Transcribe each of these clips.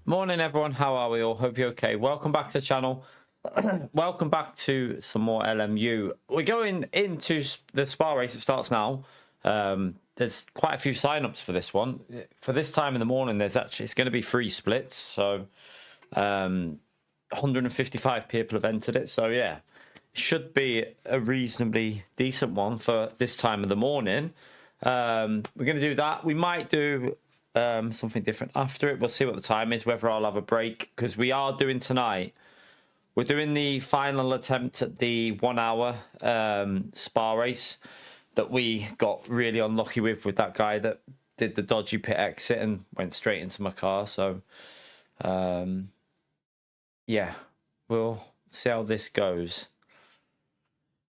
Morning, everyone. How are we all? Hope you're okay. Welcome back to the channel. Welcome back to some more LMU. We're going into the Spa race. It starts now. There's quite a few sign-ups for this one. For this time in the morning, it's going to be 3 splits. So 155 people have entered it. So yeah, it should be a reasonably decent one for this time of the morning. We're going to do that. We might do something different after it. We'll see what the time is, whether I'll have a break, because we are doing tonight. We're doing the final attempt at the 1 hour Spa race that we got really unlucky with that guy that did the dodgy pit exit and went straight into my car. So yeah, we'll see how this goes.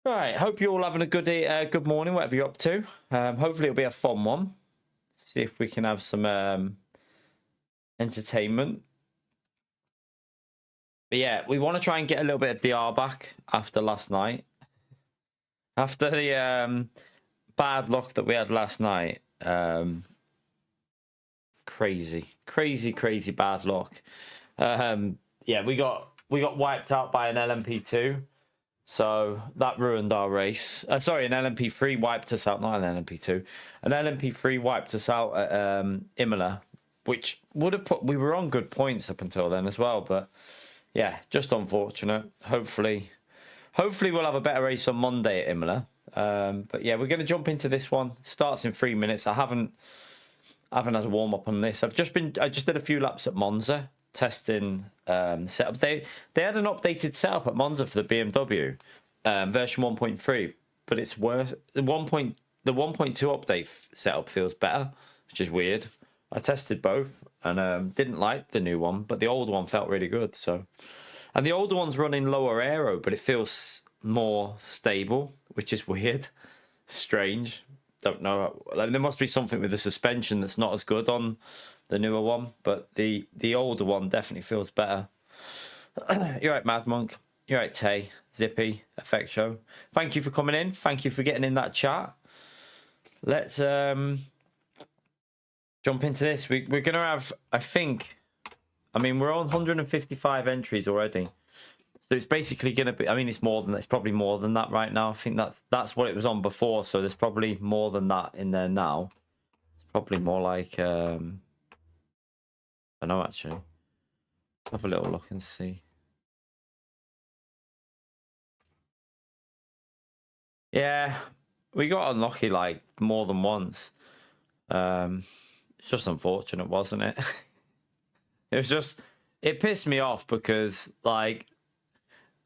Right, hope you're all having a good morning, whatever you're up to. Hopefully it'll be a fun one. See if we can have some entertainment. But yeah, we want to try and get a little bit of DR back after last night. After the bad luck that we had last night. Crazy bad luck. Yeah, we got wiped out by an LMP2. So that ruined our race. Sorry, an LMP3 wiped us out, not an LMP2. An LMP3 wiped us out at Imola, which would have we were on good points up until then as well. But yeah, just unfortunate. Hopefully we'll have a better race on Monday at Imola. But yeah, we're going to jump into this one. Starts in 3 minutes. I haven't had a warm up on this. I just did a few laps at Monza. Testing setup. They had an updated setup at Monza for the BMW version 1.3, but it's worse. The 1.2 update setup feels better, which is weird. I tested both and didn't like the new one, but the old one felt really good. So, and the older one's running lower aero, but it feels more stable, which is weird, strange. Don't know. Like, there must be something with the suspension that's not as good on the newer one, but the older one definitely feels better. You're right, Mad Monk. You're right, Tay, Zippy, Effect Show. Thank you for coming in. Thank you for getting in that chat. Let's jump into this. We're gonna have, I mean, we're on 155 entries already. So it's basically going to be, I mean, it's more than that. It's probably more than that right now. I think that's what it was on before. So there's probably more than that in there now. It's probably more like, I don't know, actually. Have a little look and see. Yeah, we got unlucky like more than once. It's just unfortunate, wasn't it? It pissed me off because like,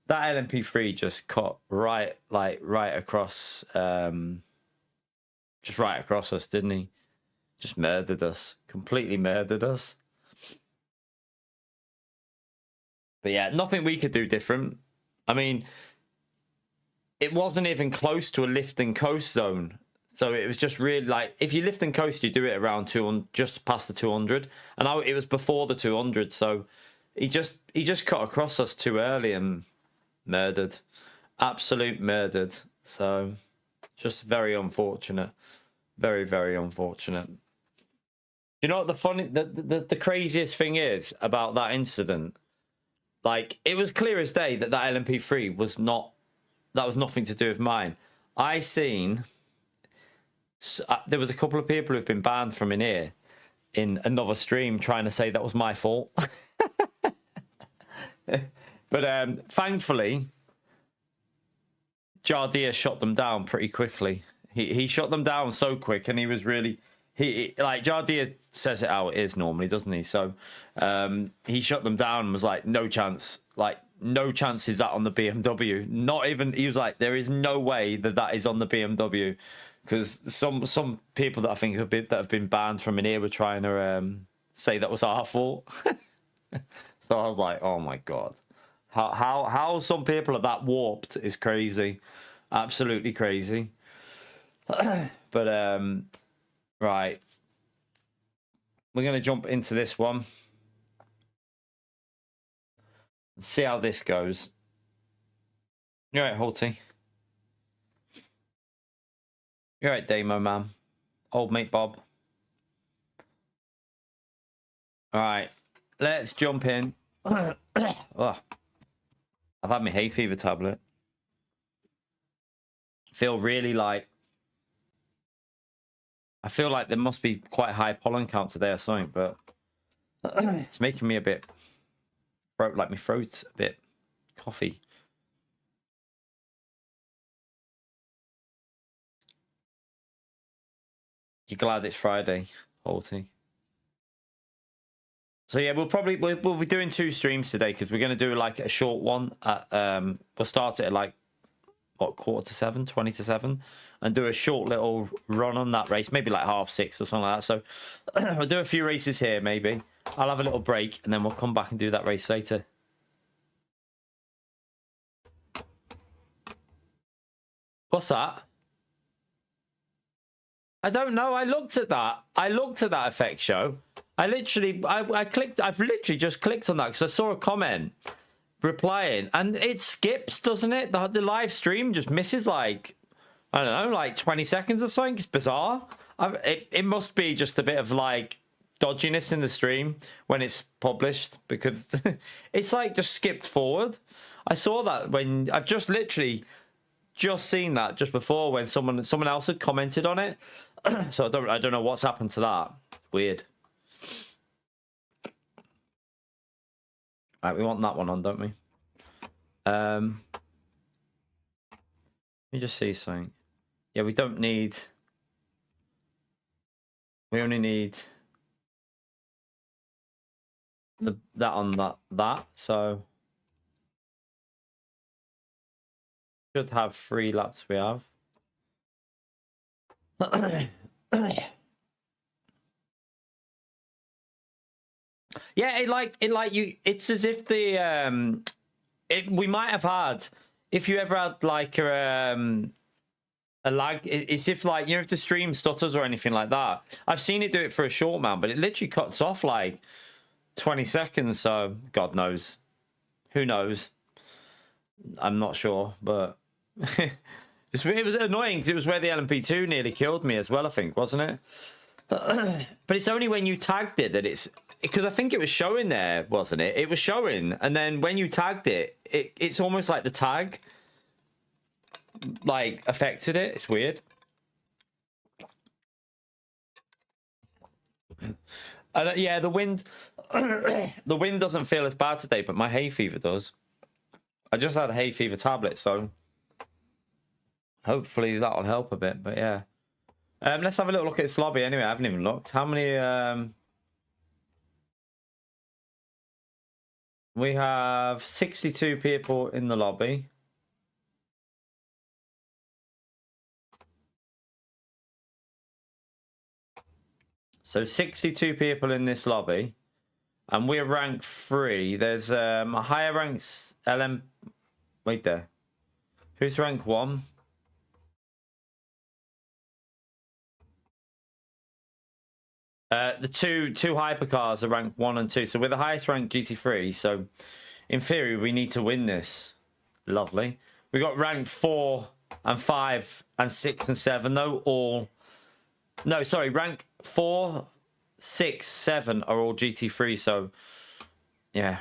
that LMP3 just cut right across, just right across us, didn't he? Just murdered us, completely murdered us. But yeah, nothing we could do different. I mean, it wasn't even close to a lift and coast zone. So it was just really like, if you lift and coast, you do it around 200, just past the 200. And it was before the 200. So he just cut across us too early and murdered, absolute murdered. So just very unfortunate, very unfortunate. You know what the craziest thing is about that incident? Like, it was clear as day that LMP3 was not, that was nothing to do with mine. I seen there was a couple of people who've been banned from in here in another stream trying to say that was my fault. But thankfully, Jardia shot them down pretty quickly. He shot them down so quick, and he was really like, Jardia says it how it is normally, doesn't he? So he shot them down and was like, no chance, is that on the BMW? Not even. He was like, there is no way that is on the BMW, because some people that I think that have been banned from in here were trying to say that was our fault. So I was like, oh my god. How some people are that warped is crazy, absolutely crazy. But right, we're gonna jump into this one and see how this goes. You're right, Halty. You're right, Damo man. Old mate Bob. All right, let's jump in. Oh, I've had my hay fever tablet. Feel really like... I feel like there must be quite high pollen count today or something, but it's making me a bit... like my throat's a bit coffee. You're glad it's Friday, Halty. So yeah, we'll be doing 2 streams today because we're going to do like a short one. We'll start it at like what, 6:45, 20 to 7, and do a short little run on that race, maybe like 6:30 or something like that. So we'll do a few races here, maybe. I'll have a little break and then we'll come back and do that race later. What's that? I don't know. I looked at that. I looked at that effect show. I've literally just clicked on that because I saw a comment replying, and it skips, doesn't it? The live stream just misses like, I don't know, like 20 seconds or something. It's bizarre. It must be just a bit of like dodginess in the stream when it's published, because it's like just skipped forward. I saw that when I've just literally just seen that just before when someone else had commented on it. So I don't know what's happened to that. Weird. Right, we want that one on, don't we? Let me just see something. Yeah, we don't need... We only need... that on that, so... Should have 3 laps we have. Yeah, it's as if the we might have had, if you ever had like a lag, it's if like, you know, if the stream stutters or anything like that. I've seen it do it for a short amount, but it literally cuts off like 20 seconds, so God knows. Who knows? I'm not sure, but it was annoying because it was where the LMP2 nearly killed me as well, I think, wasn't it? But it's only when you tagged it that it's... Because I think it was showing there, wasn't it? It was showing, and then when you tagged it, it's almost like the tag like affected it. It's weird. Yeah, the wind the wind doesn't feel as bad today, but my hay fever does. I just had a hay fever tablet, so hopefully that'll help a bit. But yeah, let's have a little look at this lobby anyway. I haven't even looked. How many... We have 62 people in the lobby. So 62 people in this lobby. And we're rank 3. There's a higher ranks LM... Wait there. Who's rank 1? The two hypercars are ranked 1 and 2, so we're the highest ranked GT3. So in theory, we need to win this. Lovely. We got ranked 4 and 5 and 6 and 7 though. All no, sorry, rank 4, 6, 7 are all GT3. So yeah,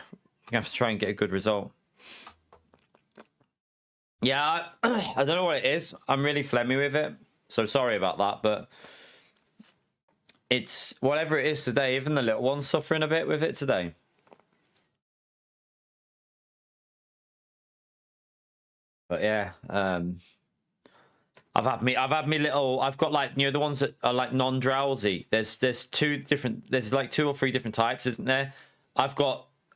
we have to try and get a good result. Yeah, I don't know what it is. I'm really phlegmy with it, so sorry about that, but. It's whatever it is today. Even the little one's suffering a bit with it today. But yeah, I've had me little. I've got like, you know, the ones that are like non-drowsy. There's like 2 or 3 different types, isn't there? I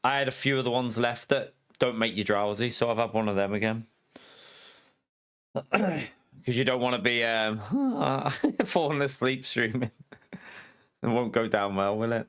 had a few of the ones left that don't make you drowsy, so I've had one of them again. Because you don't want to be falling asleep streaming. It won't go down well, will it?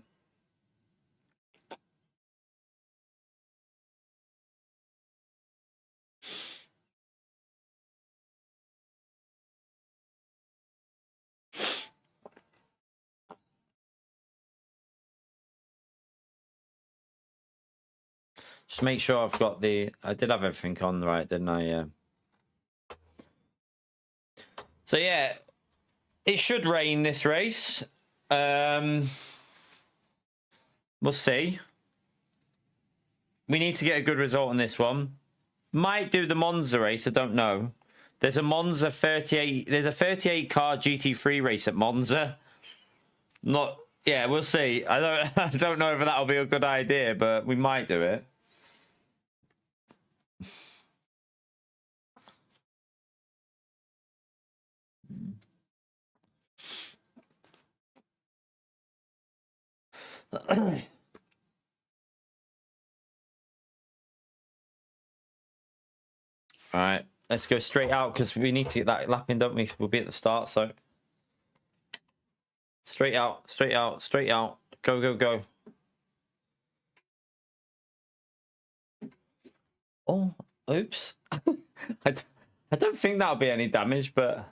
Just make sure I've got the... I did have everything on right, didn't I? Yeah. So yeah, it should rain this race. We'll see. We need to get a good result on this one. Might do the Monza race. I don't know. There's a Monza 38. There's a 38 car GT3 race at Monza. Not. Yeah, we'll see. I don't. I don't know if that'll be a good idea, but we might do it. All right, let's go straight out because we need to get that lap in, don't we? We'll be at the start, so straight out, straight out, straight out. Go, go, go. Oh, oops. I don't think that'll be any damage, but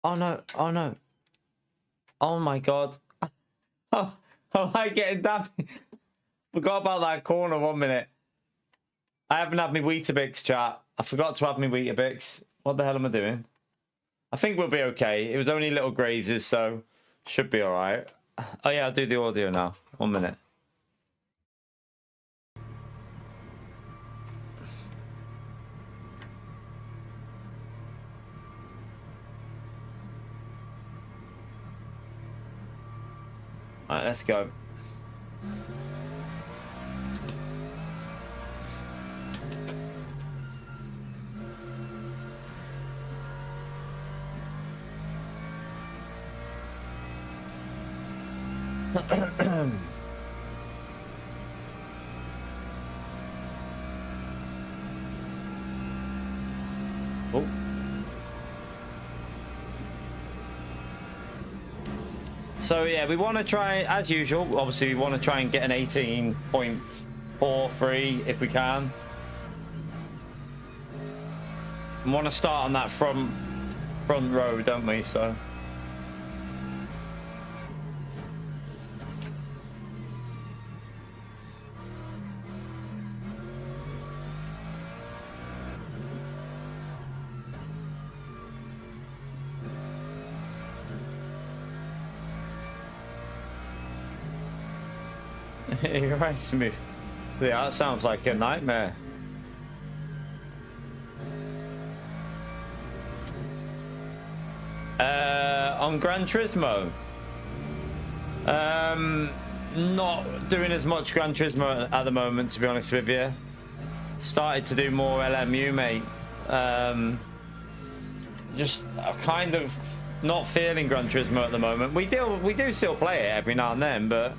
oh no, oh no. Oh my god. Oh, am I getting damaged? Forgot about that corner 1 minute. I haven't had my Weetabix, chat. I forgot to have my Weetabix. What the hell am I doing? I think we'll be okay. It was only little grazes, so should be alright. Oh yeah, I'll do the audio now. 1 minute. Alright, let's go. Oh. So yeah, we want to try, as usual, obviously we want to try and get an 18.43 if we can. We want to start on that front row, don't we? So you're right, smooth. Yeah, that sounds like a nightmare. On Gran Turismo, not doing as much Gran Turismo at the moment, to be honest with you. Started to do more LMU, mate. Just kind of not feeling Gran Turismo at the moment. We do still play it every now and then, but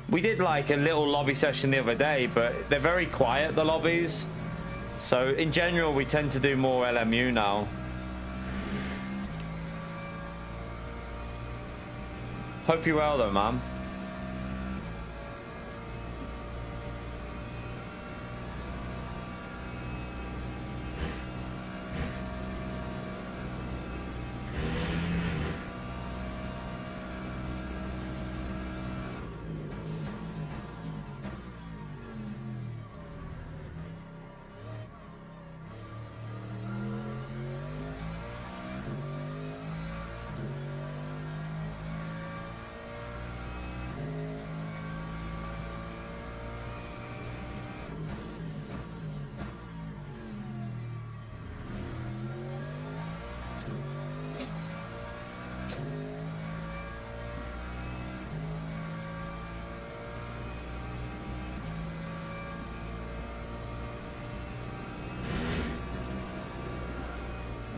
we did like a little lobby session the other day, but they're very quiet, the lobbies. So in general, we tend to do more LMU now. Hope you're well though, man.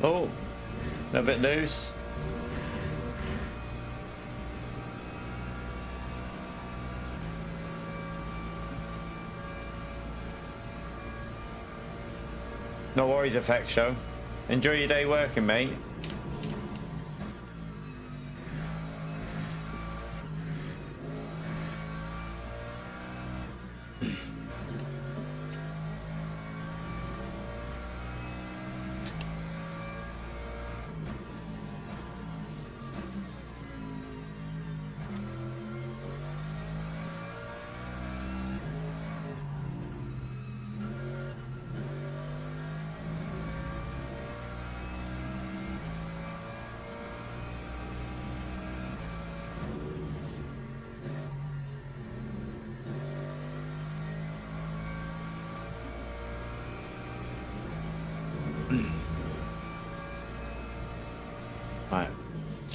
Oh, a bit loose. No worries, Effect Show. Enjoy your day working, mate.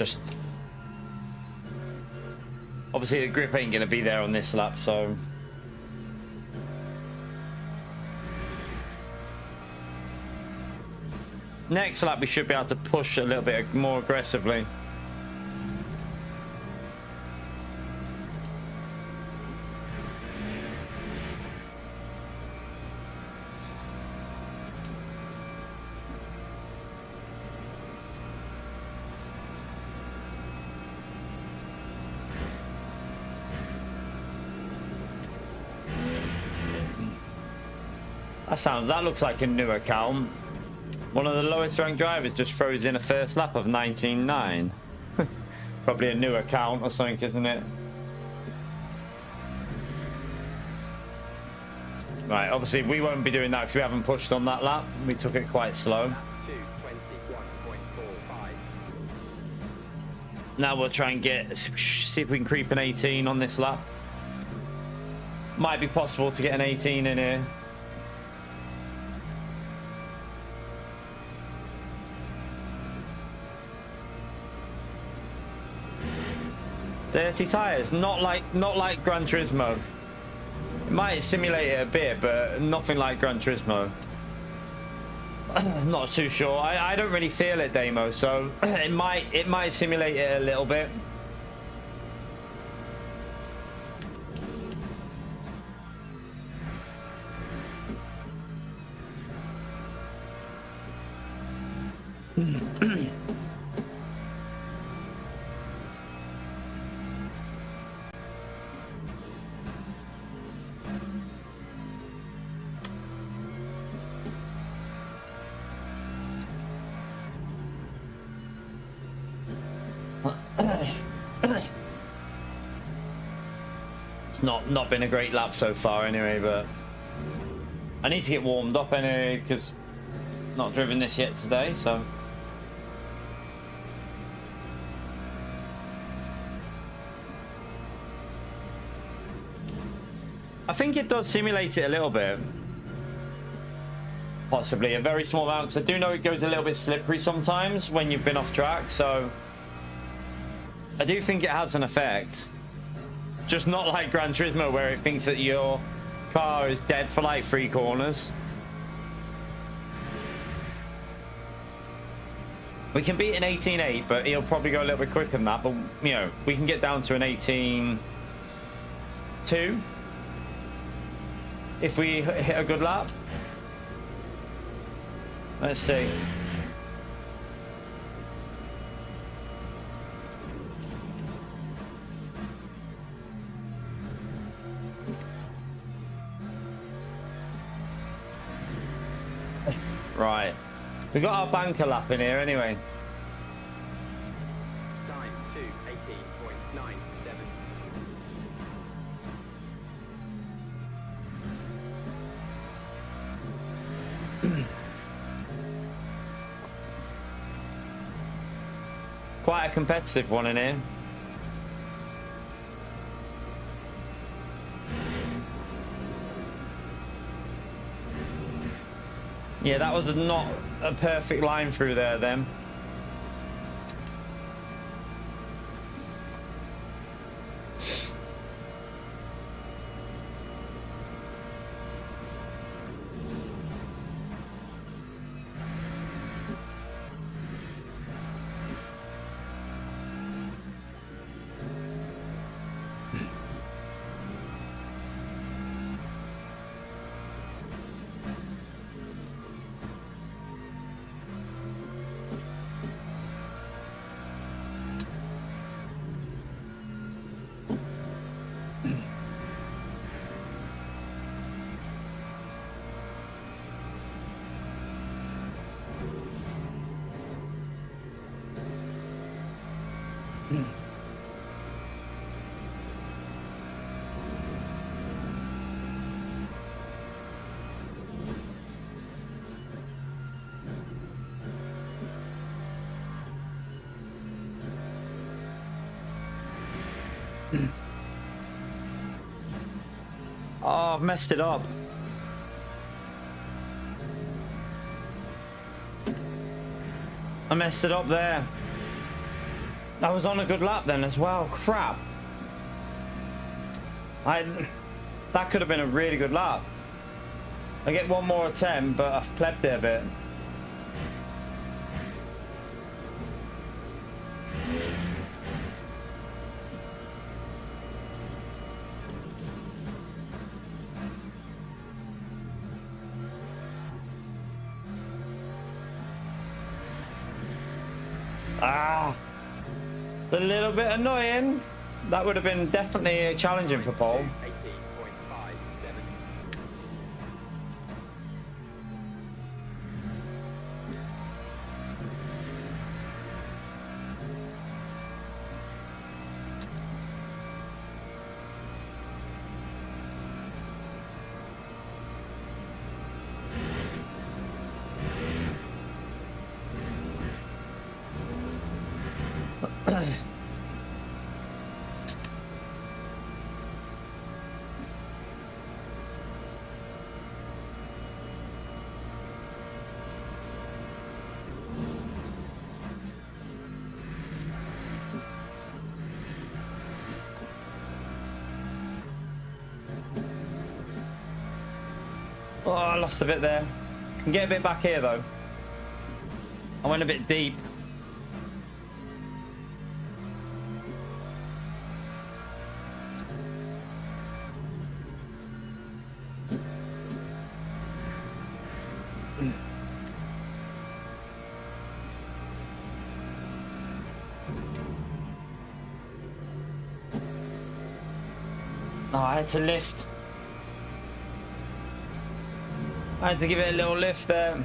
just obviously the grip ain't gonna be there on this lap, so next lap we should be able to push a little bit more aggressively. That looks like a new account. One of the lowest ranked drivers just throws in a first lap of 19.9. Probably a new account or something, isn't it? Right, obviously we won't be doing that because we haven't pushed on that lap. We took it quite slow. Now we'll try and see if we can creep an 18 on this lap. Might be possible to get an 18 in here. Dirty tires, not like Gran Turismo. It might simulate it a bit, but nothing like Gran Turismo. I'm not too sure. I don't really feel it, Damo, so it might simulate it a little bit. It's not been a great lap so far anyway, but I need to get warmed up anyway because not driven this yet today, so I think it does simulate it a little bit. Possibly a very small amount, because I do know it goes a little bit slippery sometimes when you've been off track, so I do think it has an effect. Just not like Gran Turismo where it thinks that your car is dead for like 3 corners. We can beat an 18.8, but he'll probably go a little bit quicker than that. But, you know, we can get down to an 18.2 if we hit a good lap. Let's see. Right. We got our banker lap in here anyway. Time 2:18.97. Quite a competitive one in here. Yeah, that was not a perfect line through there then. Oh, I've messed it up. I messed it up there. I was on a good lap then as well. Crap. That could have been a really good lap. I get one more attempt, but I've plebbed it a bit. Ah, a little bit annoying. That would have been definitely challenging for Paul. Oh, I lost a bit there. Can get a bit back here though. I went a bit deep. Oh, I had to lift. I had to give it a little lift there.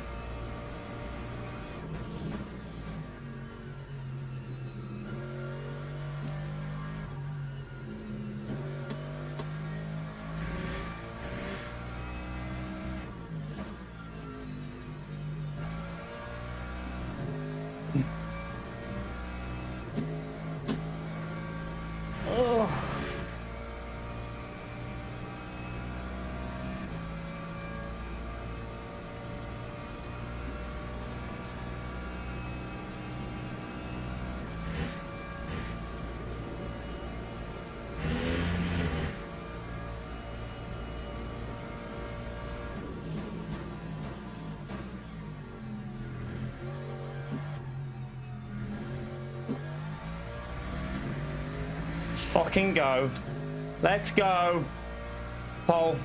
Oh. Fucking go. Let's go. Pole.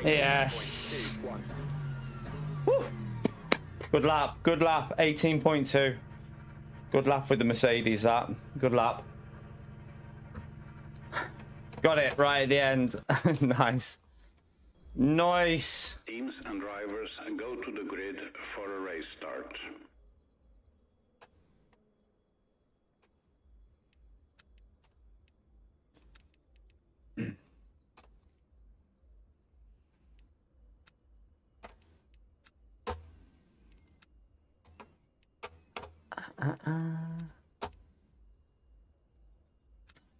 Yes. Woo. Good lap. Good lap. 18.2. Good lap with the Mercedes, that. Good lap. Got it right at the end. Nice. Nice. Teams and drivers go to the grid for a race start.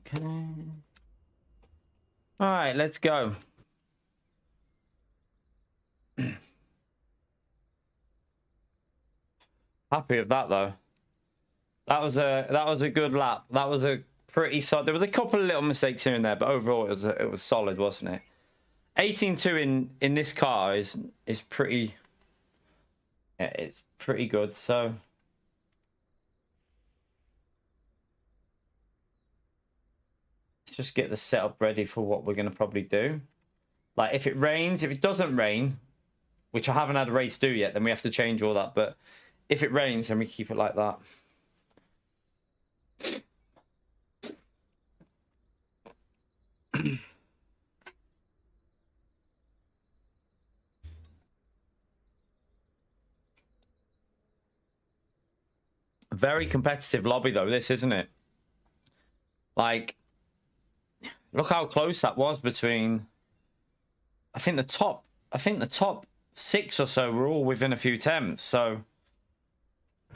Okay. All right, let's go. Happy with that though. That was a good lap. That was a pretty solid. There was a couple of little mistakes here and there, but overall it was solid, wasn't it? 18.2 in this car is pretty. Yeah, it's pretty good. So. Let's just get the setup ready for what we're going to probably do. Like if it rains, if it doesn't rain, which I haven't had a race do yet, then we have to change all that. But if it rains, then we keep it like that. Very competitive lobby though, this, isn't it? Like, look how close that was between. I think the top 6 or so were all within a few tenths. So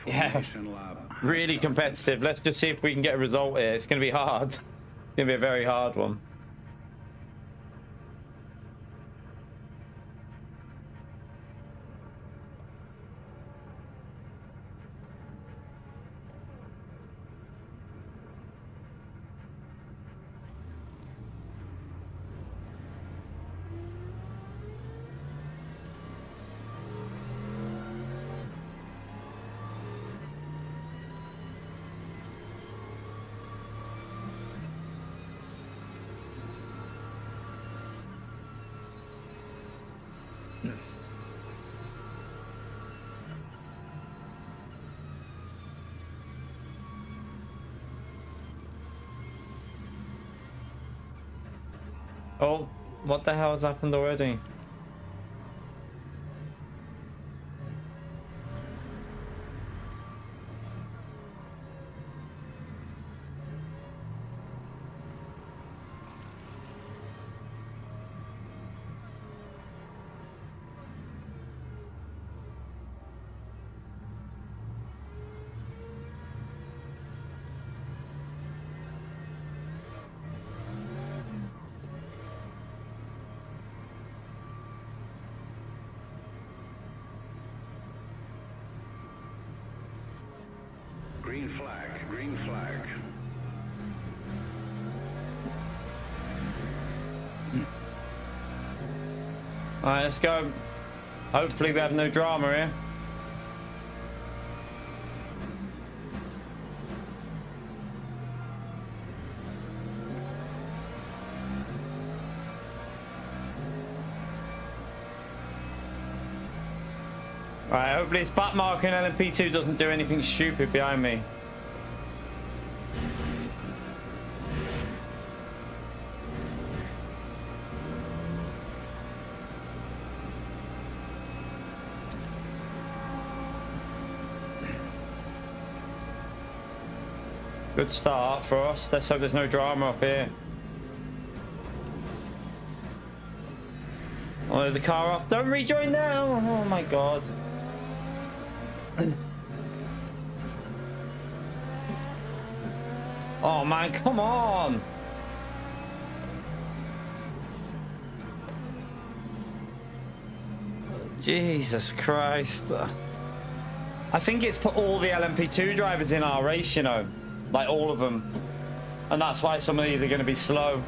yeah, really competitive. Let's just see if we can get a result here. It's going to be hard. It's going to be a very hard one. Oh, what the hell has happened already? Green flag, green flag. Alright, let's go. Hopefully we have no drama here. Alright, hopefully it's back marking LMP2 doesn't do anything stupid behind me. Good start for us. Let's hope there's no drama up here. Oh, the car off. Don't rejoin now. Oh my god. Oh man, come on. Jesus Christ. I think it's put all the LMP2 drivers in our race, you know. Like all of them. And that's why some of these are going to be slow.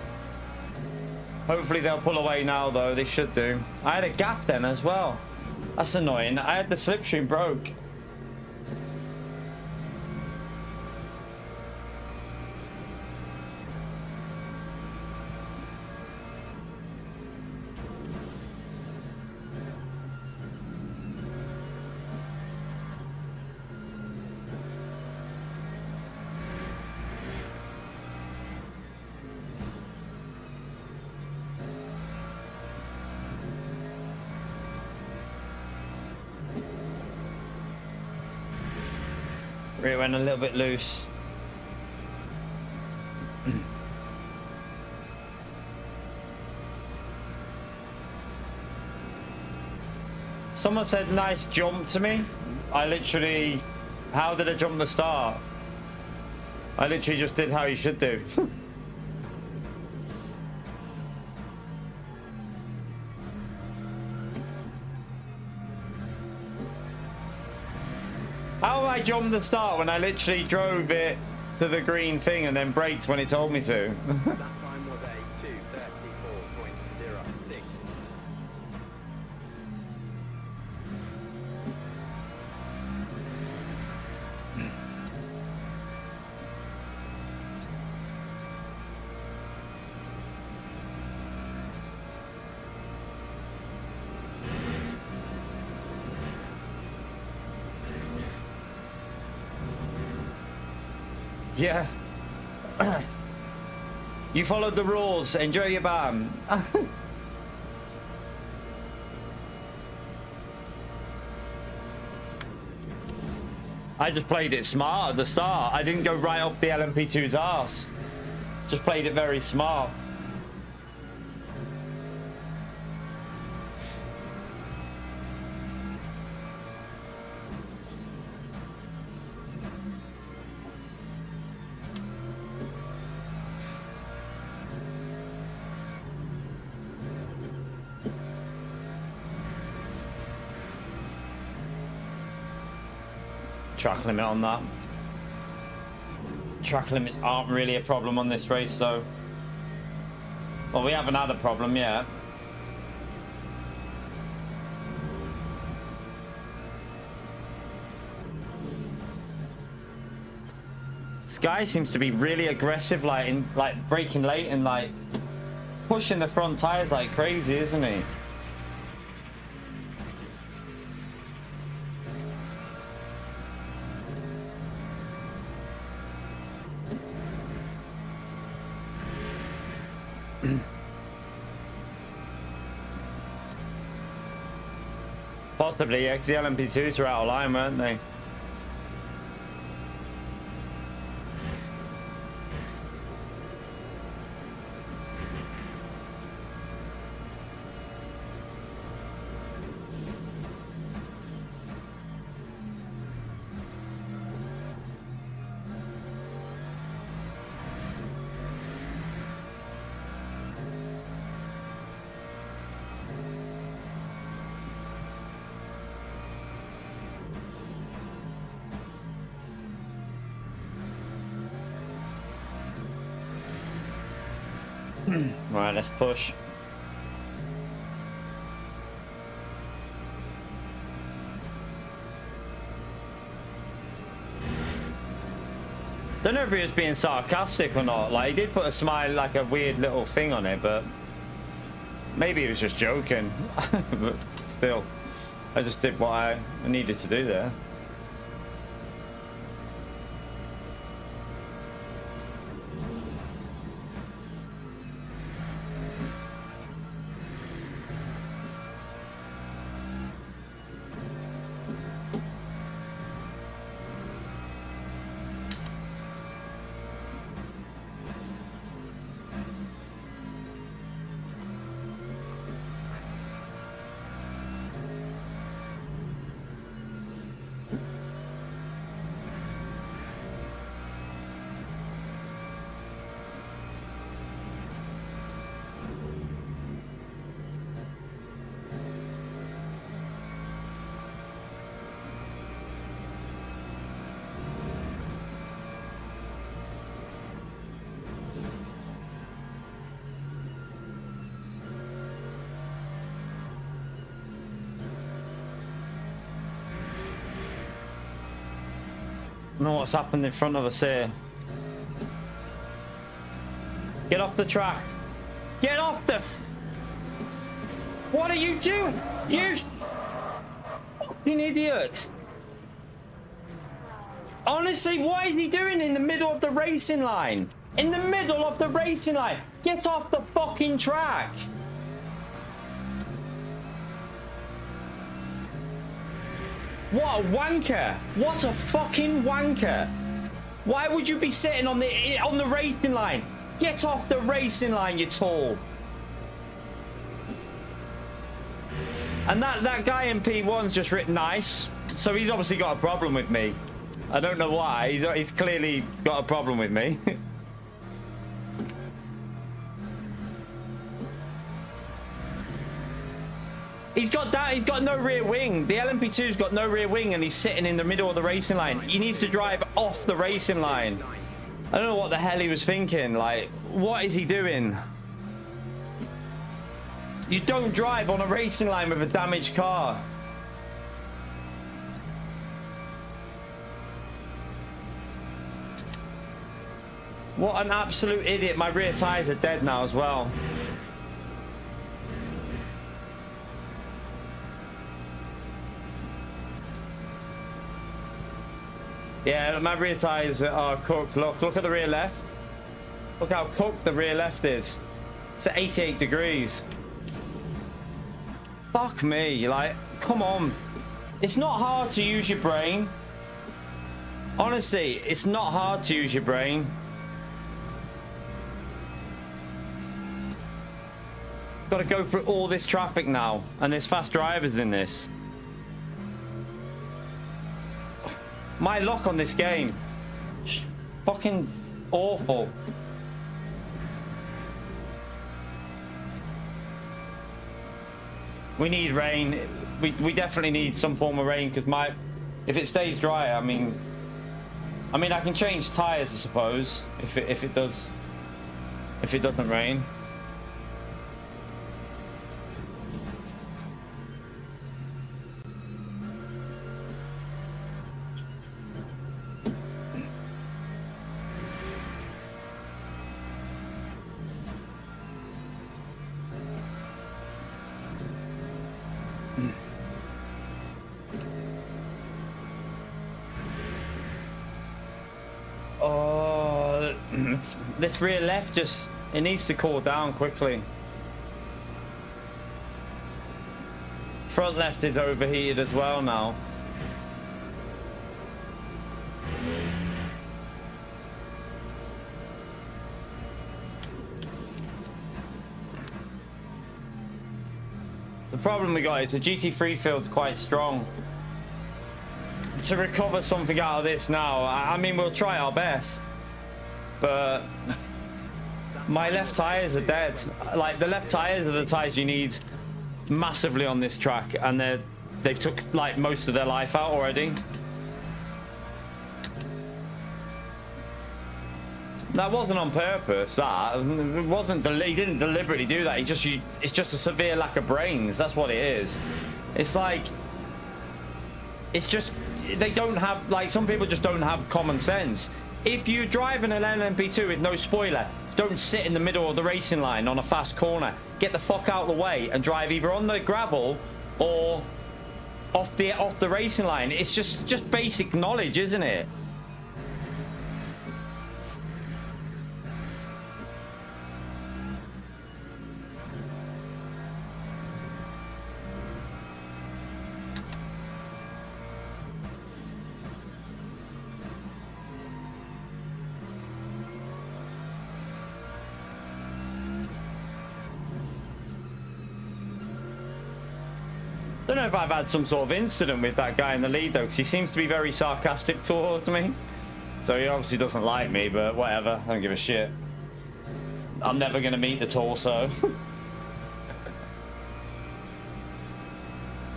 Hopefully they'll pull away now though. They should do. I had a gap then as well. That's annoying. I had the slipstream broke. Rear went a little bit loose. Someone said nice jump to me. I literally, how did I jump the start? I literally just did how you should do. How I jumped the start when I literally drove it to the green thing and then braked when it told me to? That time was a 2:34.06. Yeah. You followed the rules. Enjoy your ban. I just played it smart at the start. I didn't go right up the LMP2's arse. Just played it very smart. Track limit on that. Track limits aren't really a problem on this race though. Well, we haven't had a problem yet. This guy seems to be really aggressive, like braking late and like pushing the front tires like crazy, isn't he? Possibly, yeah, because the LMP2s were out of line, weren't they? Right, let's push. Don't know if he was being sarcastic or not. Like, he did put a smile, like a weird little thing on it, but maybe he was just joking. But still, I just did what I needed to do there. I don't know what's happened in front of us here. Get off the track. Get off the... What are you doing? You fucking idiot. Honestly, what is he doing in the middle of the racing line? In the middle of the racing line. Get off the fucking track. What a wanker! What a fucking wanker! Why would you be sitting on the racing line? Get off the racing line, you tool! And that guy in P1's just written nice, so he's obviously got a problem with me. I don't know why. He's clearly got a problem with me. He's got no rear wing. The LMP2's got no rear wing, and he's sitting in the middle of the racing line. He needs to drive off the racing line. I don't know what the hell he was thinking. Like, what is he doing? You don't drive on a racing line with a damaged car. What an absolute idiot. My rear tires are dead now as well. Yeah, my rear tires are cooked. Look at the rear left. Look how cooked the rear left is. It's at 88 degrees. Fuck me, like, come on. It's not hard to use your brain. Honestly, it's not hard to use your brain. Got to go through all this traffic now, and there's fast drivers in this. My luck on this game, fucking awful. We need rain. We definitely need some form of rain, because if it stays dry, I mean I can change tires, I suppose, if it doesn't rain. This rear left it needs to cool down quickly. Front left is overheated as well now. The problem we got is the GT3 field's quite strong. To recover something out of this now, I mean, we'll try our best. But my left tires are dead. Like, the left tires are the tires you need massively on this track, and they've took like most of their life out already. That wasn't on purpose. That it wasn't. He didn't deliberately do that. It's just a severe lack of brains. That's what it is. It's like, it's just, they don't have, like, some people just don't have common sense. If you drive in an LMP2 with no spoiler, don't sit in the middle of the racing line on a fast corner. Get the fuck out of the way and drive either on the gravel or off the racing line. It's just basic knowledge, isn't it? I don't know if I've had some sort of incident with that guy in the lead though, because he seems to be very sarcastic towards me. So he obviously doesn't like me, but whatever, I don't give a shit. I'm never going to meet the torso.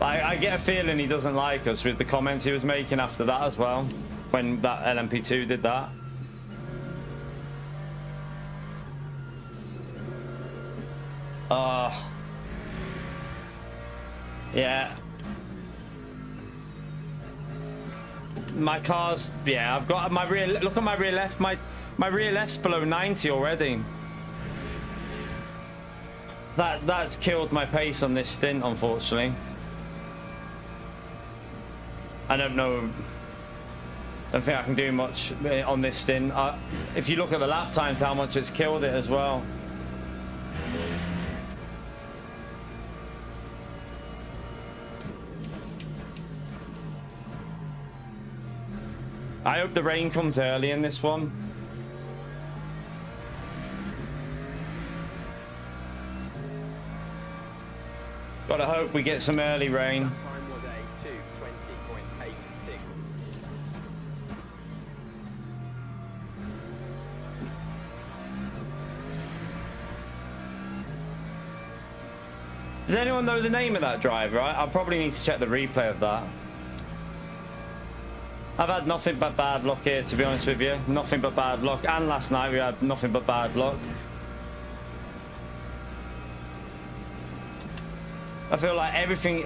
I get a feeling he doesn't like us with the comments he was making after that as well, when that LMP2 did that. Yeah. My car's, yeah, I've got my rear, look at my rear left, my rear left's below 90 already. That's killed my pace on this stint, unfortunately. I don't know, I don't think I can do much on this stint. If you look at the lap times, how much it's killed it as well. I hope the rain comes early in this one. Gotta hope we get some early rain. Time was a 2:20.86. Does anyone know the name of that driver? I'll probably need to check the replay of that. I've had nothing but bad luck here, to be honest with you. Nothing but bad luck. And last night we had nothing but bad luck. I feel like anything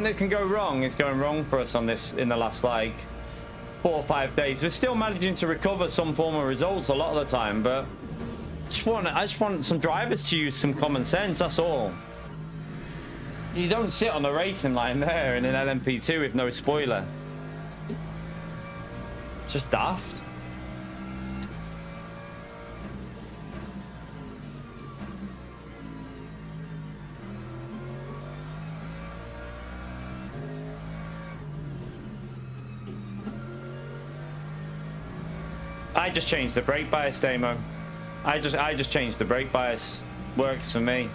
that can go wrong is going wrong for us on this in the last like 4 or 5 days. We're still managing to recover some form of results a lot of the time, but I just want some drivers to use some common sense, that's all. You don't sit on the racing line there in an LMP2 with no spoiler. It's just daft. I just changed the brake bias, Damo. I just changed the brake bias. Works for me.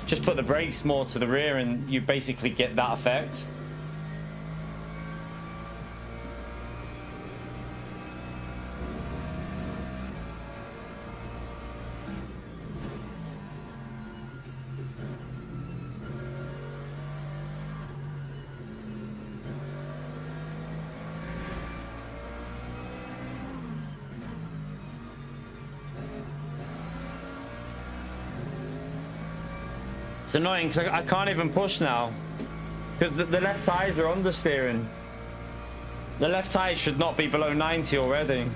Just put the brakes more to the rear and you basically get that effect. It's annoying because I can't even push now because the left tires are understeering. The left tires should not be below 90 already.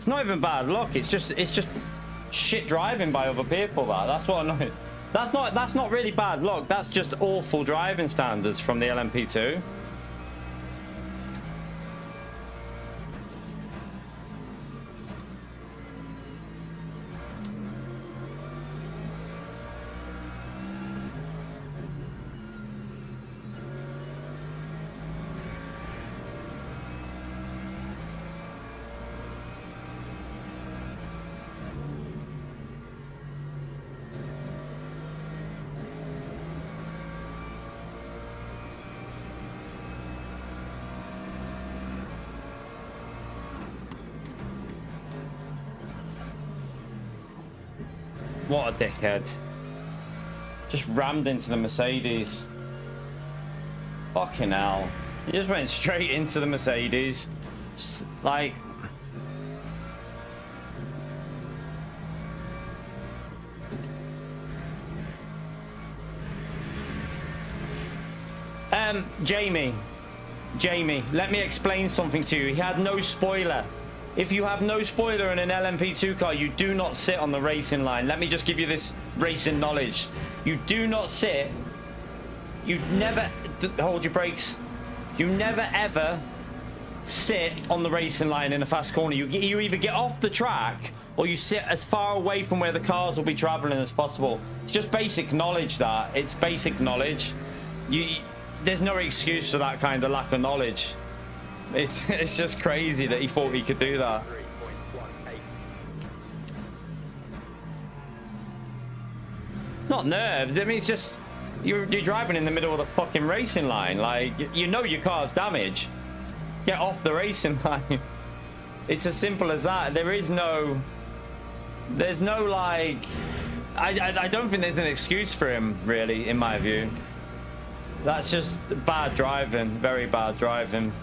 It's not even bad luck. It's just shit driving by other people. That's what annoys. That's not really bad luck. That's just awful driving standards from the LMP2. What a dickhead. Just rammed into the Mercedes. Fucking hell. He just went straight into the Mercedes. Like... Jamie, let me explain something to you. He had no spoiler. If you have no spoiler in an LMP2 car, you do not sit on the racing line. Let me just give you this racing knowledge. You do not sit. You never hold your brakes. You never ever sit on the racing line in a fast corner. You either get off the track or you sit as far away from where the cars will be traveling as possible. It's just basic knowledge. That it's basic knowledge. There's no excuse for that kind of lack of knowledge. It's just crazy that he thought he could do that. 3.18. It's not nerves. I mean, it's just you're driving in the middle of the fucking racing line. Like, you know your car's damaged. Get off the racing line. It's as simple as that. There's no like. I don't think there's an excuse for him, really, in my view. That's just bad driving. Very bad driving.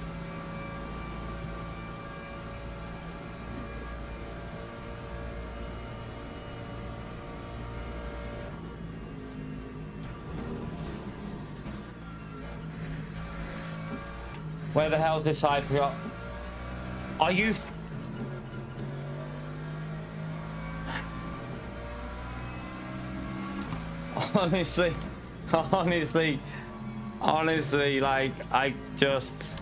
Where the hell is this hyper? Are you? Honestly, like I just.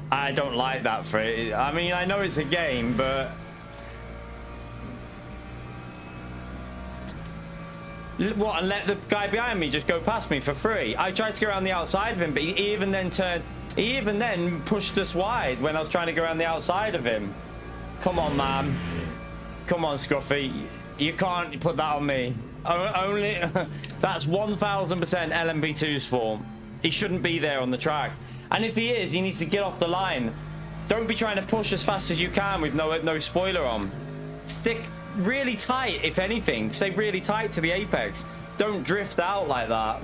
I don't like that for it. I mean, I know it's a game, but what? And let the guy behind me just go past me for free? I tried to go around the outside of him, but he even then pushed us wide when I was trying to go around the outside of him. Come on, man. Come on, Scruffy. You can't put that on me. Only that's 1000% LMP2's fault. He shouldn't be there on the track. And if he is, he needs to get off the line. Don't be trying to push as fast as you can with no spoiler on. Stick really tight, if anything. Stay really tight to the apex. Don't drift out like that.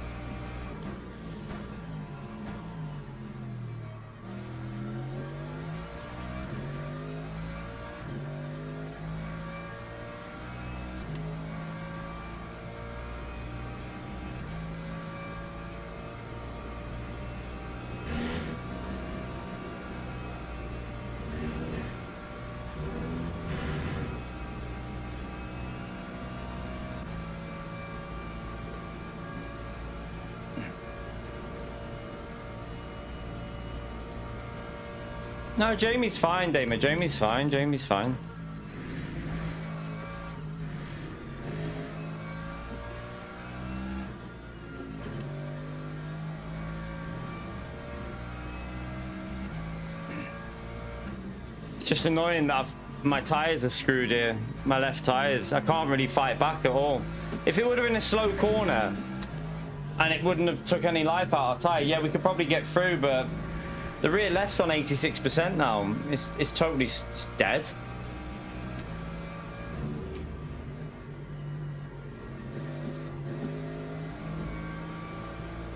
No, Jamie's fine, Damon. Jamie's fine. Jamie's fine. It's just annoying that my tires are screwed here. My left tires. I can't really fight back at all. If it would have been a slow corner and it wouldn't have took any life out of tire, yeah, we could probably get through, but the rear left's on 86% now. It's totally dead.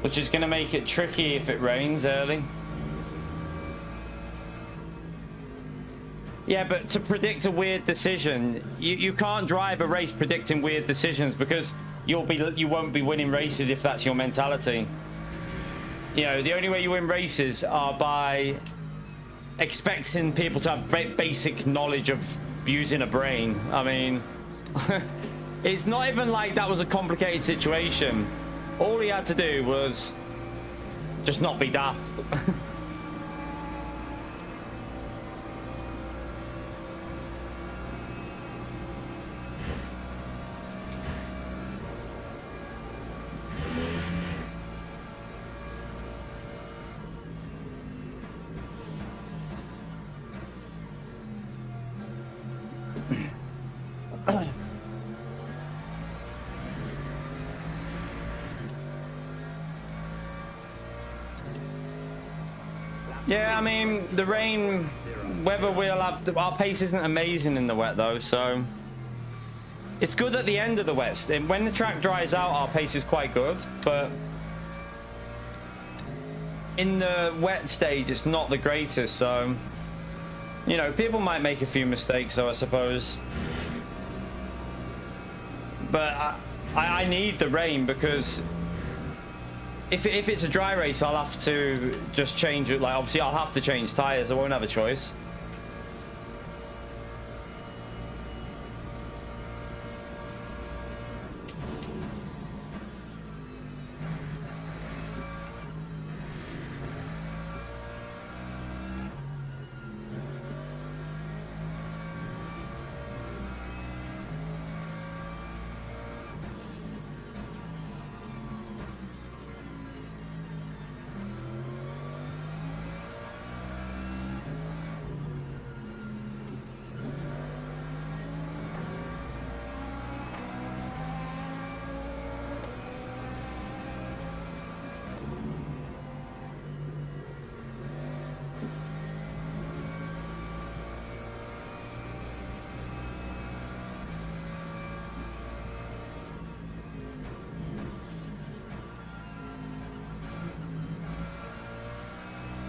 Which is going to make it tricky if it rains early. Yeah, but to predict a weird decision, you can't drive a race predicting weird decisions, because you won't be winning races if that's your mentality. You know, the only way you win races are by expecting people to have basic knowledge of using a brain. I mean, it's not even like that was a complicated situation. All he had to do was just not be daft. Yeah, I mean, the rain, whether we'll have... Our pace isn't amazing in the wet, though, so... It's good at the end of the wet. When the track dries out, our pace is quite good, but... In the wet stage, it's not the greatest, so... You know, people might make a few mistakes, though, I suppose. But I need the rain, because... If it's a dry race, I'll have to just change it. Like, obviously, I'll have to change tires. I won't have a choice.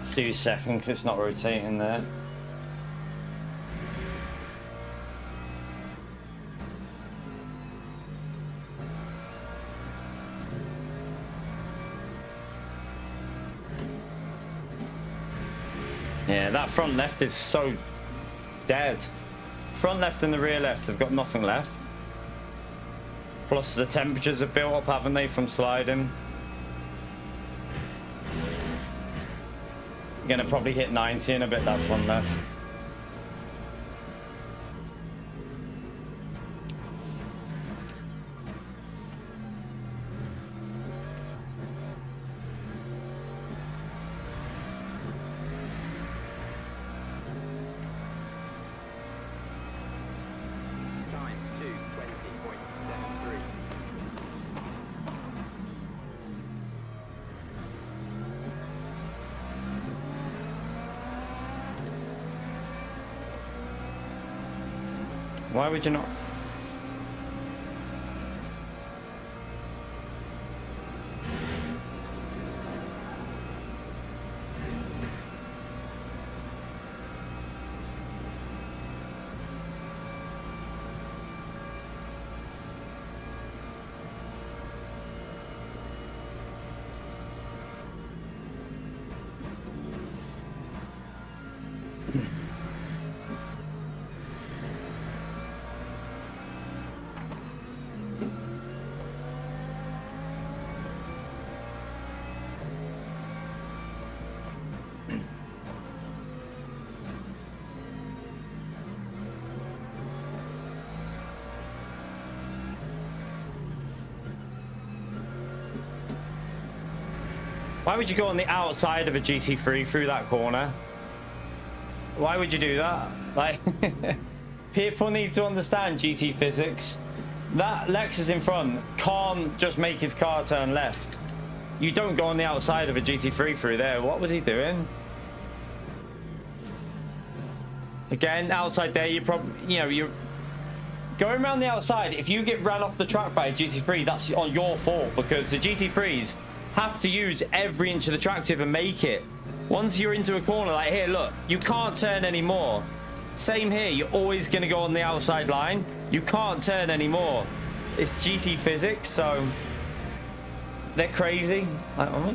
Few seconds, it's not rotating there. Yeah, that front left is so dead. Front left and the rear left have got nothing left. Plus the temperatures have built up, haven't they, from sliding? Gonna probably hit 90 in a bit, that front left. Time 2:20.73. Why would you not? Why would you go on the outside of a GT3 through that corner? Why would you do that? Like, People need to understand GT physics. That Lexus in front can't just make his car turn left. You don't go on the outside of a GT3 through there. What was he doing? Again, outside there, you probably, you know, you're going around the outside. If you get ran off the track by a GT3, that's on your fault, because the GT3s have to use every inch of the track to even make it. Once you're into a corner, like here, look, you can't turn anymore. Same here, you're always going to go on the outside line. You can't turn anymore. It's GT physics, so they're crazy. Like, oh,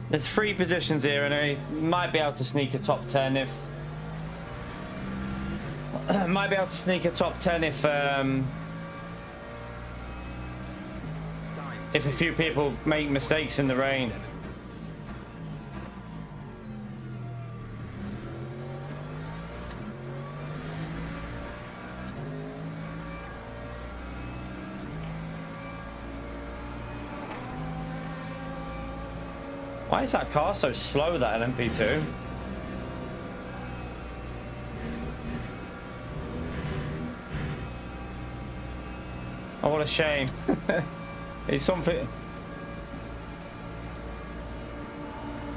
there's 3 positions here, and I might be able to sneak a top 10 if might be able to sneak a top 10 if a few people make mistakes in the rain. Why is that car so slow, that LMP2? Oh, what a shame. It's something...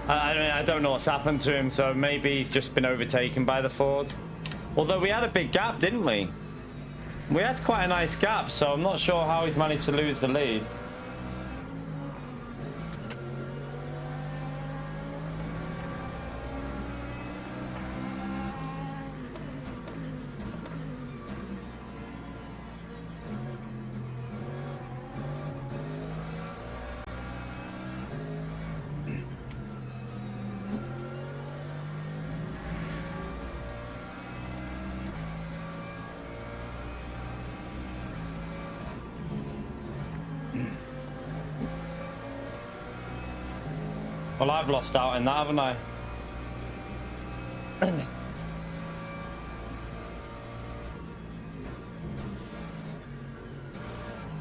I don't know what's happened to him, so maybe he's just been overtaken by the Ford. Although we had a big gap, didn't we? We had quite a nice gap, so I'm not sure how he's managed to lose the lead. Well, I've lost out in that, haven't I?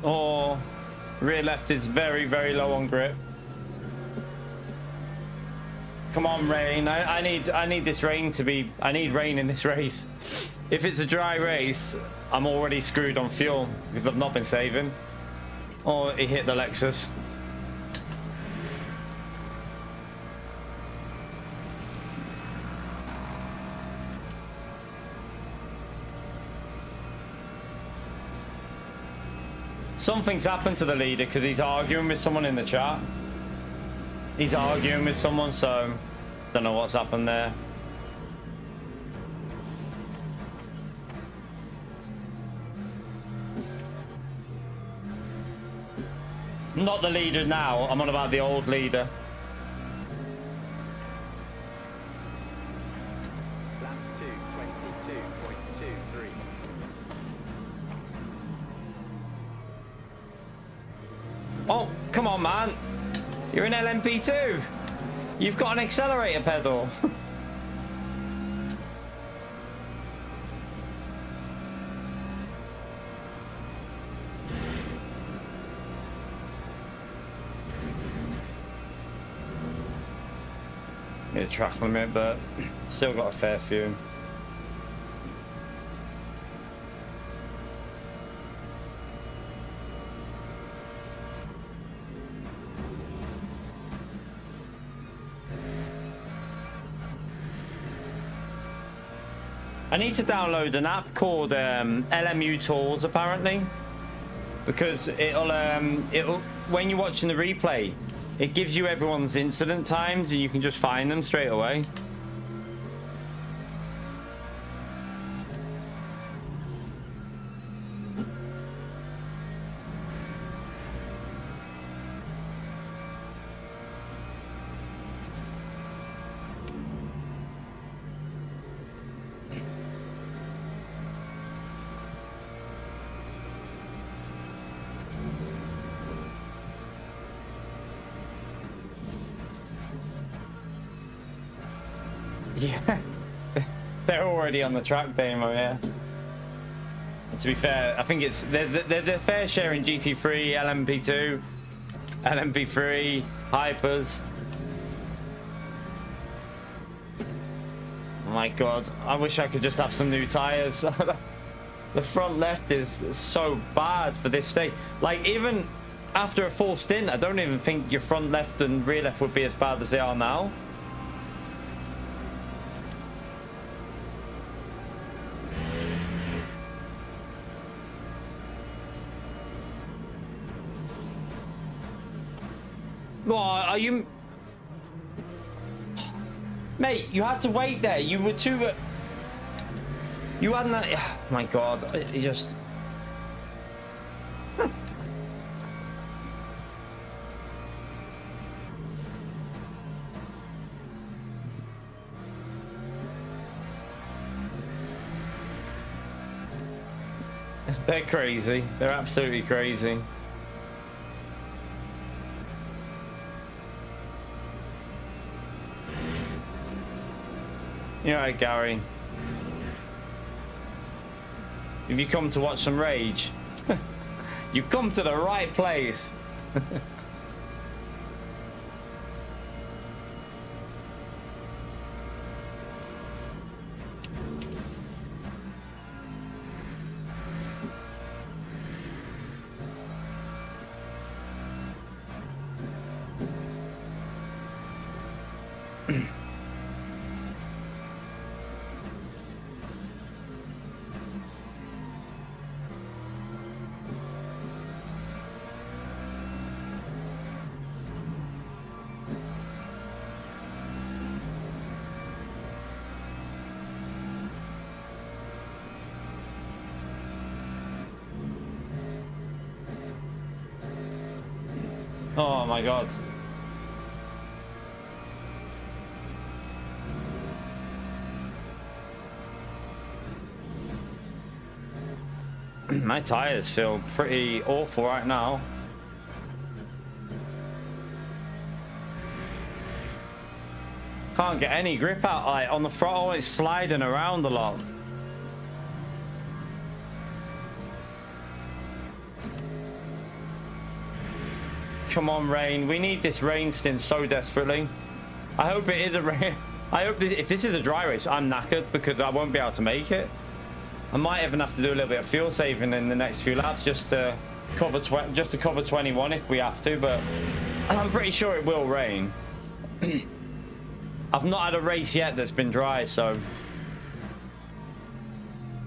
Oh, rear left is very, very low on grip. Come on, rain. I need this rain to be... I need rain in this race. If it's a dry race, I'm already screwed on fuel because I've not been saving. Oh, he hit the Lexus. Something's happened to the leader because he's arguing with someone in the chat. He's arguing with someone, so don't know what's happened there. Not the leader now, I'm on about the old leader. Lap 2:22.23. Oh, come on, man. You're in LMP2. You've got an accelerator pedal. Need a track limit, but still got a fair few. I need to download an app called LMU Tools, apparently, because it'll when you're watching the replay, it gives you everyone's incident times and you can just find them straight away. Yeah, They're already on the track demo, yeah. And to be fair, I think it's they're fair share in GT3, LMP2, LMP3, Hypers. Oh my god, I wish I could just have some new tires. The front left is so bad for this stage. Like, even after a full stint, I don't even think your front left and rear left would be as bad as they are now. Well, are you... Mate, you had to wait there. You were too... You hadn't... Oh my god, you just... They're crazy. They're absolutely crazy. You're right, Gary. If you come to watch some rage, you've come to the right place. Oh my god. My tires feel pretty awful right now. Can't get any grip out. Like on the throttle, it's sliding around a lot. Come on, rain. We need this rain stint so desperately. I hope it is a rain. I hope that if this is a dry race, I'm knackered because I won't be able to make it. I might even have to do a little bit of fuel saving in the next few laps just to cover 21 if we have to. But I'm pretty sure it will rain. I've not had a race yet that's been dry, so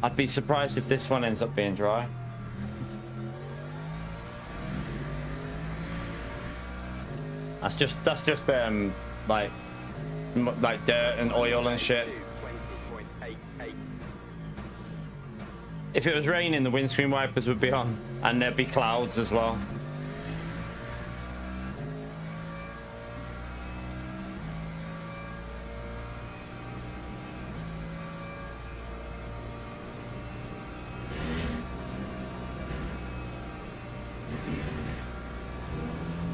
I'd be surprised if this one ends up being dry. That's just like dirt and oil and shit. If it was raining, the windscreen wipers would be on, and there'd be clouds as well.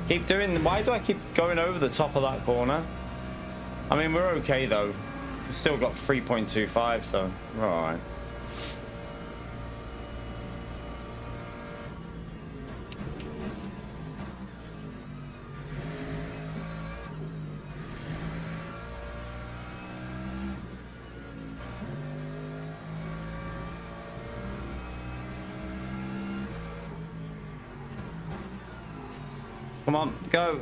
Keep doing. Why do I keep going over the top of that corner? I mean, we're okay though. We've still got 3.25, so we're all right. Come on, go.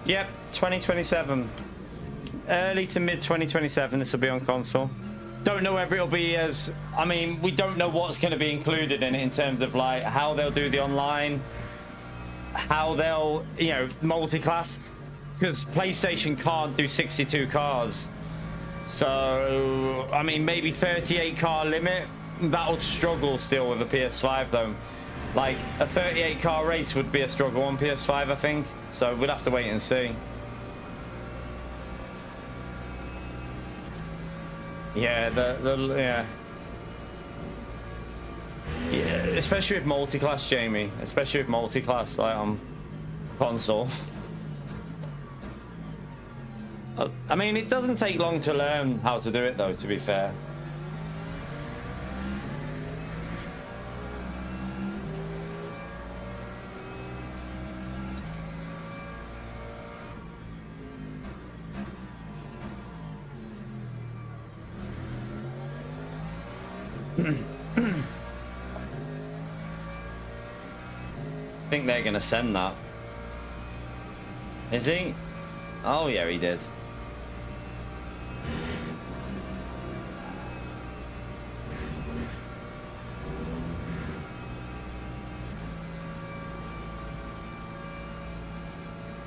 Yep, 2027. Early to mid 2027 this will be on console. Don't know whether it'll be as, I mean, we don't know what's going to be included in it in terms of like how they'll do the online, how they'll, you know, multi-class, because PlayStation can't do 62 cars. So I mean, maybe 38 car limit that would struggle still with a PS5 though. Like a 38 car race would be a struggle on PS5, I think. So we'd have to wait and see. Yeah, yeah, especially with multi-class, Jamie. Especially with multi-class, like on console. I mean, it doesn't take long to learn how to do it, though. To be fair. I think they're gonna send that. Is he? Oh yeah, he did.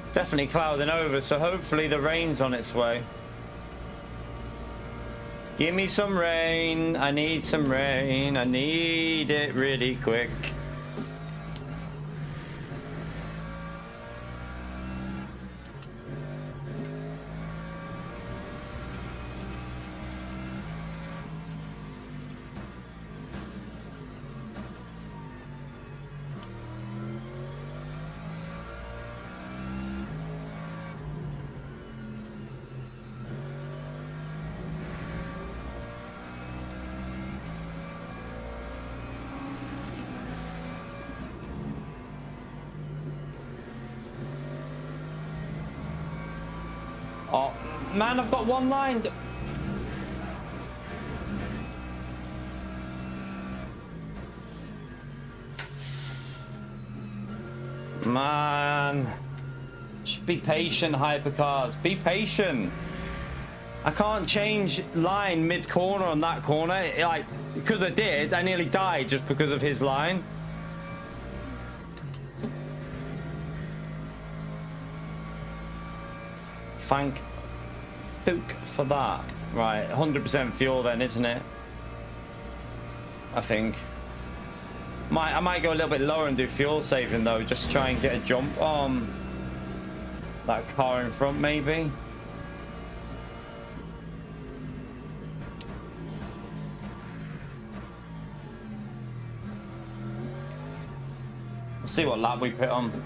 It's definitely clouding over, so hopefully the rain's on its way. Give me some rain. I need some rain. I need it really quick. Oh, man, I've got one line. Man. Just be patient, hypercars. Be patient. I can't change line mid-corner on that corner. Like, because I did, I nearly died just because of his line. Thank Thuke for that. Right, 100% fuel then, isn't it? I think. I might go a little bit lower and do fuel saving though, just to try and get a jump on that car in front maybe. We'll see what lap we put on.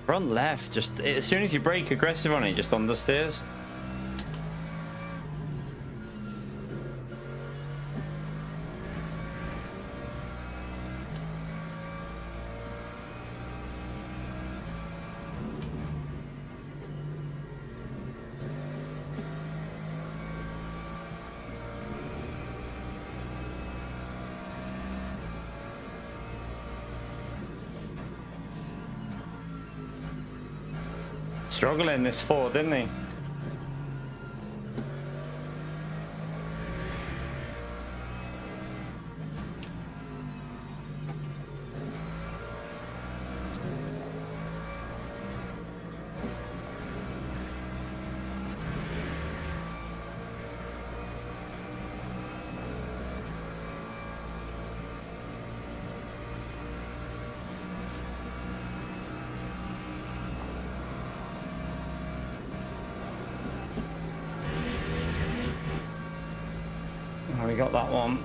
Front left, just as soon as you brake aggressive on it, just understeers. Struggling this Ford, didn't he? we got that one.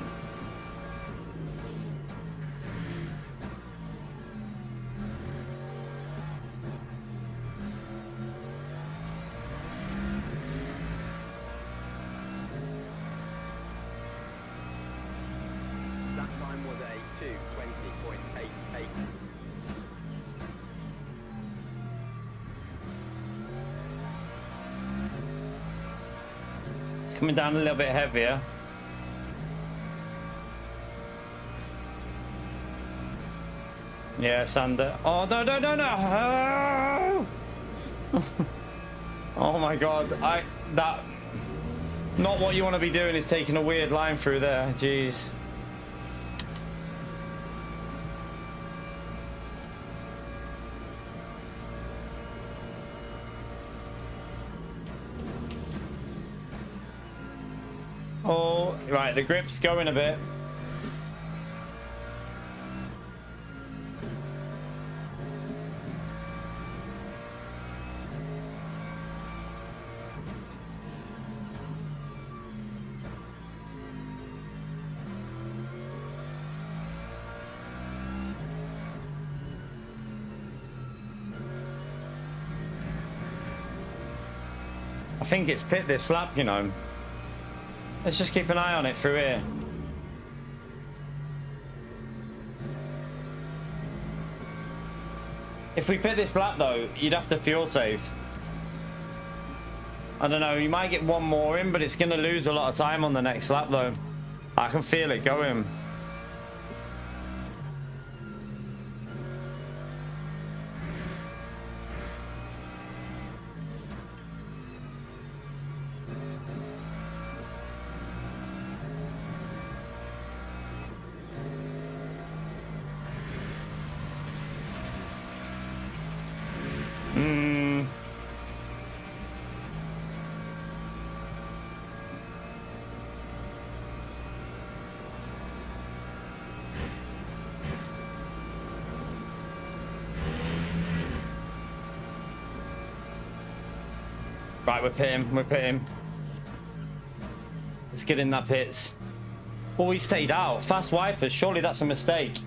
That time was a 2:20.88. It's coming down a little bit heavier. Yeah, Sander. Oh, no, no, no, no. Oh, oh my God. That, not what you want to be doing is taking a weird line through there. Jeez. Oh, right, the grip's going a bit. I think it's pit this lap, you know. Let's just keep an eye on it through here. If we pit this lap though, you'd have to fuel save. I don't know, you might get one more in, but it's going to lose a lot of time on the next lap though. I can feel it going. Right, we're pitting. Let's get in that pits. Oh, he stayed out. Fast wipers, surely that's a mistake.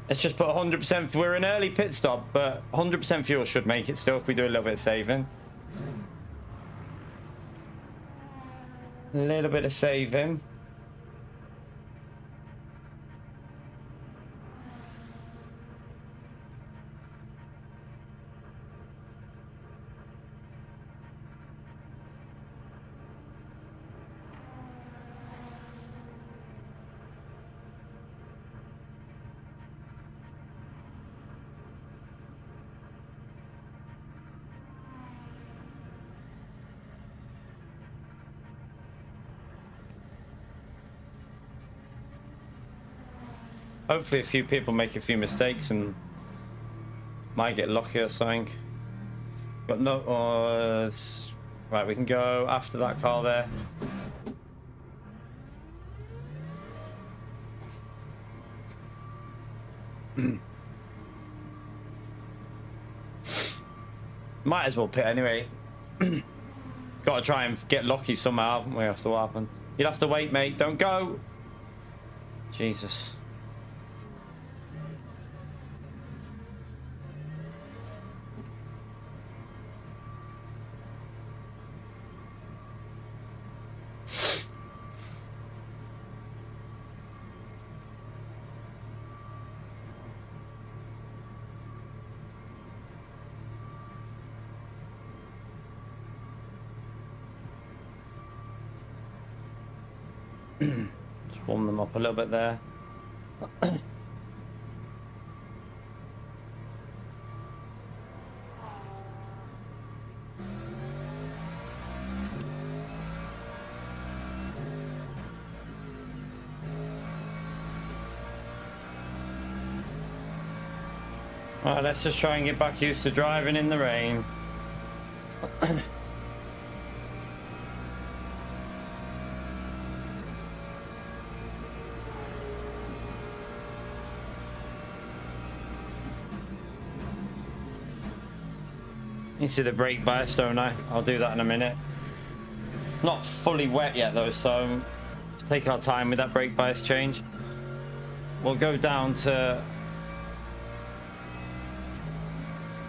Let's just put 100%. We're an early pit stop, but 100% fuel should make it still if we do a little bit of saving. A little bit of saving. Hopefully a few people make a few mistakes and might get lucky or something. But no, right, we can go after that car there. Might as well pit anyway. Got to try and get lucky somehow, haven't we, after what happened? You'll have to wait, mate. Don't go. Jesus. Just warm them up a little bit there. Right, let's just try and get back used to driving in the rain. You see the brake bias, don't I? I'll do that in a minute. It's not fully wet yet though, so let's take our time with that brake bias change. We'll go down to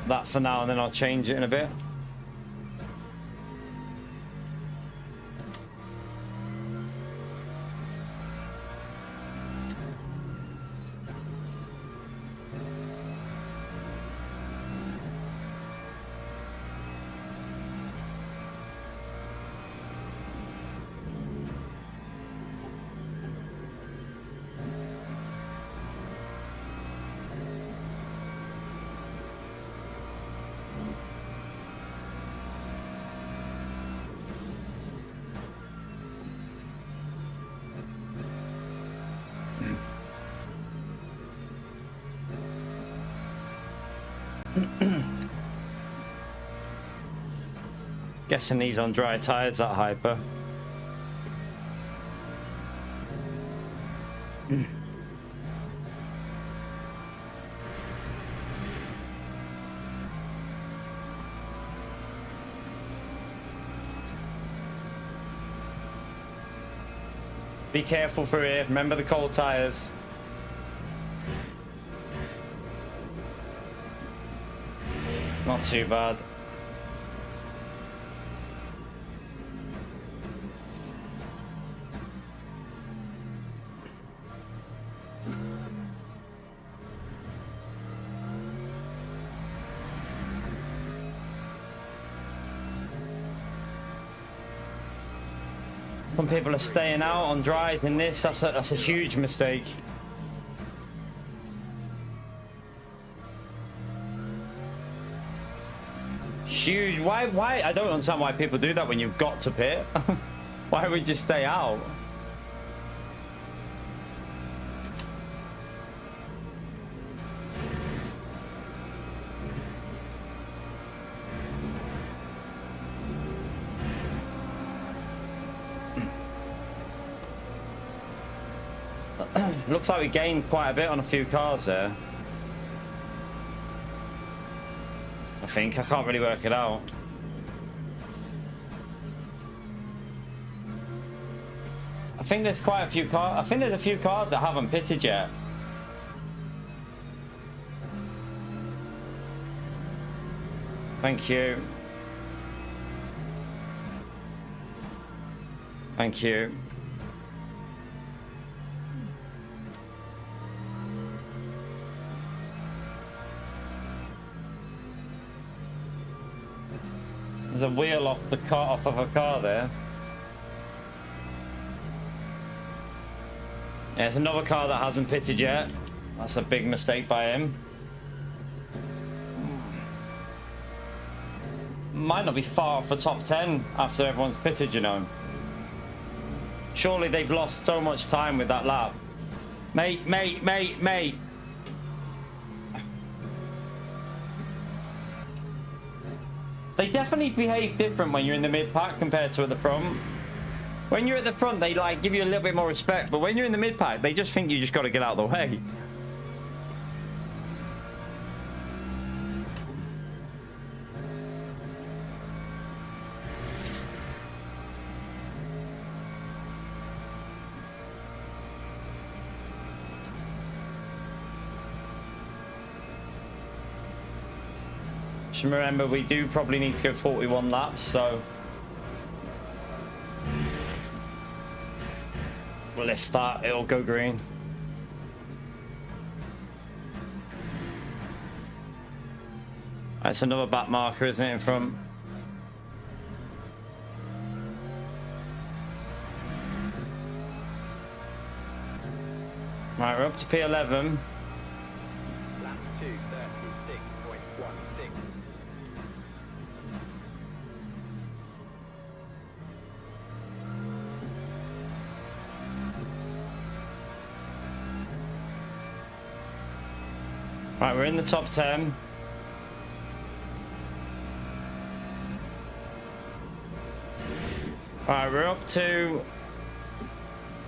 that for now, and then I'll change it in a bit. Guessing these on dry tires, that hyper. Be careful for here. Remember the cold tires. Not too bad. Some people are staying out on dries in this. That's a huge mistake. Huge. Why? I don't understand why people do that when you've got to pit. Why would you stay out? Looks like we gained quite a bit on a few cars there. I think. I can't really work it out. I think there's quite a few cars. I think there's a few cars that haven't pitted yet. Thank you. Thank you. There's a wheel off the car, off of a car there. Yeah, it's another car that hasn't pitted yet. That's a big mistake by him. Might not be far off the top 10 after everyone's pitted, you know. Surely they've lost so much time with that lap. Mate. They definitely behave different when you're in the mid-pack compared to at the front. When you're at the front, they like give you a little bit more respect, but when you're in the mid-pack, they just think you just got to get out of the way. Just remember, we do probably need to go 41 laps, so well, if that, it'll go green. That's another back marker, isn't it, in front? Right, we're up to P11. Lap 2:36.16. Right, we're in the top 10. Right, we're up to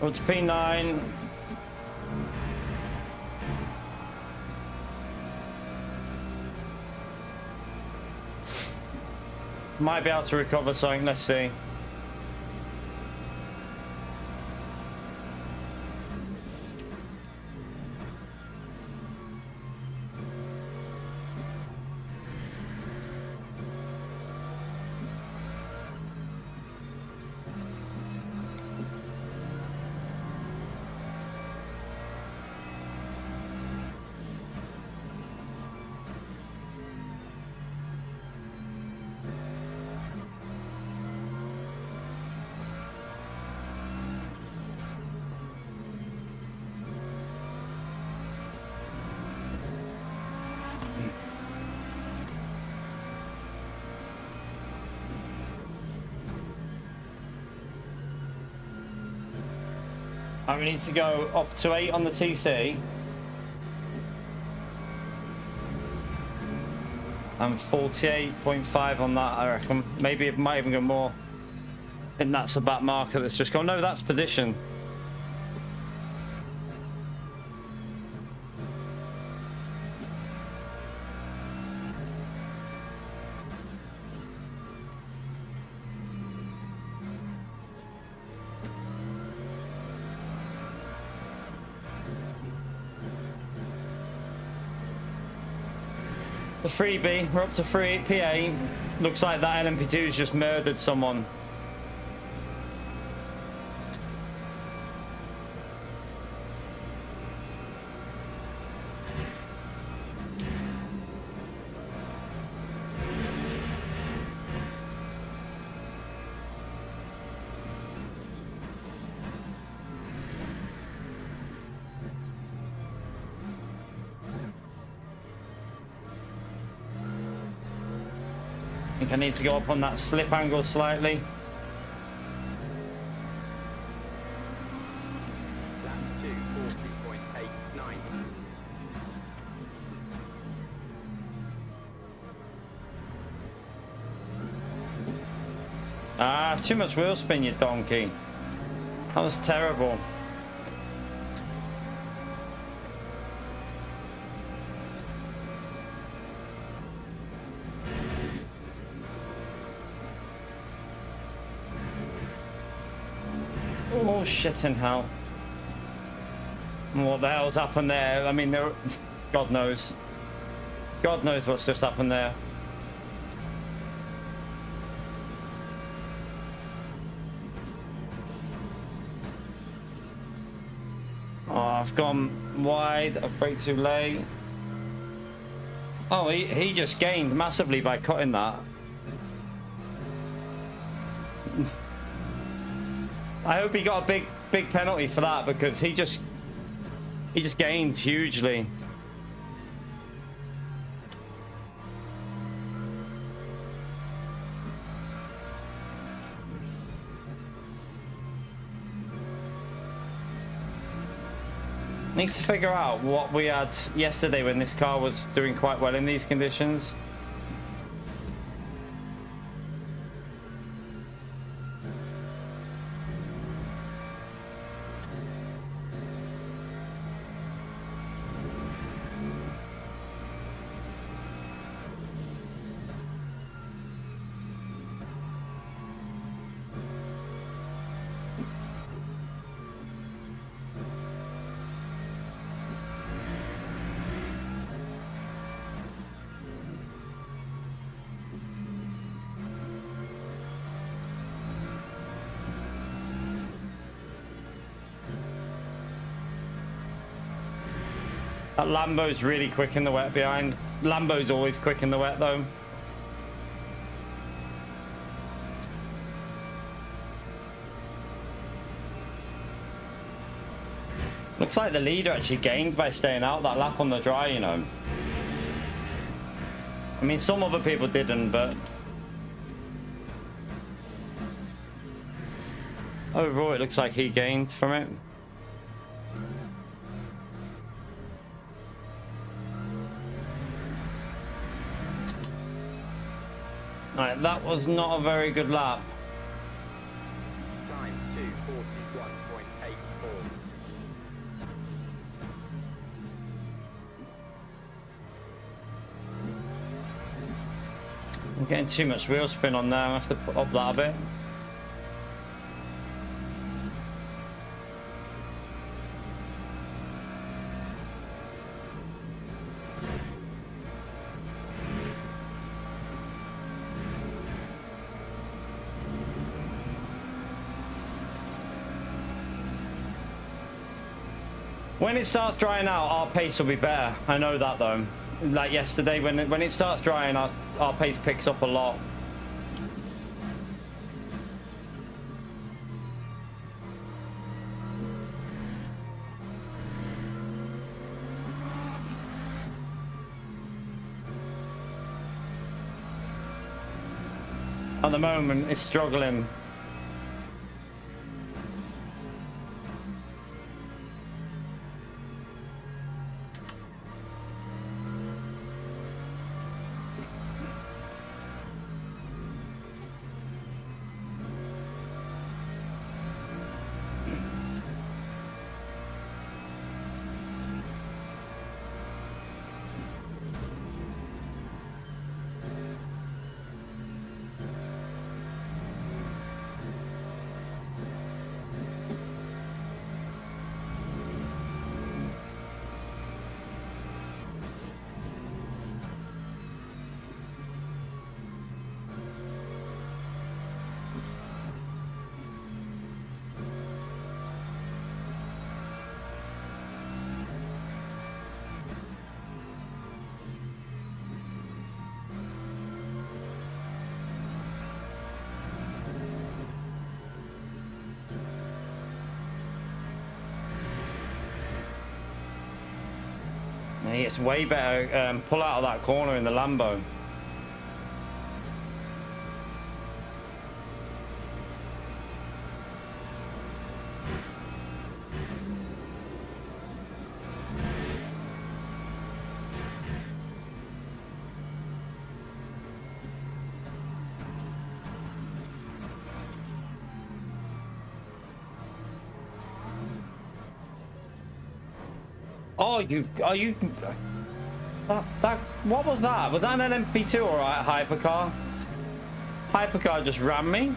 P9. Might be able to recover something. Let's see. We need to go up to 8 on the TC. And 48.5 on that, I reckon. Maybe it might even go more. And that's a back marker that's just gone. No, that's position. The freebie, we're up to 3 P8. Looks like that LMP2's just murdered someone. I think I need to go up on that slip angle slightly. Ah, too much wheel spin, you donkey. That was terrible. Oh, shit in hell. What the hell's happened there? I mean, there... God knows. God knows what's just happened there. Oh, I've gone wide. I've braked too late. Oh, he just gained massively by cutting that. I hope he got a big penalty for that, because he just gained hugely. Need to figure out what we had yesterday when this car was doing quite well in these conditions. That Lambo's really quick in the wet behind. Lambo's always quick in the wet though. Looks like the leader actually gained by staying out that lap on the dry, you know. I mean, some other people didn't, but overall it looks like he gained from it. Alright, that was not a very good lap. Time 2:41.84. I'm getting too much wheel spin on there. I have to put up that a bit. When it starts drying out, our pace will be better. I know that though. Like yesterday, when it starts drying, our pace picks up a lot. At the moment, it's struggling. It's way better. Pull out of that corner in the Lambo. Oh, are you? That what was that? Was that an LMP2 or a hypercar? Hypercar just rammed me.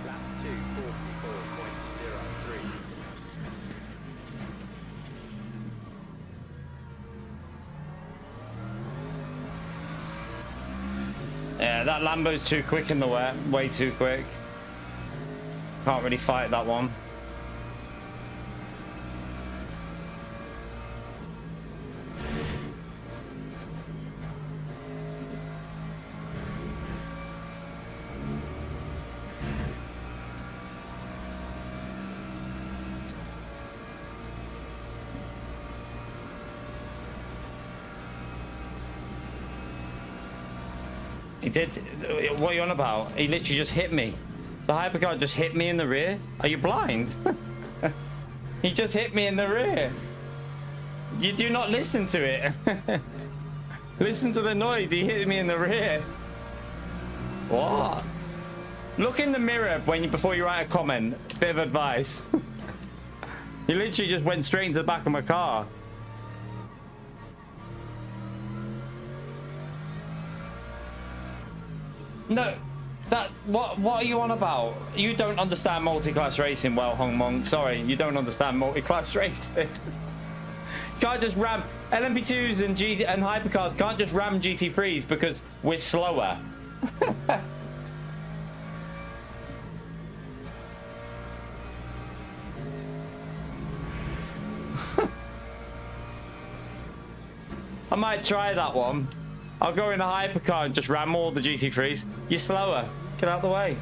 Lap 2, 44.03. Yeah, that Lambo's too quick in the wet. Way too quick. Can't really fight that one. He did. What are you on about? He literally just hit me. The hypercar just hit me in the rear. Are you blind? He just hit me in the rear. You do not listen to it. Listen to the noise. He hit me in the rear. What? Look in the mirror before you write a comment. Bit of advice. He literally just went straight into the back of my car. No, what are you on about? You don't understand multi-class racing well, Hong Mong. Sorry, you don't understand multi-class racing. You can't just ram LMP2s and hypercars can't just ram GT3s because we're slower. I might try that one. I'll go in a hypercar and just ram all the GT3s. You're slower. Get out of the way.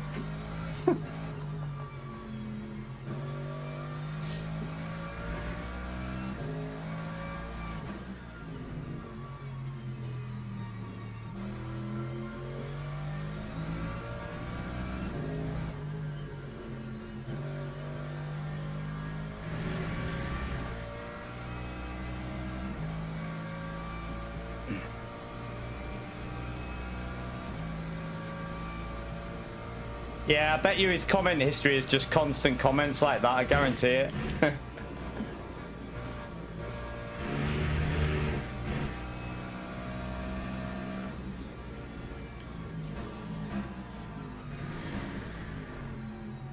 Yeah, I bet you his comment history is just constant comments like that. I guarantee it.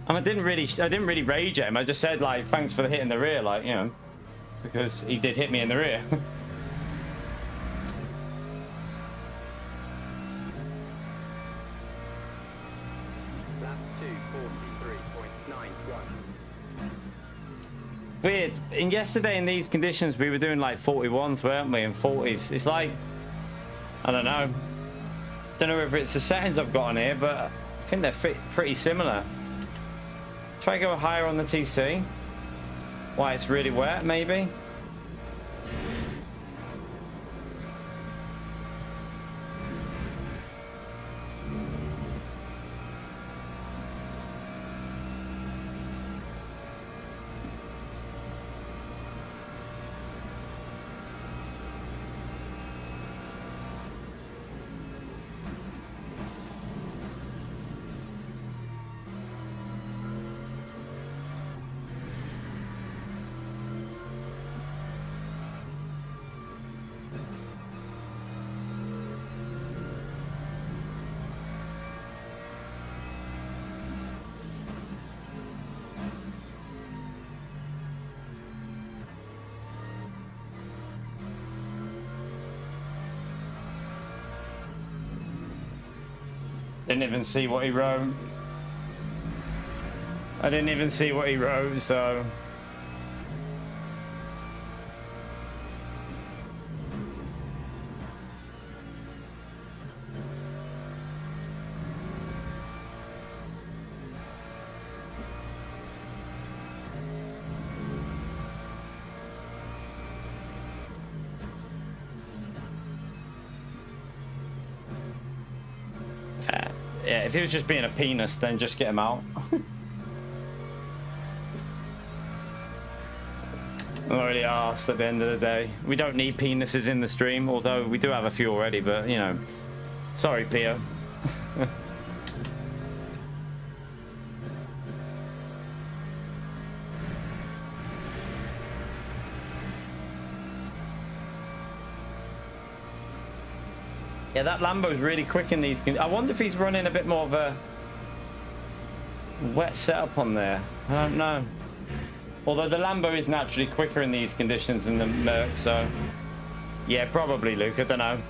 And I didn't really rage at him. I just said, like, thanks for the hit in the rear, like, you know, because he did hit me in the rear. Lap 2:43.91. Weird. In yesterday in these conditions, we were doing like 41s, weren't we? And 40s. It's like, I don't know. Don't know whether it's the settings I've got on here, but I think they're pretty similar. Try to go higher on the TC. Why, it's really wet, maybe? Didn't even see what he wrote. I didn't even see what he wrote, so... Yeah, if he was just being a penis, then just get him out. I'm already asked at the end of the day. We don't need penises in the stream, although we do have a few already, but, you know. Sorry, Pio. Yeah, that Lambo's really quick in these. I wonder if he's running a bit more of a wet setup on there. I don't know. Although the Lambo is naturally quicker in these conditions than the Merc, so yeah, probably, Luke. I don't know.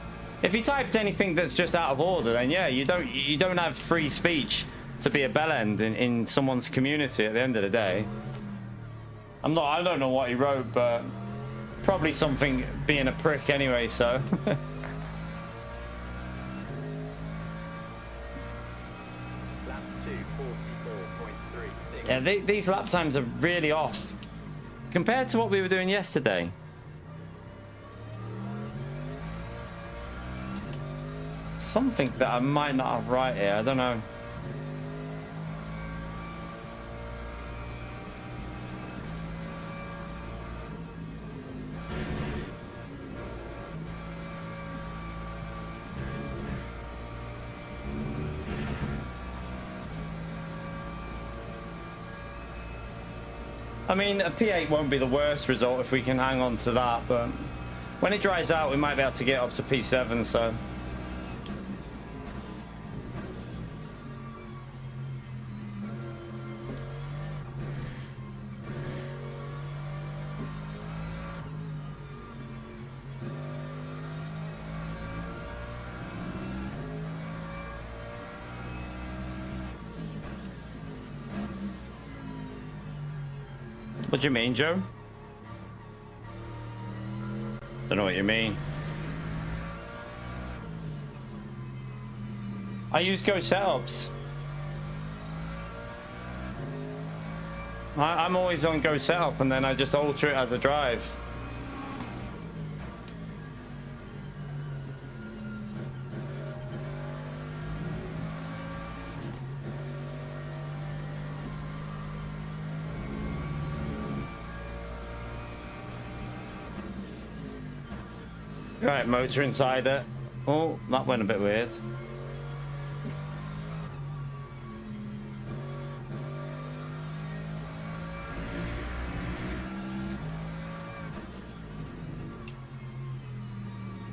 If he typed anything that's just out of order, then yeah, you don't have free speech to be a bellend in someone's community. At the end of the day, I don't know what he wrote, but probably something being a prick anyway. So. Yeah, these lap times are really off compared to what we were doing yesterday. Something that I might not have right here, I don't know. I mean, a P8 won't be the worst result if we can hang on to that, but when it dries out, we might be able to get up to P7, so... What do you mean, Joe? Don't know what you mean. I use Go Setups. I'm always on Go Setup, and then I just alter it as I drive. Right, motor inside it. Oh, that went a bit weird.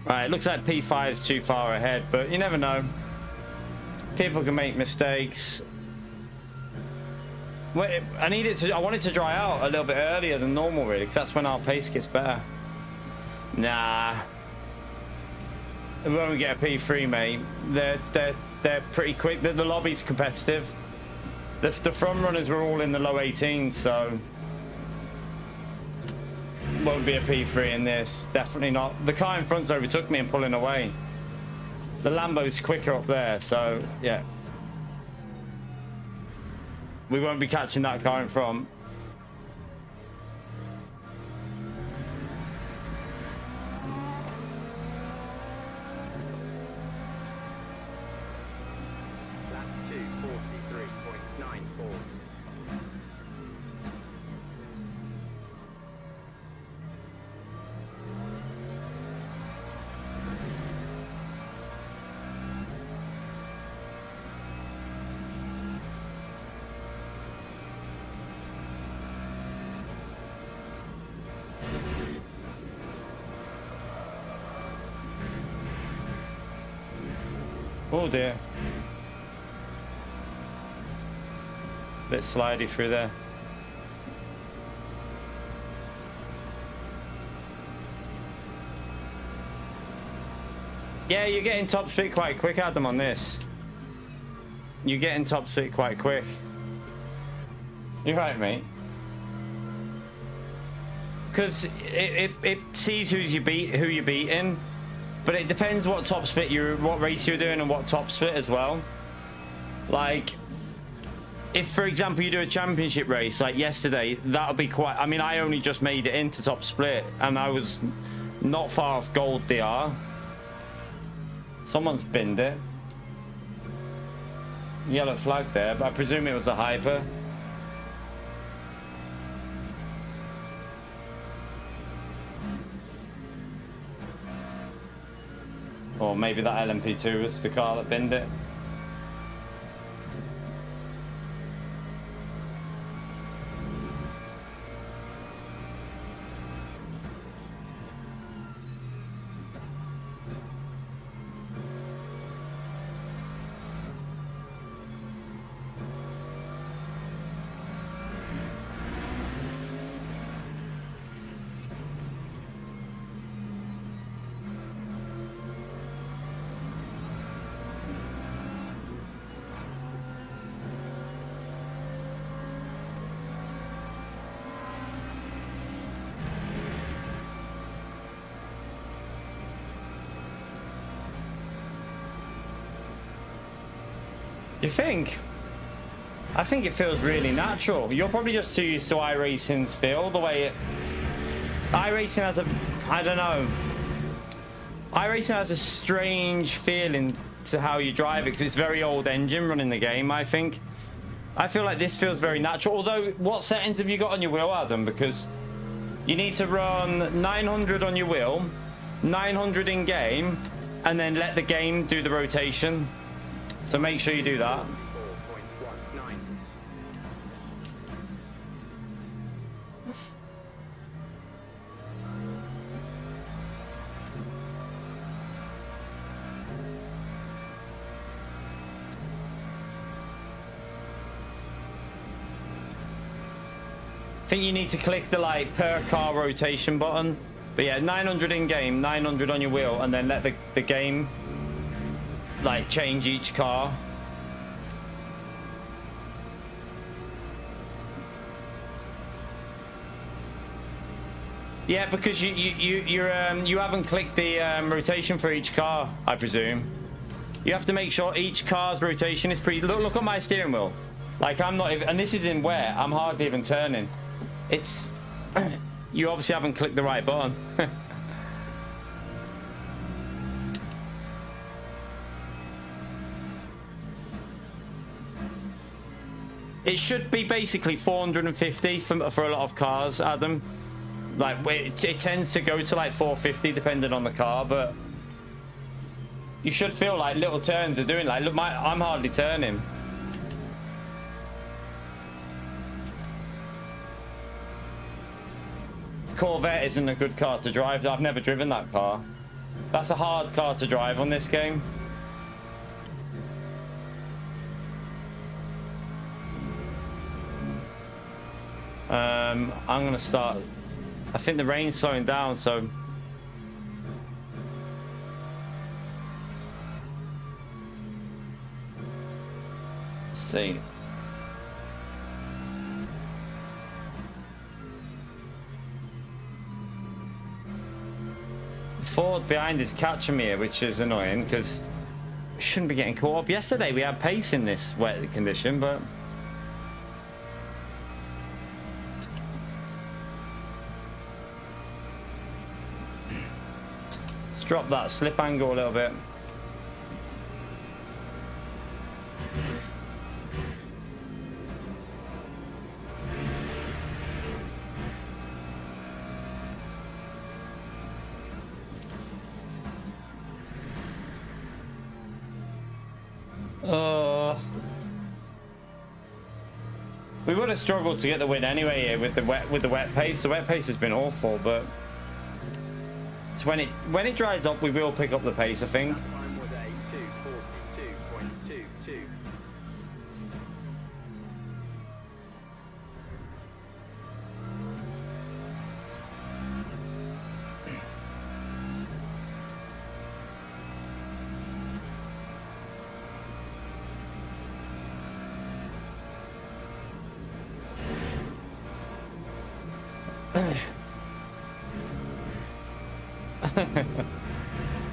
Right, it looks like P5's too far ahead, but you never know. People can make mistakes. Wait, I want it to dry out a little bit earlier than normal, really, because that's when our pace gets better. Nah. When we get a P3, mate, they're pretty quick. The lobby's competitive. The front runners were all in the low 18s, so won't be a P3 in this. Definitely not. The car in front's overtook me and pulling away. The Lambo's quicker up there, so yeah. We won't be catching that car in front. Lap 2, 43.94. Oh dear. Bit slidey through there. Yeah, you're getting top speed quite quick, Adam, on this. You're getting top speed quite quick. You're right, mate. Because it sees who you're beating. But it depends what top split what race you're doing and what top split as well. Like, if for example you do a championship race like yesterday, that'll be quite. I mean, I only just made it into top split and I was not far off gold DR. Someone's binned it. Yellow flag there, but I presume it was a hyper. Or maybe that LMP2 was the car that binned it. You think? I think it feels really natural. You're probably just too used to iRacing's feel, the way it... iRacing has a... I don't know. iRacing has a strange feeling to how you drive it, because it's very old engine running the game, I think. I feel like this feels very natural. Although, what settings have you got on your wheel, Adam? Because you need to run 900 on your wheel, 900 in game, and then let the game do the rotation. So make sure you do that. 4.19. I think you need to click the like per car rotation button. But yeah, 900 in game, 900 on your wheel, and then let the game like change each car. Yeah, because you haven't clicked the rotation for each car, I presume. You have to make sure each car's rotation is look at my steering wheel. Like I'm not even, and this is in wet. I'm hardly even turning. It's you obviously haven't clicked the right button. It should be basically 450 for a lot of cars, Adam. Like it tends to go to like 450 depending on the car, but you should feel like little turns are doing. Like look, I'm hardly turning. Corvette isn't a good car to drive. I've never driven that car. That's a hard car to drive on this game. I'm gonna start. I think the rain's slowing down, so let's see. The Ford behind is catching me, which is annoying because we shouldn't be getting caught up. Yesterday we had pace in this wet condition, but let's drop that slip angle a little bit. We would have struggled to get the win anyway here with the wet pace. The wet pace has been awful, but it's when it dries up, we will pick up the pace, I think. Time was a 2:42.22.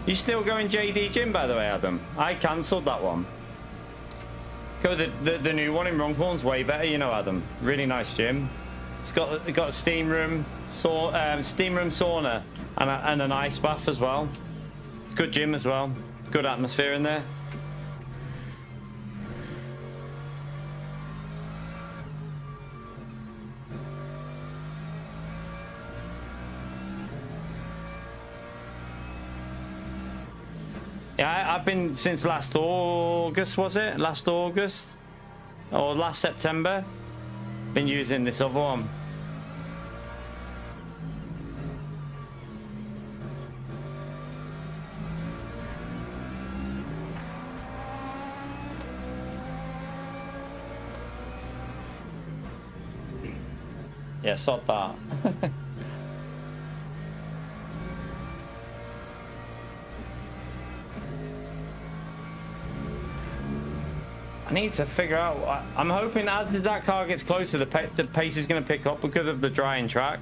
You still going JD Gym, by the way, Adam? I cancelled that one. Go the new one in Runcorn's way better, you know, Adam. Really nice gym. It's got a steam room, sauna, and an ice bath as well. It's a good gym as well. Good atmosphere in there. Yeah, I've been since last August, was it? Last August? Or last September? Been using this other one. Yeah, sod that. I need to figure out. I'm hoping as that car gets closer, the pace is going to pick up because of the drying track.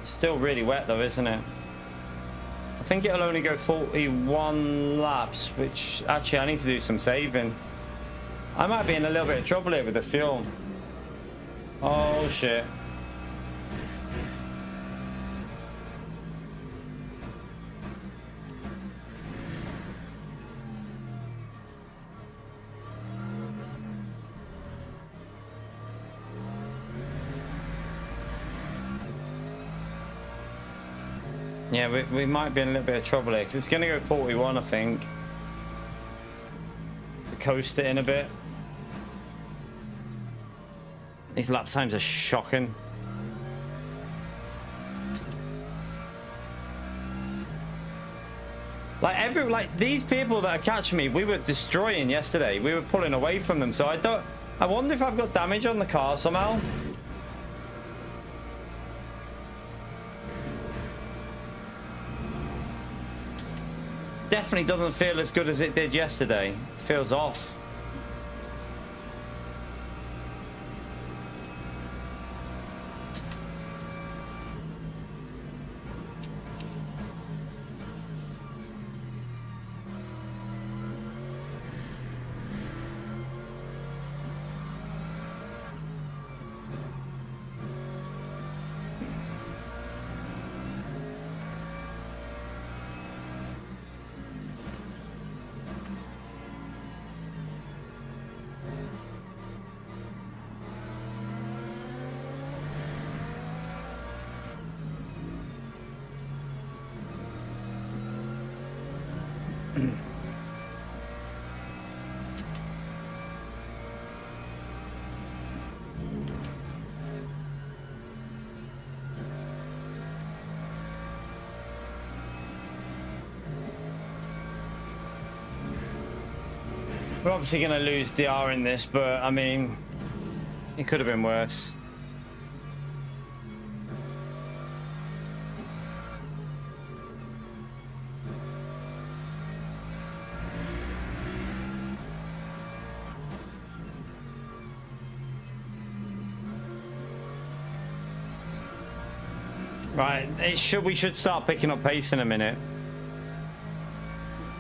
Still really wet though, isn't it? I think it'll only go 41 laps, which actually I need to do some saving. I might be in a little bit of trouble here with the fuel. Oh shit. Yeah, we might be in a little bit of trouble here because it's going to go 41, I think. Coast it in a bit. These lap times are shocking. Like these people that are catching me, we were destroying yesterday. We were pulling away from them. So I wonder if I've got damage on the car somehow. Definitely doesn't feel as good as it did yesterday. It feels off. We're obviously going to lose DR in this, but I mean, it could have been worse. Right, we should start picking up pace in a minute.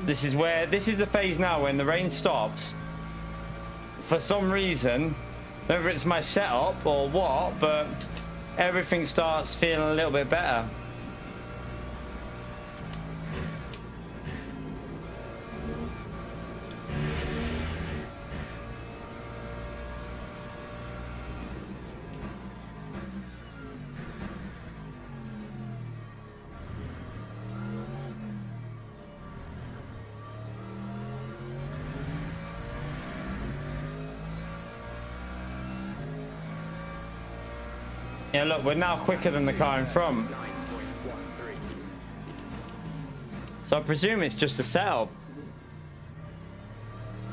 This is the phase now when the rain stops. For some reason, whether it's my setup or what, but everything starts feeling a little bit better. Yeah, look, we're now quicker than the car in front. 9.13. So I presume it's just a setup.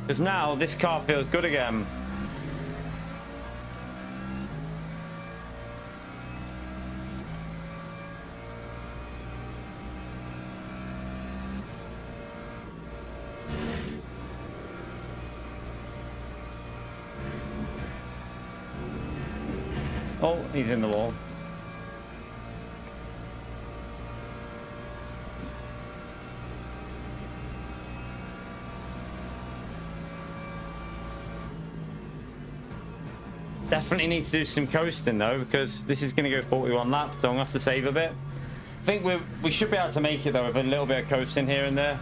Because now this car feels good again. Oh, he's in the wall. Definitely need to do some coasting though, because this is going to go 41 laps, so I'm going to have to save a bit. I think we should be able to make it though with a little bit of coasting here and there.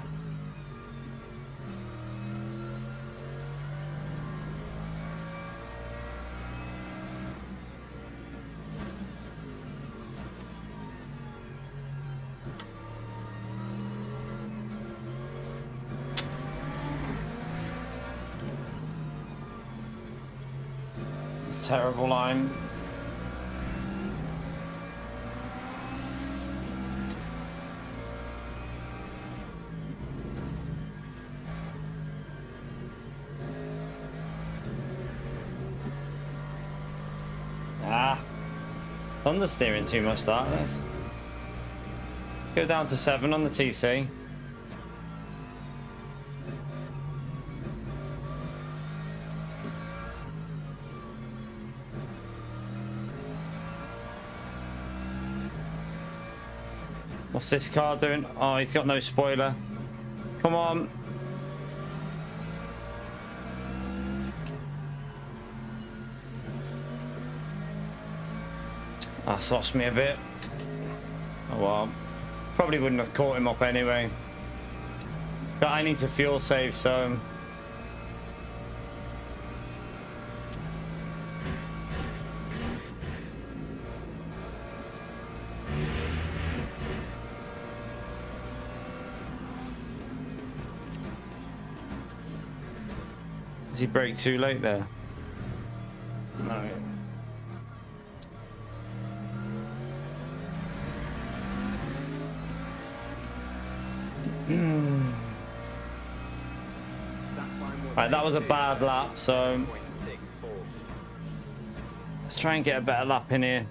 Terrible line. Understeering too much that. Let's go down to 7 on the TC. What's this car doing? Oh, he's got no spoiler. Come on. That's lost me a bit. Oh well. Probably wouldn't have caught him up anyway. But I need to fuel save, so... Does he brake too late there? No. Right, that was a bad lap, so let's try and get a better lap in here.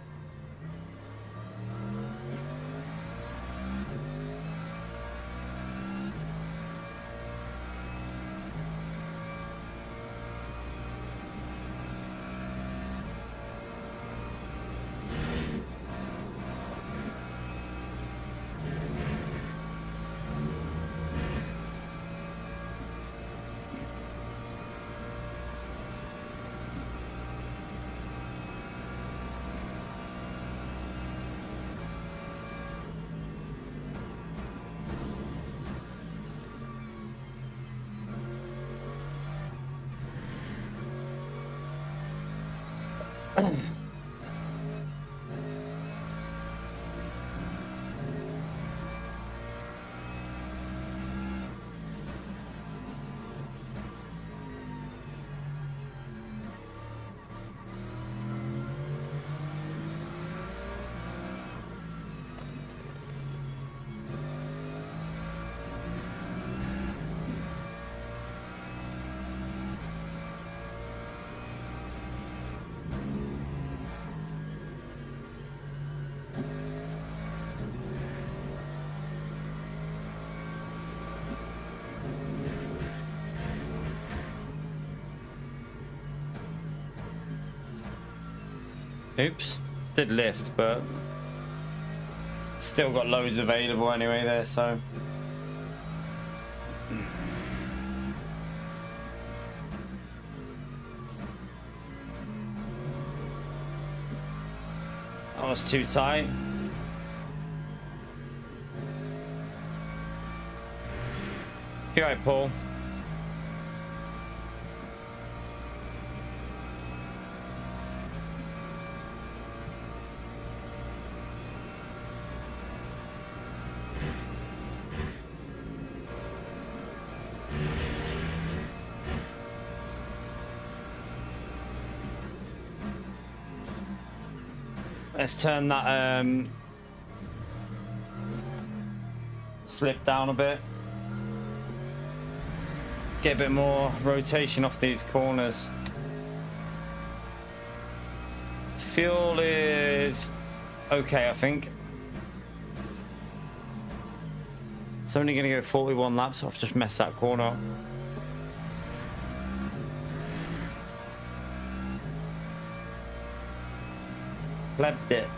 Oops. Did lift, but still got loads available anyway there, so. That was too tight. You right, Paul? Let's turn that slip down a bit. Get a bit more rotation off these corners. Fuel is okay, I think. It's only going to go 41 laps, so I've just messed that corner up. Plebbed it.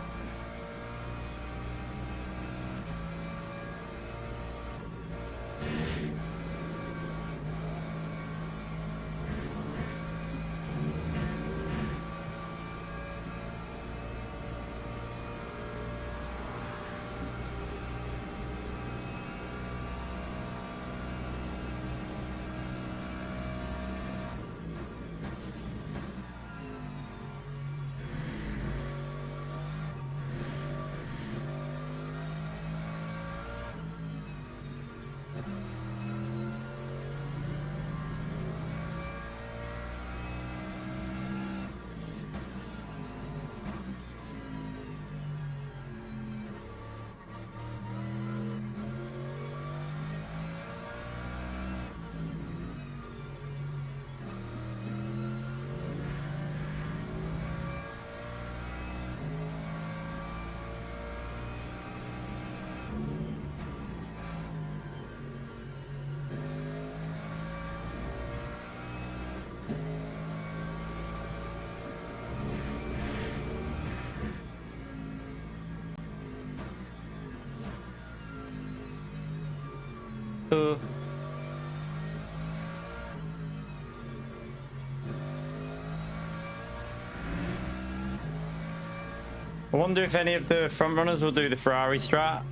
I wonder if any of the front runners will do the Ferrari strat.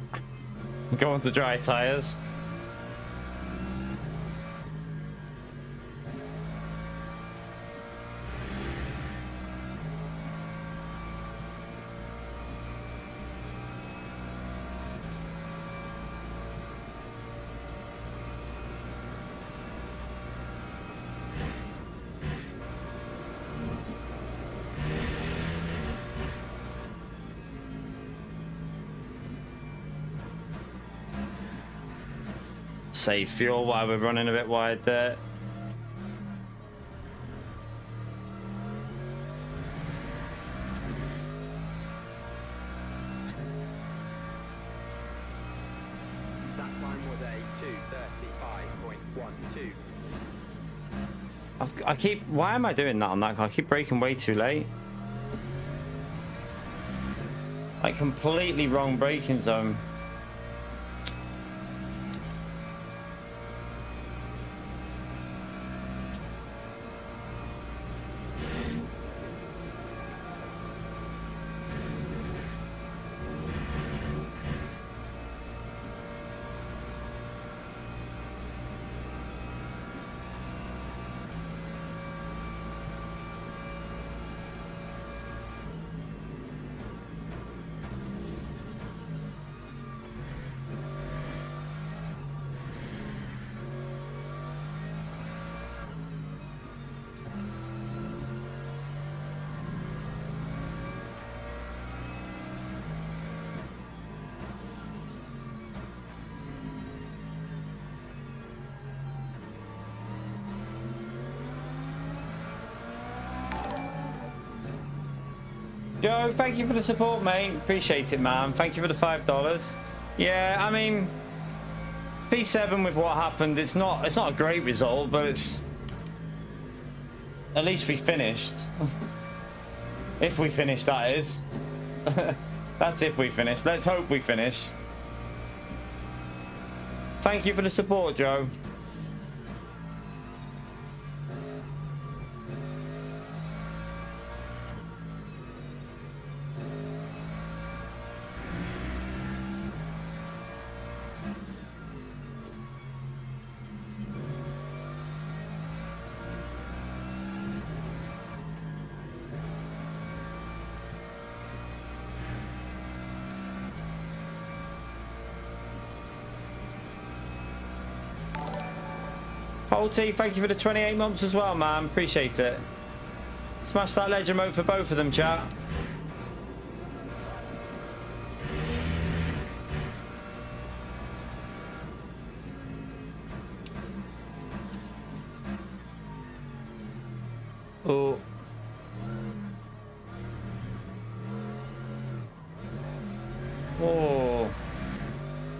Go on to dry tires. Save fuel while we're running a bit wide there. That time was a 2:35.12. I keep. Why am I doing that on that car? I keep braking way too late. Like completely wrong braking zone. Joe, thank you for the support, mate. Appreciate it, man. Thank you for the $5. Yeah, I mean, P7 with what happened, it's not a great result, but it's at least we finished. If we finish, that is. That's if we finish. Let's hope we finish. Thank you for the support, Joe. Holty, thank you for the 28 months as well, man. Appreciate it. Smash that legend mode for both of them, chat. Oh. Oh.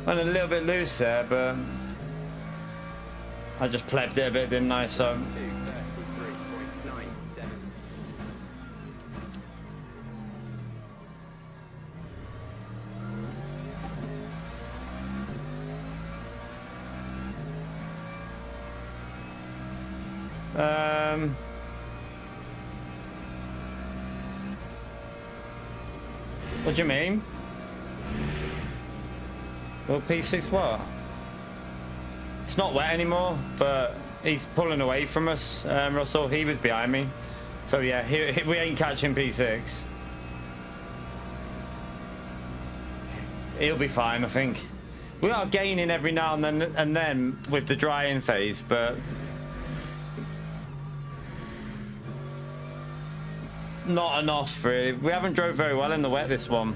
Went a little bit loose there, but I just plebbed it a bit, didn't I? So 233.97. What do you mean? Well, P6 what? It's not wet anymore, but he's pulling away from us, Russell. He was behind me. So yeah, we ain't catching P6. He'll be fine, I think. We are gaining every now and then with the drying phase, but not enough, really. We haven't drove very well in the wet this one.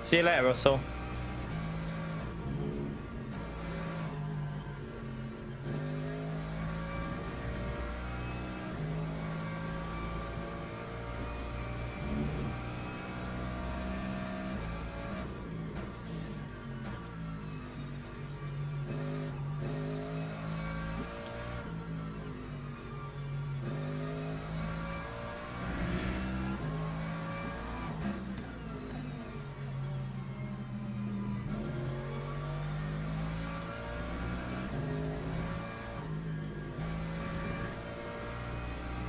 See you later, Russell.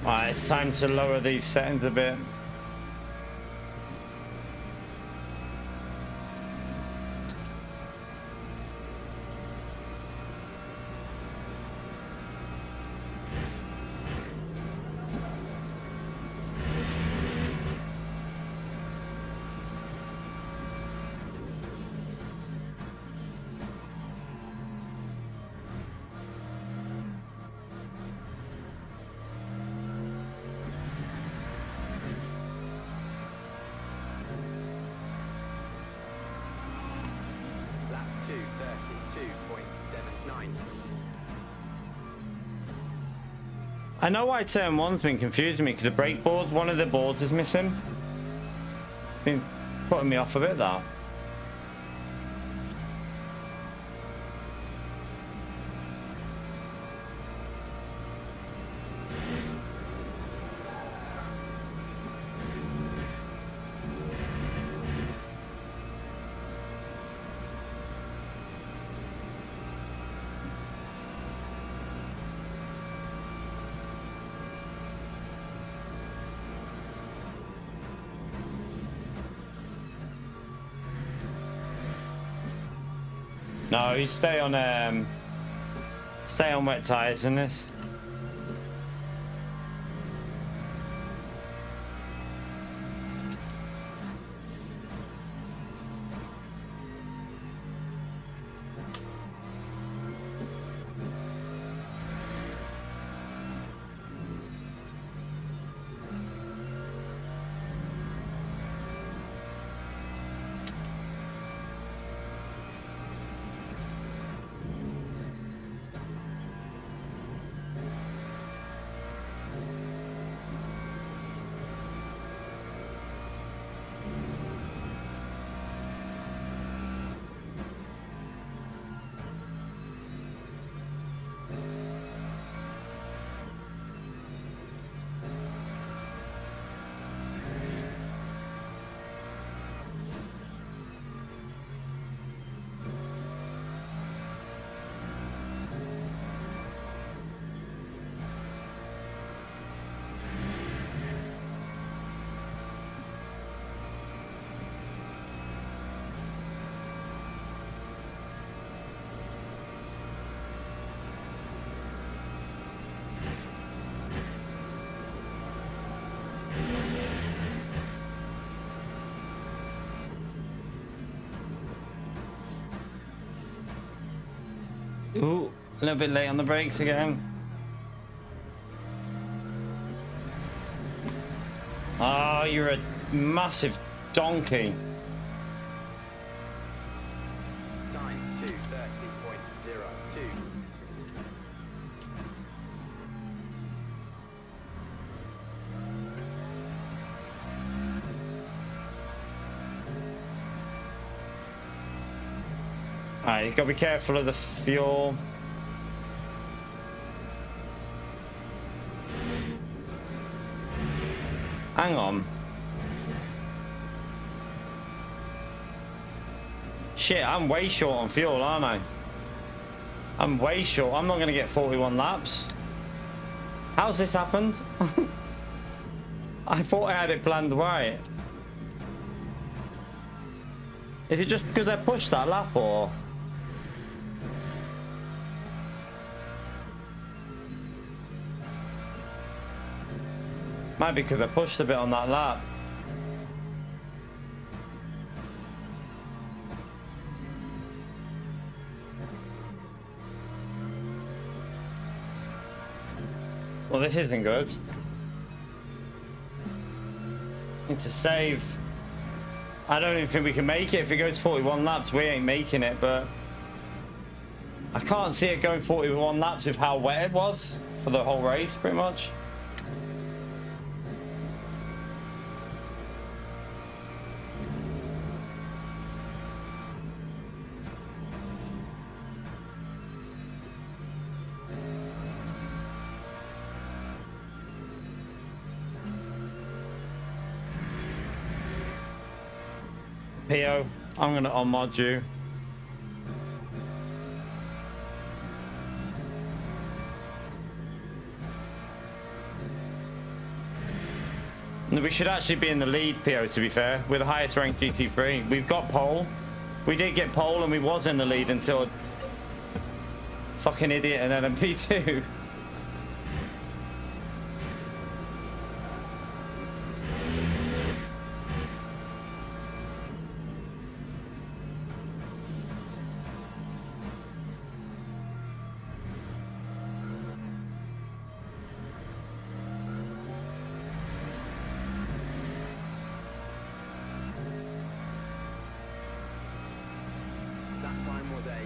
Alright, it's time to lower these settings a bit. I know why turn one's been confusing me, because the brake boards, one of the boards is missing. It's been putting me off a bit, that. No, you stay on wet tires in this. Ooh, a little bit late on the brakes again. Oh, you're a massive donkey. Time 2:30.02. Alright, you gotta be careful of the fuel. Hang on. Shit, I'm way short on fuel, aren't I? I'm way short. I'm not gonna get 41 laps. How's this happened? I thought I had it planned right. Is it just because I pushed that lap, or? Might be because I pushed a bit on that lap. Well, this isn't good. Need to save. I don't even think we can make it. If it goes 41 laps, we ain't making it, but I can't see it going 41 laps with how wet it was for the whole race, pretty much. PO, I'm gonna unmod you. We should actually be in the lead, PO, to be fair. We're the highest ranked GT3. We've got pole. We did get pole and we was in the lead until a fucking idiot in LMP2. That time was a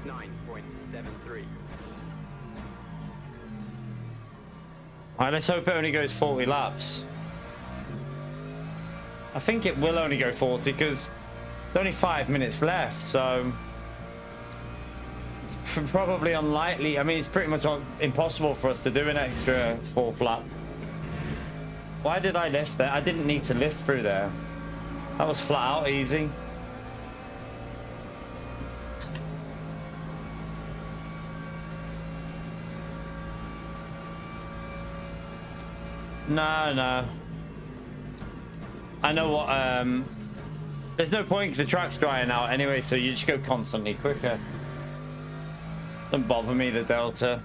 2:29.73. Alright, let's hope it only goes 40 laps. I think it will only go 40 because there's only 5 minutes left, so it's probably unlikely. I mean, it's pretty much impossible for us to do an extra 4th lap. Why did I lift there? I didn't need to lift through there. That was flat out easy. No. I know what, there's no point because the track's drying out anyway, so you just go constantly quicker. Don't bother me, the Delta.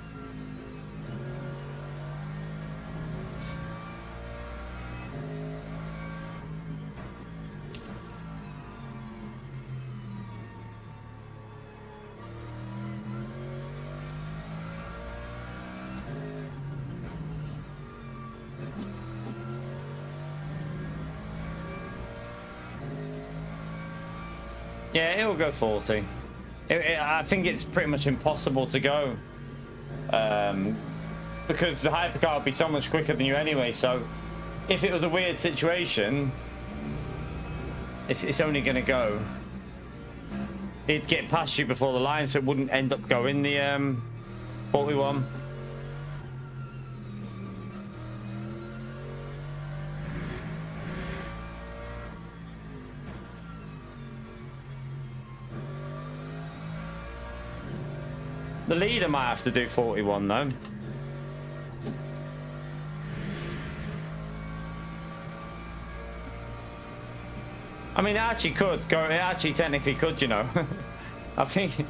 Yeah, it'll go 40. I think it's pretty much impossible to go. Because the hypercar will be so much quicker than you anyway, so if it was a weird situation, it's only going to go. It'd get past you before the line, so it wouldn't end up going the 41. The leader might have to do 41 though. I mean, it actually could go. It actually technically could, you know. I think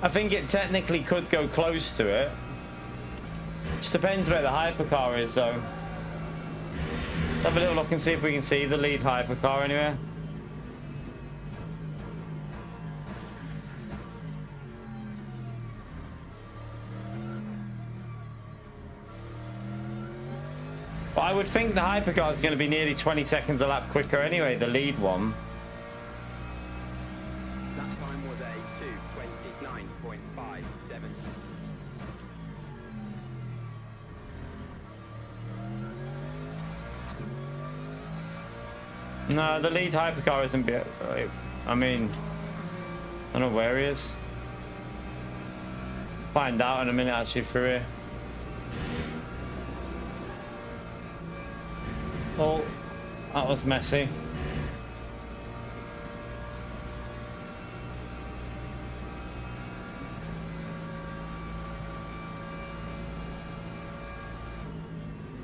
it technically could go close to it. Just depends where the hypercar is, so. Let's have a little look and see if we can see the lead hypercar anywhere. But I would think the hypercar is going to be nearly 20 seconds a lap quicker anyway, the lead one. That time was a 2:29.57. No, the lead hypercar isn't... I mean... I don't know where he is. Find out in a minute actually through here. Oh, that was messy.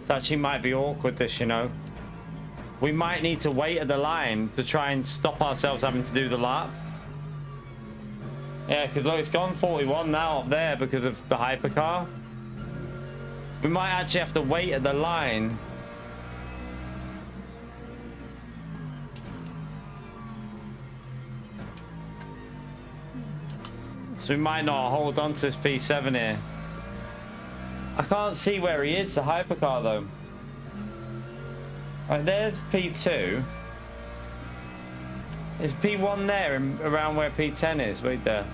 It actually might be awkward this, you know. We might need to wait at the line to try and stop ourselves having to do the lap. Yeah, because look, it's gone 41 now up there because of the hypercar. We might actually have to wait at the line. So we might not hold on to this P7 here. I can't see where he is, the hypercar though. Right, there's P2. Is P1 there around where P10 is? Wait there.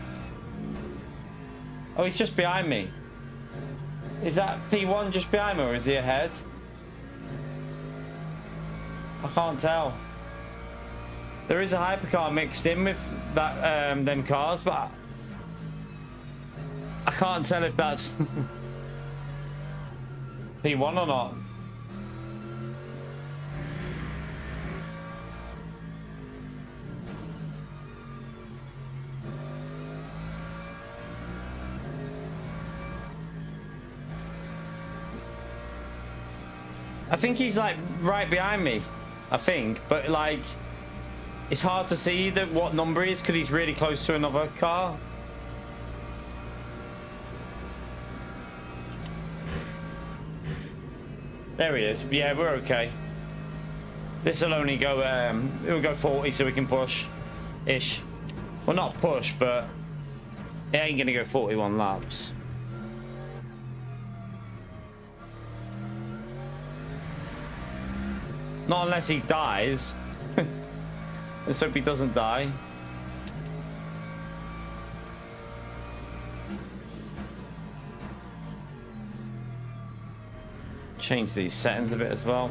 Oh, he's just behind me. Is that P1 just behind me or is he ahead? I can't tell. There is a hypercar mixed in with that them cars, but I can't tell if that's P1 or not. I think he's like right behind me, I think, but like it's hard to see what number he is because he's really close to another car. There he is. Yeah, we're okay. This will only go it'll go 40 so we can push ish. Well, not push, but it ain't gonna go 41 laps. Not unless he dies. Let's hope he doesn't die. Change these settings a bit as well.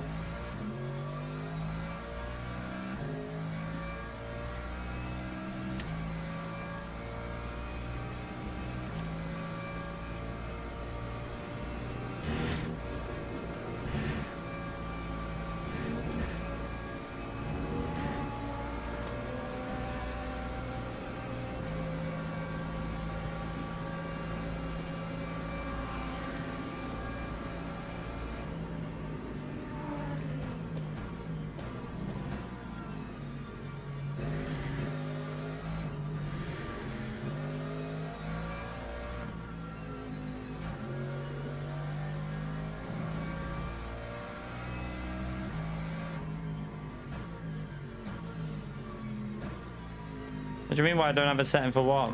What do you mean why I don't have a setting for what?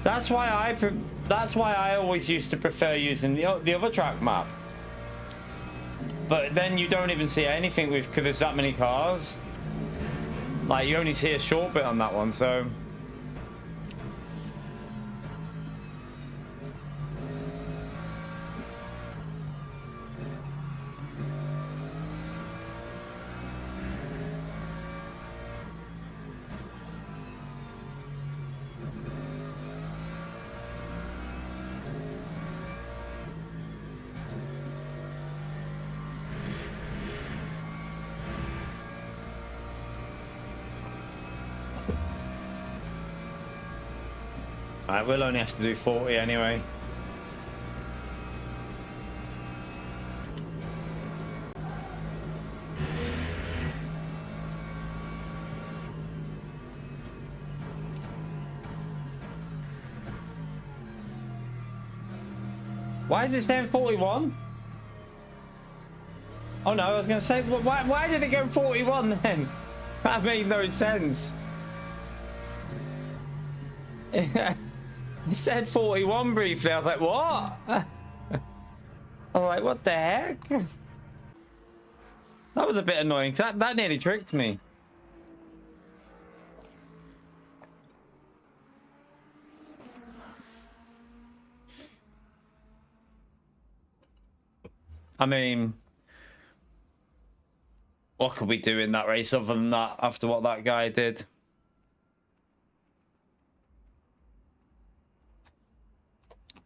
That's why I always used to prefer using the other track map. But then you don't even see anything with because there's that many cars. Like you only see a short bit on that one, so. Alright, we'll only have to do 40 anyway. Why is it saying 41? Oh no, I was going to say, why did it go 41 then? That made no sense. It said 41 briefly. I was like, what? I was like, what the heck? That was a bit annoying. That nearly tricked me. I mean, what could we do in that race other than that after what that guy did?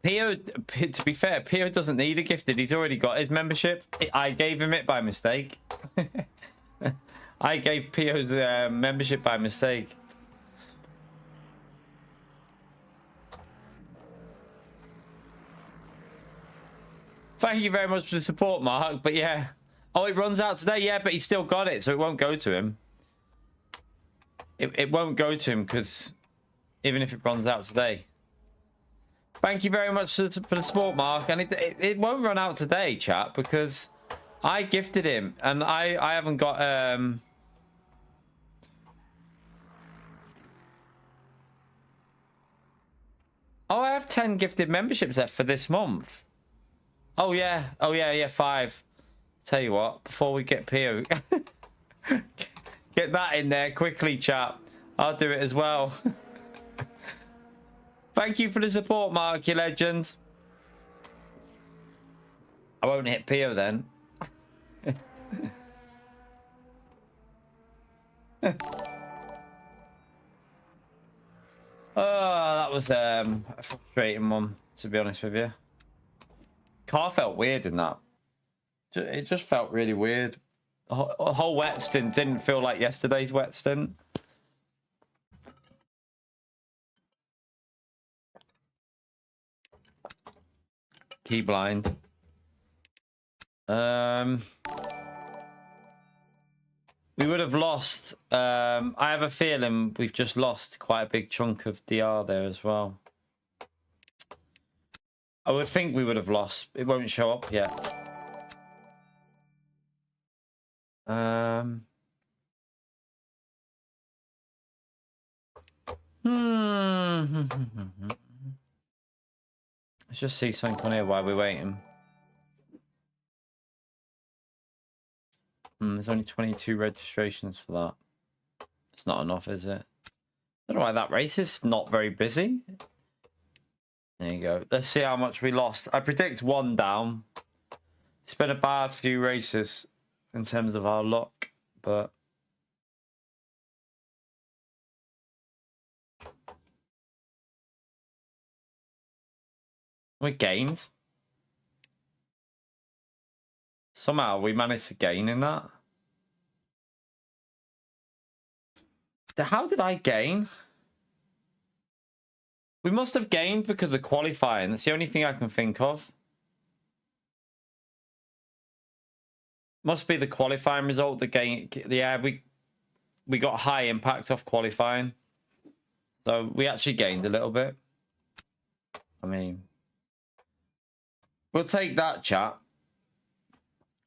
Pio, to be fair, Pio doesn't need a gifted. He's already got his membership. I gave him it by mistake. I gave Pio's membership by mistake. Thank you very much for the support, Mark. But yeah. Oh, it runs out today? Yeah, but he's still got it, so it won't go to him. It won't go to him because even if it runs out today. Thank you very much for the support, Mark. And it won't run out today, chat, because I gifted him and I haven't got Oh, I have 10 gifted memberships left for this month. Oh yeah, 5. Tell you what, before we get Pio, get that in there quickly, chat. I'll do it as well. Thank you for the support, Mark, you legend. I won't hit Pio then. Oh, that was a frustrating one, to be honest with you. Car felt weird in that. It just felt really weird. The whole wet stint didn't feel like yesterday's wet stint. Key blind. We would have lost. I have a feeling we've just lost quite a big chunk of DR there as well. I would think we would have lost. It won't show up yet. Let's just see something on here while we're waiting. There's only 22 registrations for that. It's not enough, is it? I don't know why that race is not very busy. There you go. Let's see how much we lost. I predict 1 down. It's been a bad few races in terms of our luck, but we gained. Somehow we managed to gain in that. How did I gain? We must have gained because of qualifying. That's the only thing I can think of. Must be the qualifying result that gained. Yeah, we got high impact off qualifying. So we actually gained a little bit. I mean, we'll take that, chat.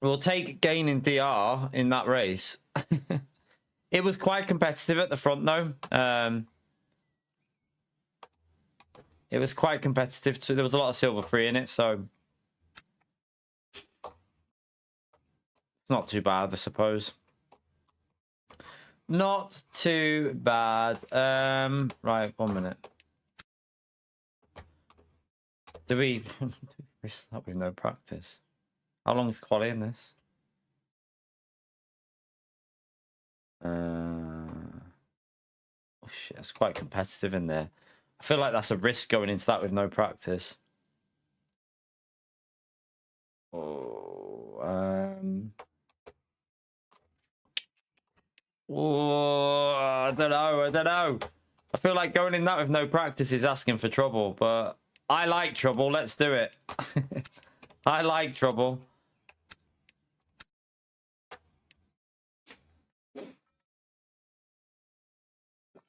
We'll take gaining DR in that race. It was quite competitive at the front, though. It was quite competitive too. There was a lot of silver free in it, so it's not too bad, I suppose. Not too bad. Right, 1 minute. Do we risk that with no practice? How long is quali in this? Oh shit, it's quite competitive in there. I feel like that's a risk going into that with no practice. Oh, I don't know. I feel like going in that with no practice is asking for trouble, but I like trouble. Let's do it. I like trouble.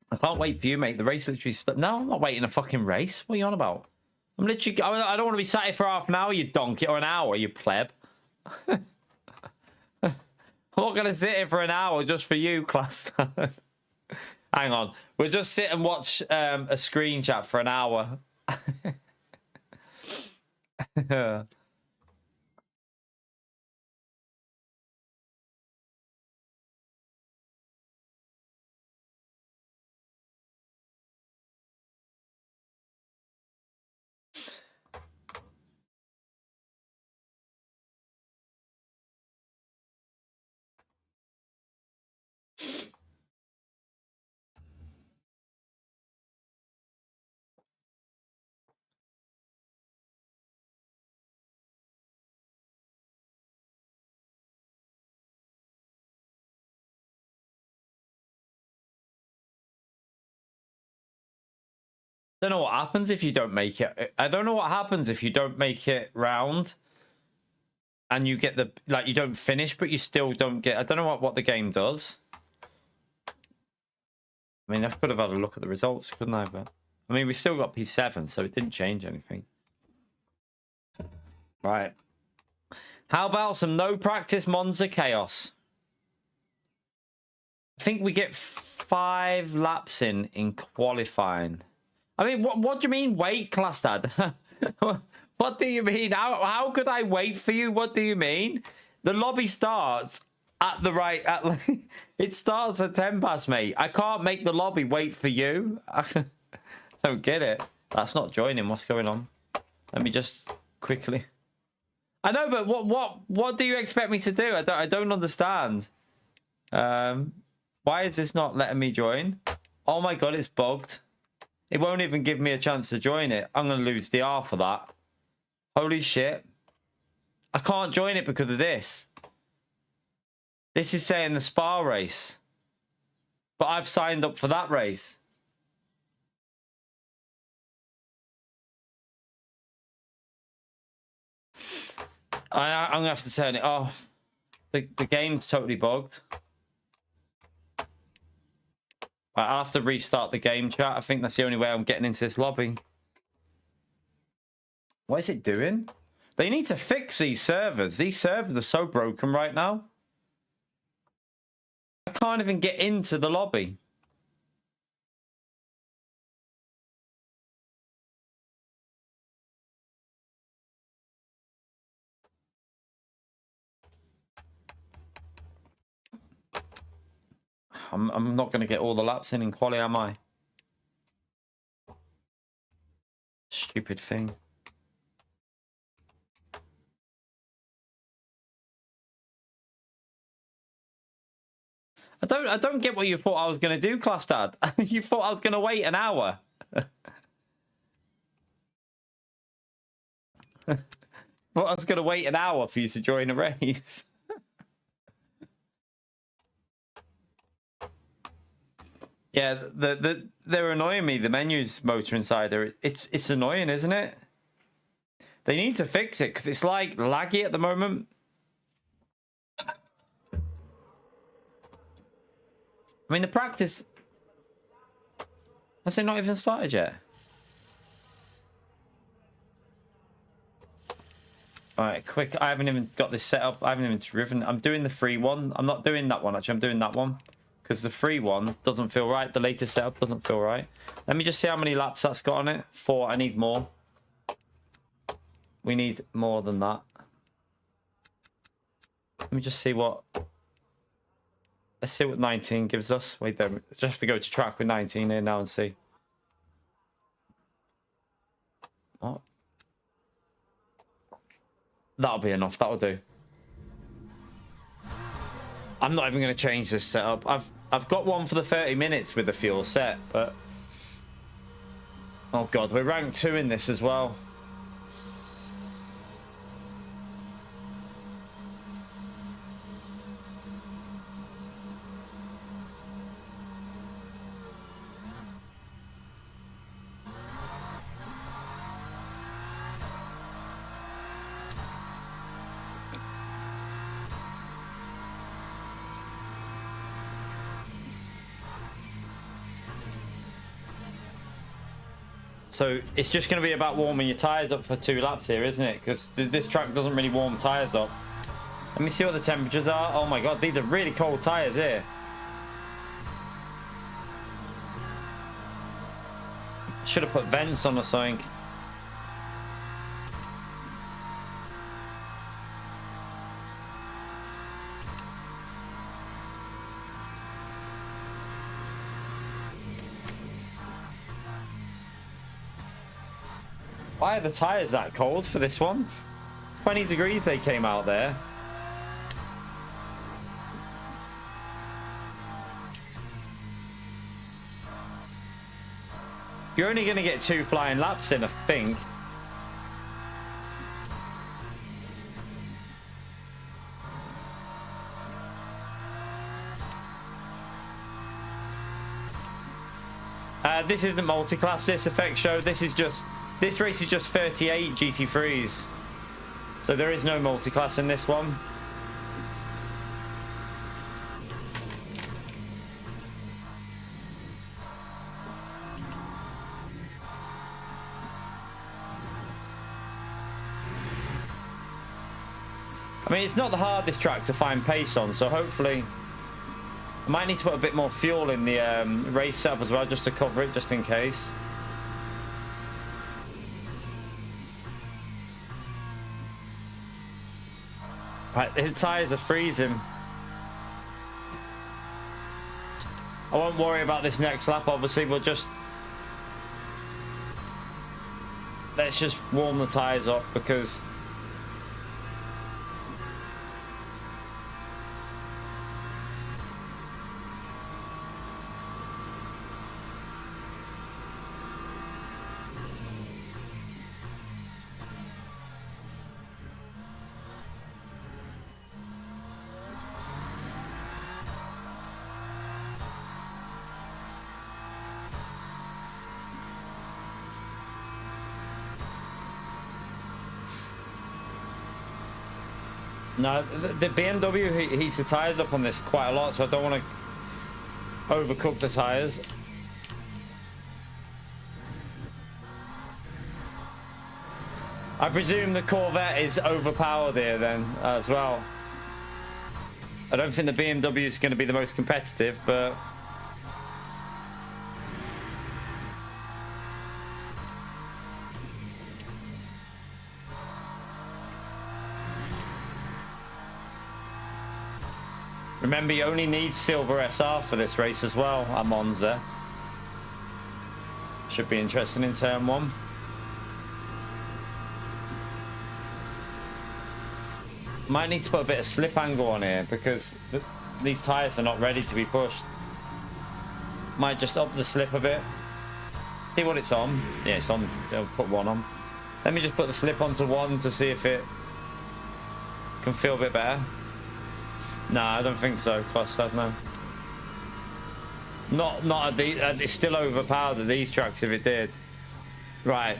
I can't wait for you, mate. The race literally... No, I'm not waiting a fucking race. What are you on about? I'm literally... I don't want to be sat here for half an hour, you donkey, or an hour, you pleb. I'm not going to sit here for an hour just for you, class. Hang on. We'll just sit and watch a screen chat for an hour. Don't know what happens if you don't make it. I don't know what happens if you don't make it round and you get the, like, you don't finish, but you still don't get, I don't know what the game does. I mean, I could have had a look at the results, couldn't I? But I mean, we still got P7, so it didn't change anything. Right. How about some no practice Monza chaos? I think we get 5 laps in qualifying. I mean, what do you mean wait, class dad? What do you mean? How could I wait for you? What do you mean? The lobby starts at the right... it starts at 10 past, mate. I can't make the lobby wait for you. I don't get it. That's not joining. What's going on? Let me just quickly... I know, but what do you expect me to do? I don't understand. Why is this not letting me join? Oh my god, it's bugged. It won't even give me a chance to join it. I'm going to lose the R for that. Holy shit. I can't join it because of this. This is saying the Spa race. But I've signed up for that race. I'm going to have to turn it off. The game's totally bugged. I'll have to restart the game chat. I think that's the only way I'm getting into this lobby. What is it doing? They need to fix these servers. These servers are so broken right now. I can't even get into the lobby. I'm not going to get all the laps in quali, am I? Stupid thing. I don't get what you thought I was going to do, class dad. You thought I was going to wait an hour. Thought I was going to wait an hour for you to join a race. Yeah, they're annoying me. The menus, Motor Insider. It's annoying, isn't it? They need to fix it because it's like laggy at the moment. I mean, the practice has it not even started yet? All right, quick. I haven't even got this set up. I haven't even driven. I'm doing the free one. I'm not doing that one actually. I'm doing that one. Because the free one doesn't feel right. The latest setup doesn't feel right. Let me just see how many laps that's got on it. 4. I need more. We need more than that. Let me just see what... Let's see what 19 gives us. Wait there. Just have to go to track with 19 here now and see. What? That'll be enough. That'll do. I'm not even going to change this setup. I've got one for the 30 minutes with the fuel set, but... Oh god, we're ranked 2 in this as well. So it's just going to be about warming your tyres up for 2 laps here, isn't it? Because this track doesn't really warm tyres up. Let me see what the temperatures are. Oh my god, these are really cold tires here. Should have put vents on or something. Why are the tires that cold for this one? 20 degrees they came out there. You're only going to get 2 flying laps in, I think. This isn't multi-class, this effect show. This race is just 38 GT3s. So there is no multi-class in this one. I mean, it's not the hardest track to find pace on, so hopefully I might need to put a bit more fuel in the race setup as well, just to cover it, just in case. Right, his tyres are freezing. I won't worry about this next lap, obviously. Let's just warm the tyres up, because no, the BMW heats the tyres up on this quite a lot, so I don't want to overcook the tyres. I presume the Corvette is overpowered here then as well. I don't think the BMW is going to be the most competitive, but remember, you only need silver SR for this race as well at Monza. Should be interesting in turn 1. Might need to put a bit of slip angle on here, because these tyres are not ready to be pushed. Might just up the slip a bit. See what it's on. Yeah, it's on. I'll put 1 on. Let me just put the slip onto 1 to see if it can feel a bit better. Nah, I don't think so. Plus that, no. Not at the. It's still overpowered at these tracks if it did. Right.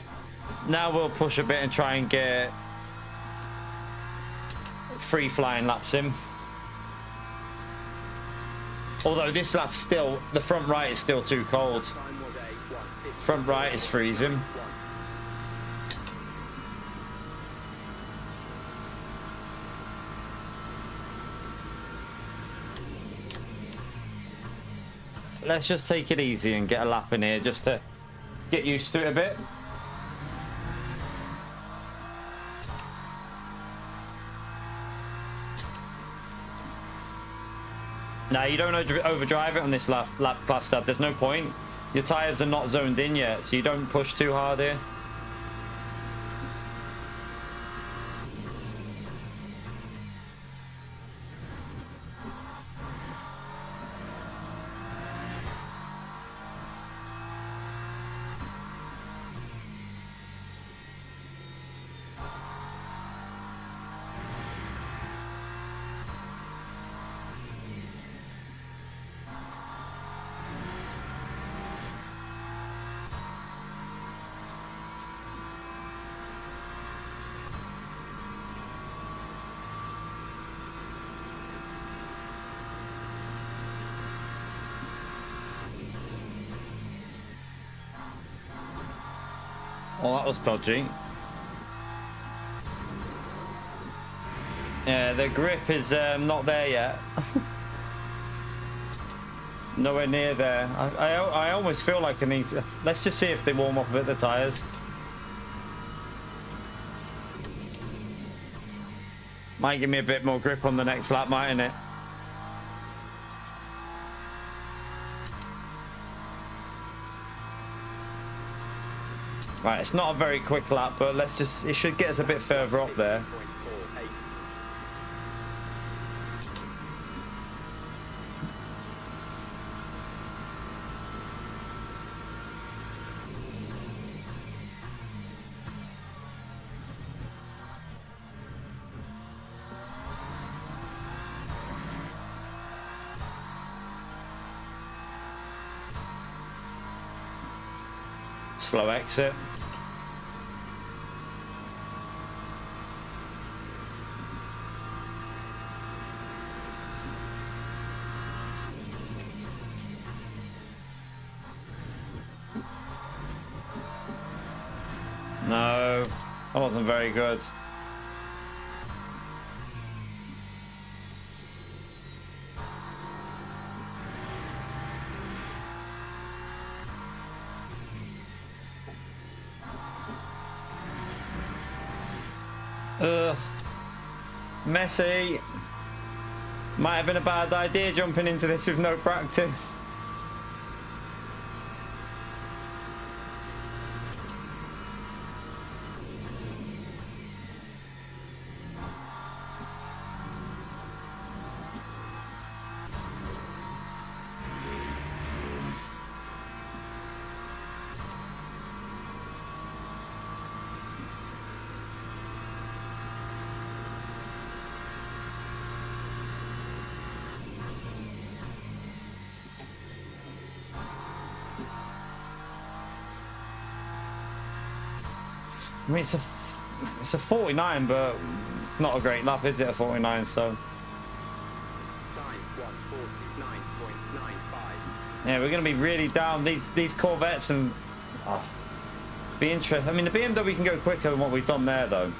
Now we'll push a bit and try and get 3 flying laps in. Although this lap's still, the front right is still too cold. Front right is freezing. Let's just take it easy and get a lap in here just to get used to it a bit. Now, you don't overdrive it on this lap class, Dad. There's no point. Your tyres are not zoned in yet, so you don't push too hard here. Well, that was dodgy. Yeah, the grip is not there yet. Nowhere near there. I almost feel like I need to... Let's just see if they warm up a bit the tyres. Might give me a bit more grip on the next lap, mightn't it? Right, it's not a very quick lap, but let's just... It should get us a bit further up there. Slow exit. No, that wasn't very good. Ugh. Messy. Might have been a bad idea jumping into this with no practice. I mean, it's a 49, but it's not a great lap, is it? A 49, so. Yeah, we're going to be really down. These Corvettes and be interesting. I mean, the BMW can go quicker than what we've done there, though.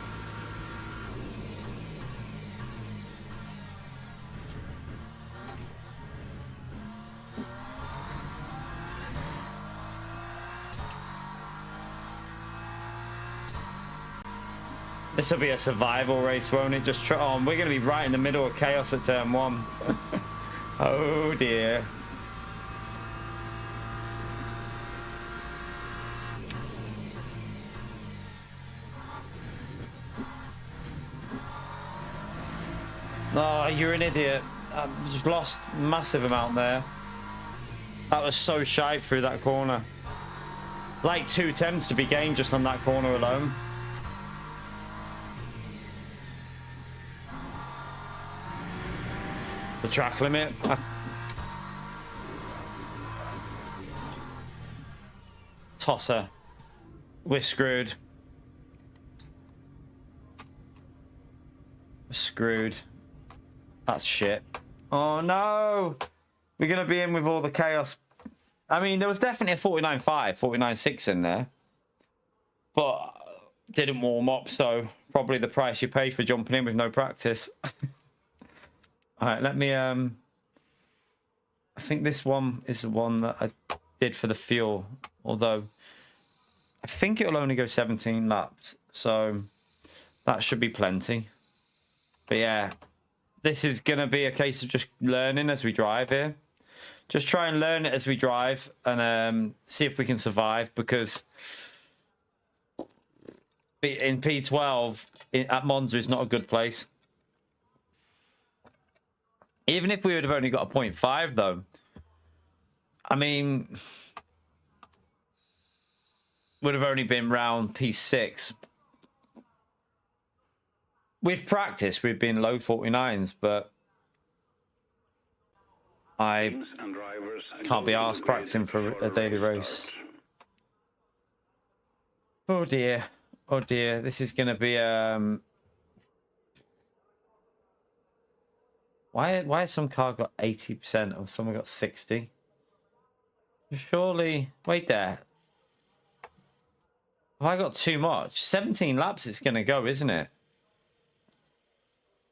This will be a survival race, won't it? Just try on. We're going to be right in the middle of chaos at turn 1. Oh dear. Oh, you're an idiot. I just lost massive amount there. That was so shite through that corner. Like 2 attempts to be gained just on that corner alone. The track limit. Tosser. We're screwed. We're screwed. That's shit. Oh no! We're gonna be in with all the chaos. I mean, there was definitely a 49.5, 49.6 in there. But didn't warm up, so probably the price you pay for jumping in with no practice. All right, let me, I think this one is the one that I did for the fuel, although I think it'll only go 17 laps, so that should be plenty. But yeah, this is going to be a case of just learning as we drive here. Just try and learn it as we drive and see if we can survive, because in P12 at Monza is not a good place. Even if we would have only got a 0.5, though, I mean, would have only been round P6. With practice, we've been low 49s, but I can't be asked practicing for a daily race. Oh dear. Oh dear. This is going to be Why has some car got 80% or someone got 60? Surely, wait there. Have I got too much? 17 laps it's going to go, isn't it?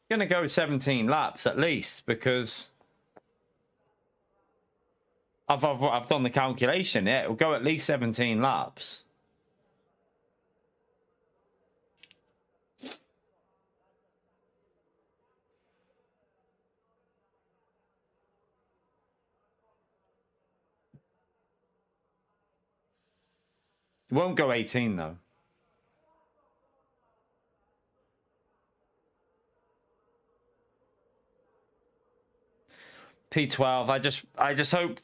Gonna go 17 laps at least, because I've done the calculation. Yeah, it'll go at least 17 laps. It won't go 18 though. P12. I just hope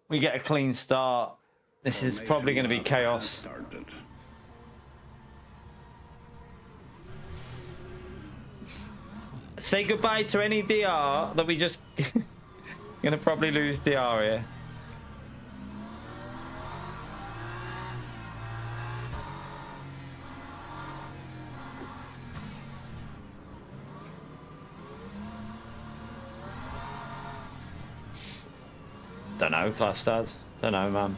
we get a clean start. This is probably going to be chaos. Say goodbye to any DR that we just going to probably lose DR here. Don't know, class dad. Don't know, man.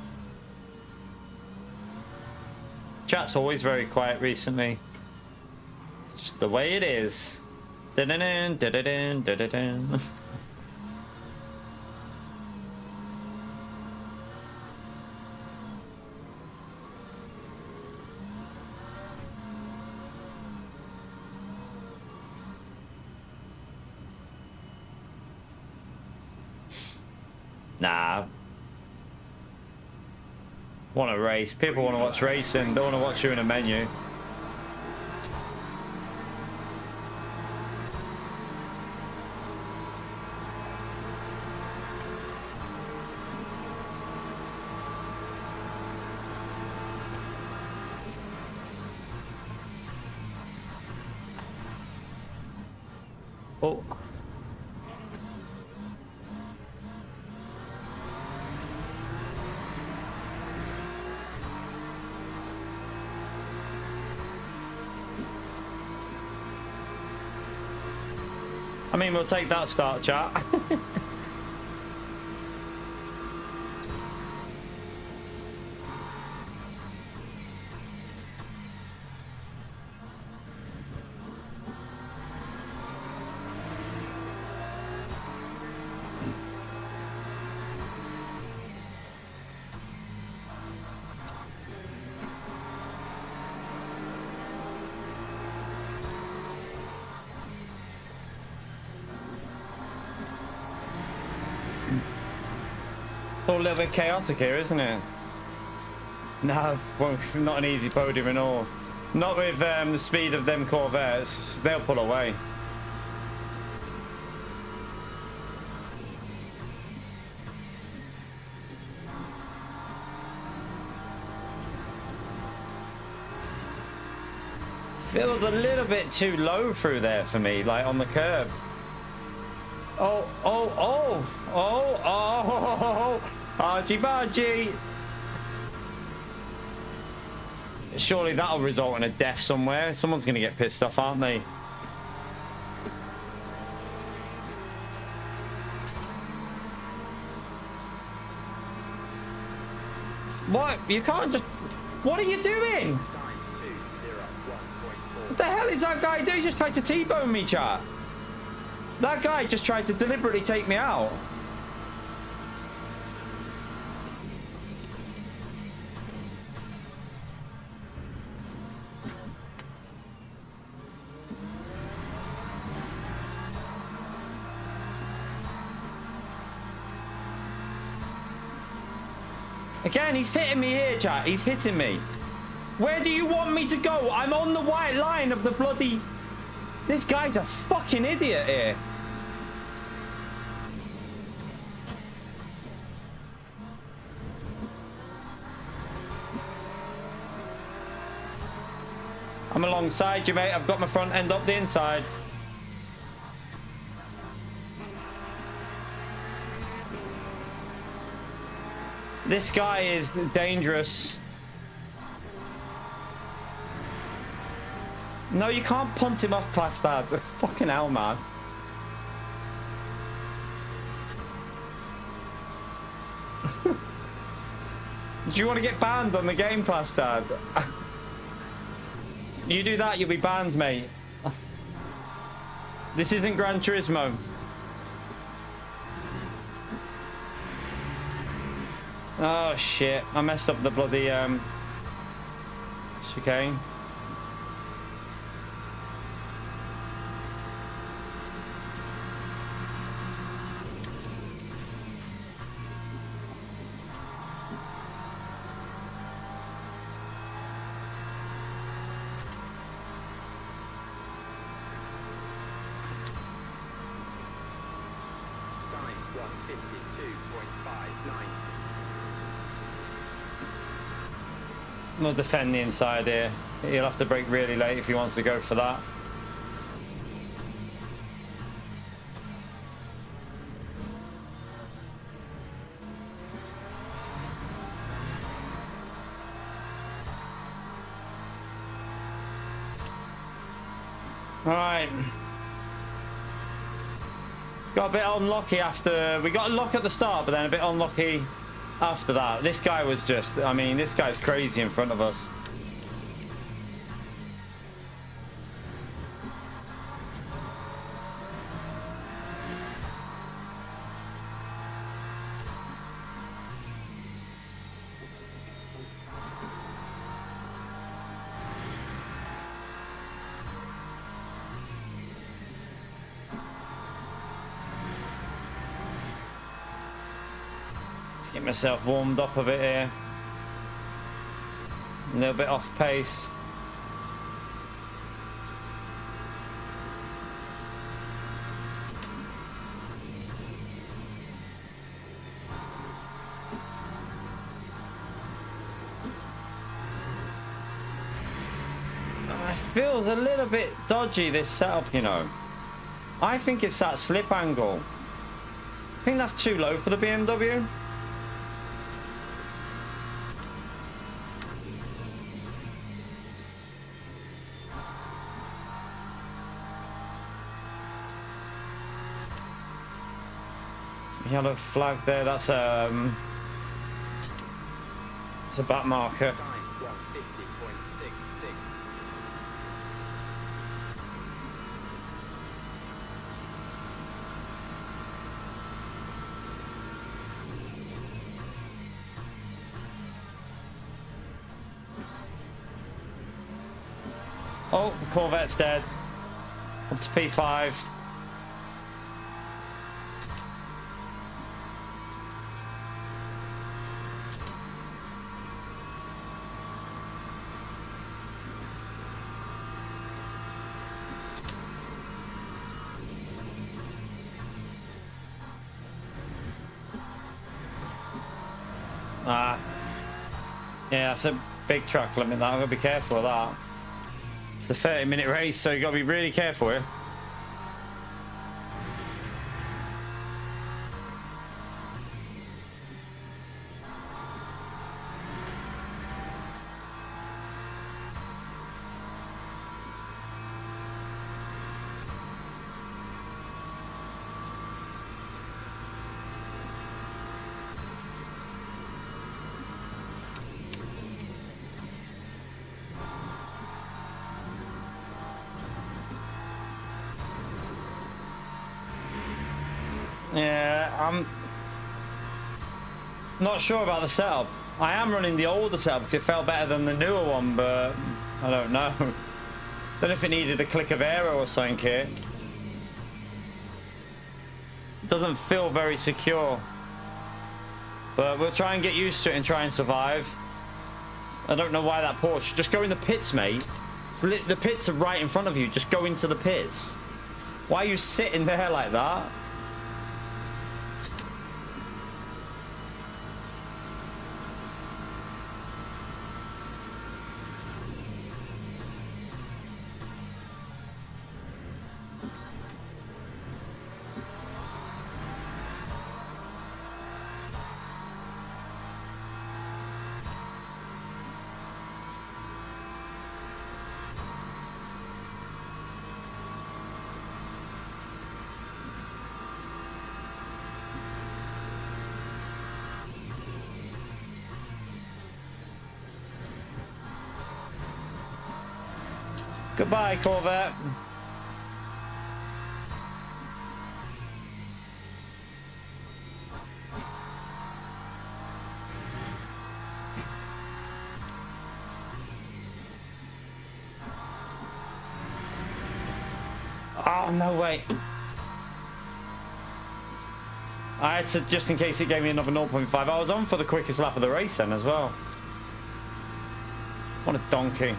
Chat's always very quiet recently. It's just the way it is. Da-da-dun, da-da-dun, da-da-dun. Nah. Want to race. People want to watch racing. Don't want to watch you in a menu. Oh. I mean, we'll take that start, chat. It's all a little bit chaotic here, isn't it? No, well, not an easy podium at all. Not with the speed of them Corvettes. They'll pull away. Feels a little bit too low through there for me, like on the curb. Oh, oh, oh, oh, oh, Archie Bargy. Surely that'll result in a death somewhere. Someone's going to get pissed off, aren't they? What? You can't just... What are you doing? What the hell is that guy doing? He just tried to T-bone me, chat. That guy just tried to deliberately take me out. Again, he's hitting me here, chat. He's hitting me. Where do you want me to go? I'm on the white line of the bloody... This guy's a fucking idiot here. I'm alongside you, mate. I've got my front end up the inside. This guy is dangerous. No, you can't punt him off, class dad. Fucking hell, man. Do you want to get banned on the game, class dad? You do that, you'll be banned, mate. This isn't Gran Turismo. Oh shit! I messed up the bloody chicane. Time 152.59. We'll defend the inside here. He'll have to brake really late if he wants to go for that. All right. Got a bit unlucky after. We got a lock at the start, but then a bit unlucky after that. This guy was just, I mean, this guy's crazy in front of us. Get myself warmed up a bit here. A little bit off pace. It feels a little bit dodgy, this setup, you know. I think it's that slip angle. I think that's too low for the BMW. Yellow flag there, that's a back marker. Time 150.66. Oh, Corvette's dead. Up to P5. Yeah, that's a big track limit. That I'm gonna be careful of that. It's a 30-minute race, so you gotta be really careful here. Yeah, I'm not sure about the setup. I am running the older setup because it felt better than the newer one, but I don't know. Don't know if it needed a click of aero or something here. It doesn't feel very secure. But we'll try and get used to it and try and survive. I don't know why that Porsche. Just go in the pits, mate. The pits are right in front of you. Just go into the pits. Why are you sitting there like that? Goodbye, Corvette. Oh, no way. I had to, just in case it gave me another 0.5. I was on for the quickest lap of the race then as well. What a donkey.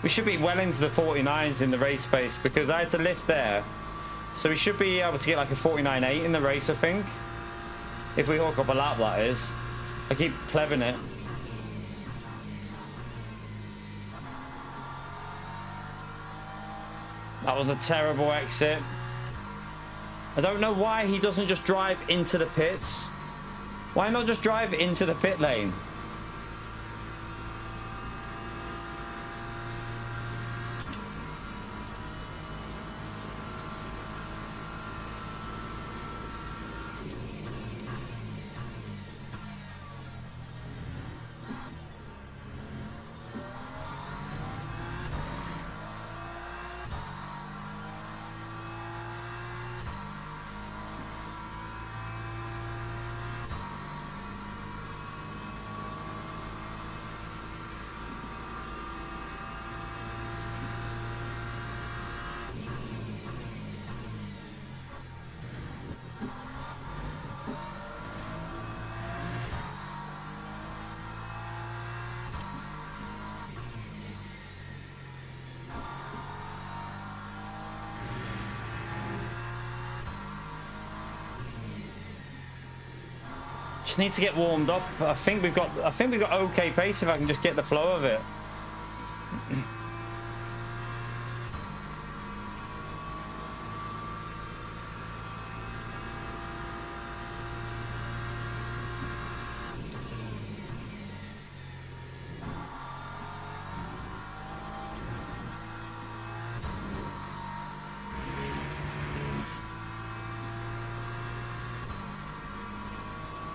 We should be well into the 49s in the race pace because I had to lift there. So we should be able to get like a 49.8 in the race, I think. If we hook up a lap, that is. I keep plebing it. That was a terrible exit. I don't know why he doesn't just drive into the pits. Why not just drive into the pit lane? Just need to get warmed up. I think we've got okay pace if I can just get the flow of it.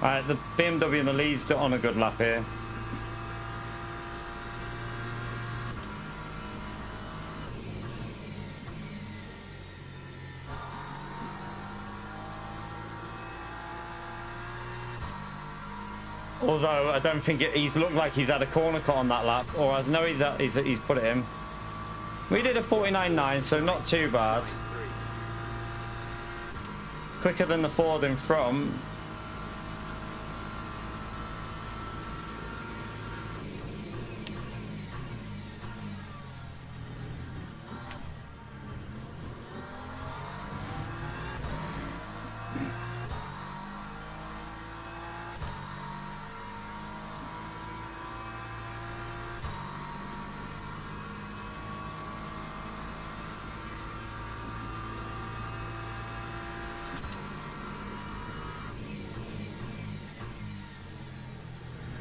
Alright, the BMW and the lead's on a good lap here. Although I don't think he's looked like he's had a corner cut on that lap, or I know he's put it in. We did a 49.9, so not too bad. Quicker than the Ford in front.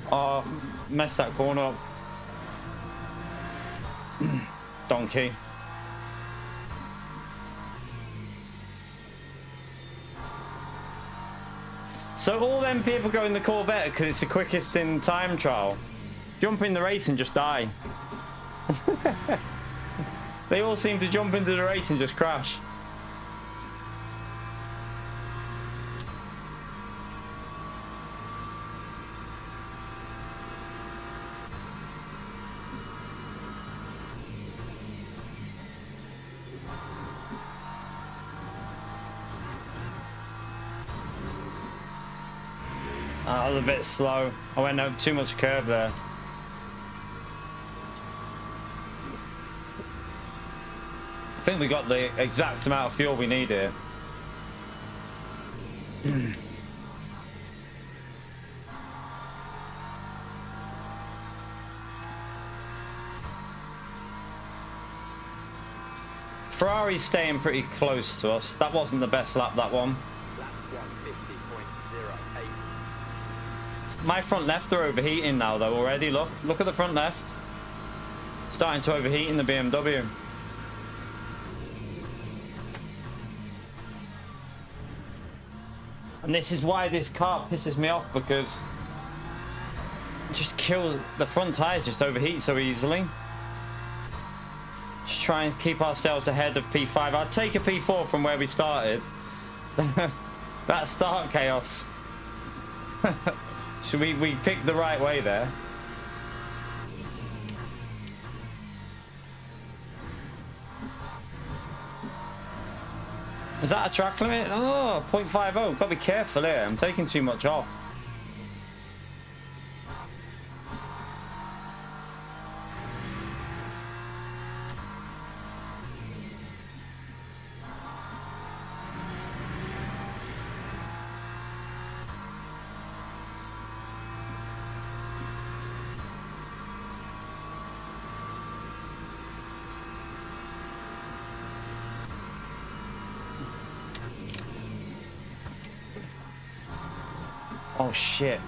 Oh, messed that corner up. Donkey. So all them people go in the Corvette because it's the quickest in time trial. Jump in the race and just die. They all seem to jump into the race and just crash. I was a bit slow. I went over too much curve there. I think we got the exact amount of fuel we need here. Ferrari's staying pretty close to us. That wasn't the best lap, that one. Lap 150.08. My front left are overheating now though already. Look at the front left. Starting to overheat in the BMW. And this is why this car pisses me off, because it just kills the front tires, just overheat so easily. Just try and keep ourselves ahead of P5. I'd take a P4 from where we started. That start chaos. Should we picked the right way there? Is that a track limit? Oh, 0.50. Gotta be careful here. I'm taking too much off. Oh shit.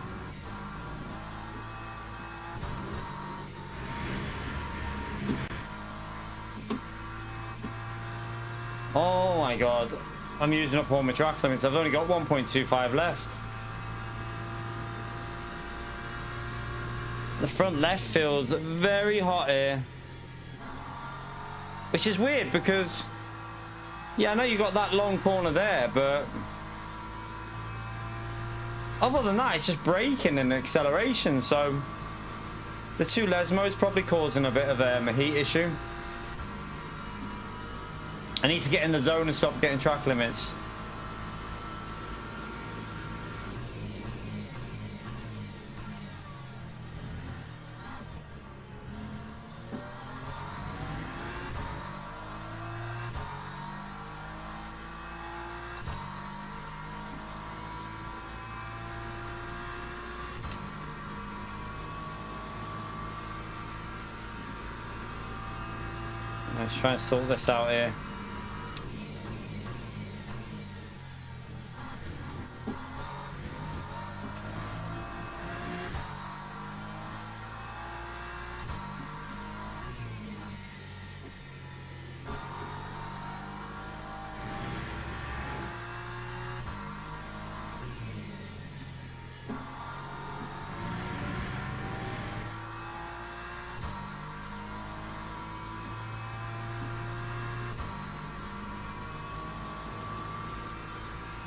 Oh my god. I'm using up all my track limits. I've only got 1.25 left. The front left feels very hot here. Which is weird because, yeah, I know you got that long corner there, but other than that, it's just braking and acceleration. So the two Lesmos probably causing a bit of a heat issue. I need to get in the zone and stop getting track limits. Let's try and sort this out here.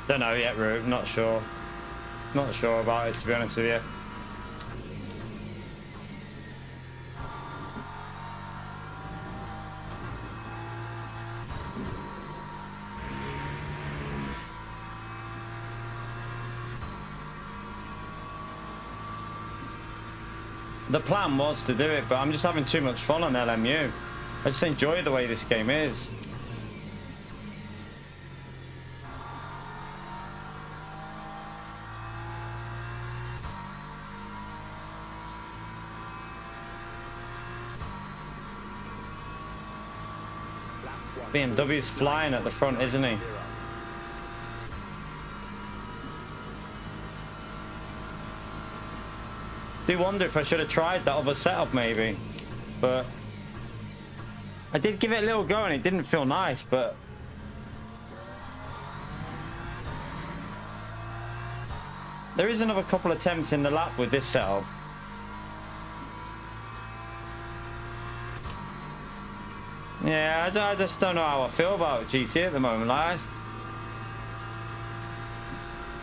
Don't know yet, Root. Not sure. Not sure about it, to be honest with you. The plan was to do it, but I'm just having too much fun on LMU. I just enjoy the way this game is. BMW's flying at the front, isn't he? Do wonder if I should have tried that other setup maybe, but I did give it a little go and it didn't feel nice, but there is another couple attempts in the lap with this setup. Yeah, I just don't know how I feel about GT at the moment. Like,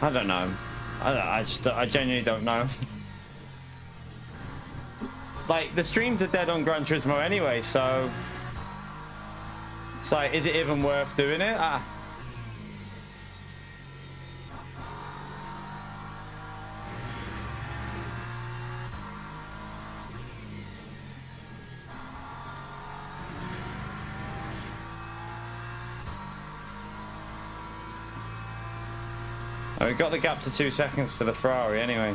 I don't know. I genuinely don't know. Like, the streams are dead on Gran Turismo anyway, so it's like, is it even worth doing it? Oh, we got the gap to 2 seconds to the Ferrari anyway.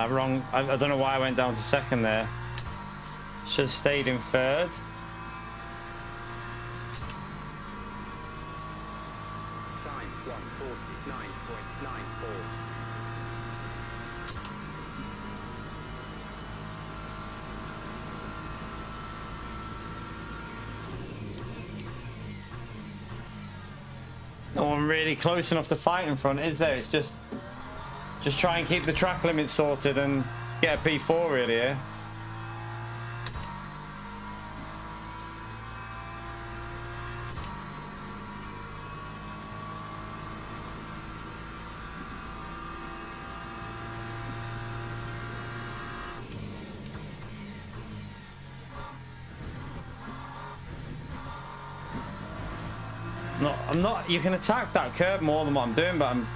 Wrong. I don't know why I went down to second there. Should have stayed in third. 149.94. No one really close enough to fight in front, is there? It's just try and keep the track limit sorted and get a P4 really here. I'm not, you can attack that curb more than what I'm doing, but I'm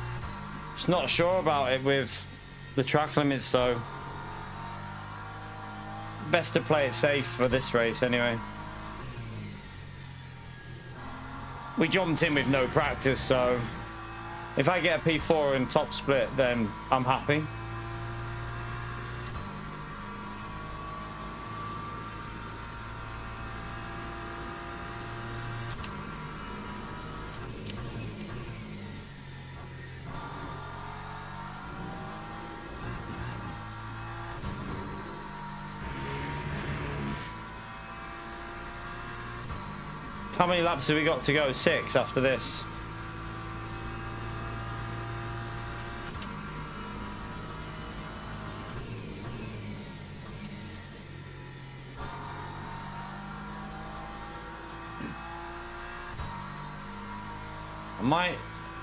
just not sure about it with the track limits, so best to play it safe for this race anyway. We jumped in with no practice, so if I get a P4 in top split, then I'm happy. How many laps have we got to go? 6 after this. I might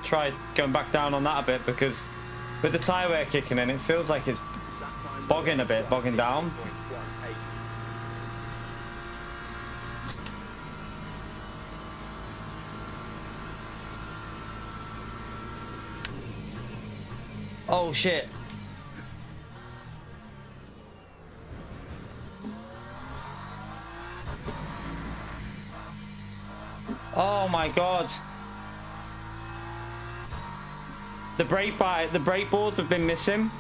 try going back down on that a bit, because with the tyre wear kicking in, it feels like it's bogging a bit, bogging down. Oh shit. Oh my god. The brake board had been missing.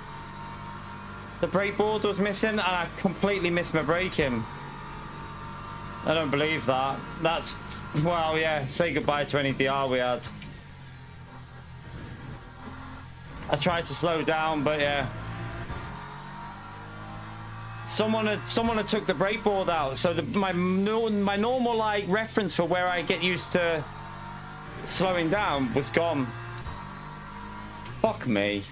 The brake board was missing and I completely missed my braking. I don't believe that. That's, well, yeah, say goodbye to any DR we had. I tried to slow down, but yeah. Someone had took the brake board out, so my normal like reference for where I get used to slowing down was gone. Fuck me.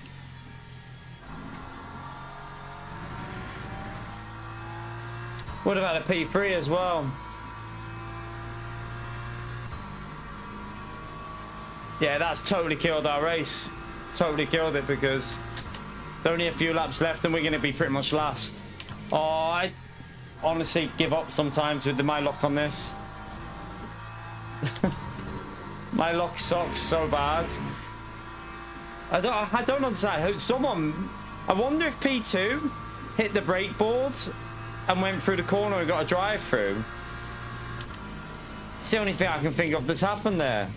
Would have had a P3 as well. Yeah, that's totally killed our race. Totally killed it, because there's only a few laps left and we're going to be pretty much last. Oh, I honestly give up sometimes with my lock on this. My lock sucks so bad. I don't understand. I wonder if P2 hit the brake board and went through the corner and got a drive through. It's the only thing I can think of that's happened there.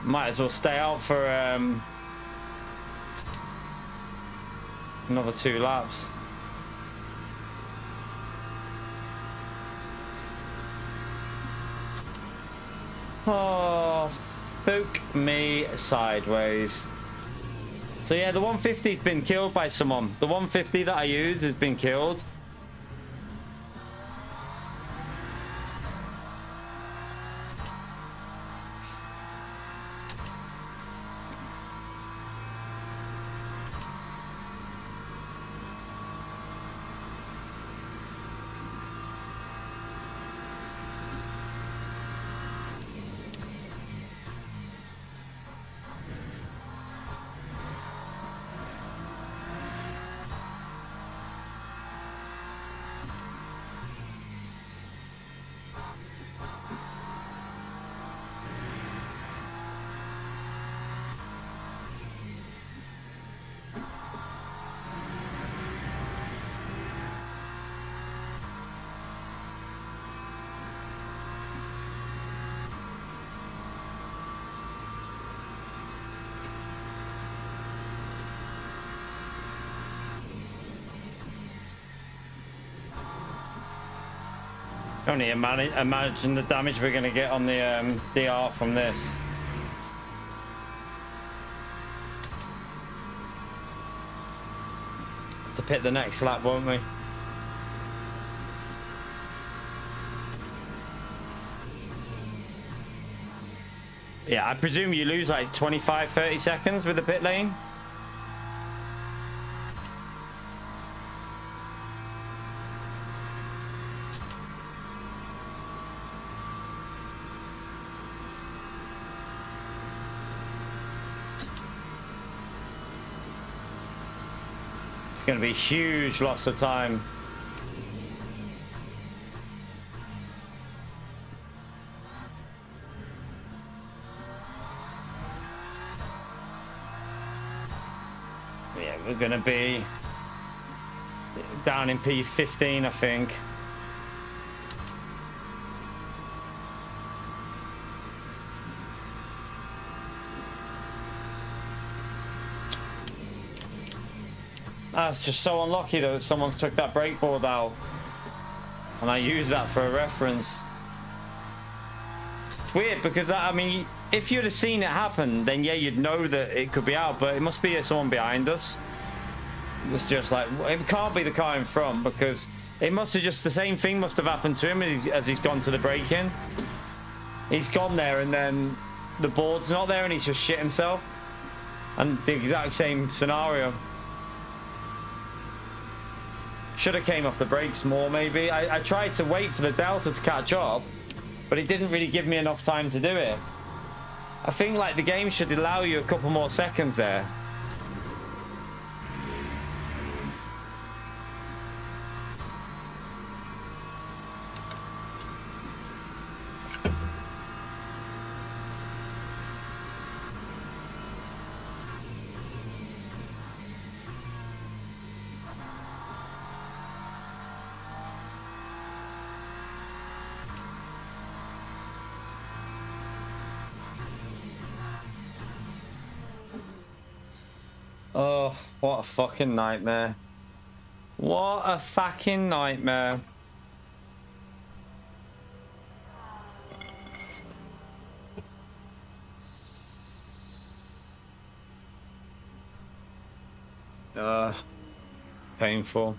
Might as well stay out for another 2 laps. Oh, spook me sideways. So yeah, the 150's been killed by someone. The 150 that I use has been killed. Only imagine the damage we're going to get on the DR from this. Have to pit the next lap, won't we? Yeah, I presume you lose like 25-30 seconds with the pit lane. It's going to be a huge loss of time. We're going to be down in P15, I think. That's just so unlucky though that someone's took that brake board out. And I use that for a reference. It's weird because, I mean, if you'd have seen it happen, then yeah, you'd know that it could be out, but it must be someone behind us. It's just like, it can't be the car in front because it must have just, the same thing must have happened to him as he's gone to the break-in. He's gone there and then the board's not there and he's just shit himself. And the exact same scenario. Should have came off the brakes more maybe. I tried to wait for the Delta to catch up, but it didn't really give me enough time to do it. I think like the game should allow you a couple more seconds there. Oh, what a fucking nightmare. What a fucking nightmare. Painful.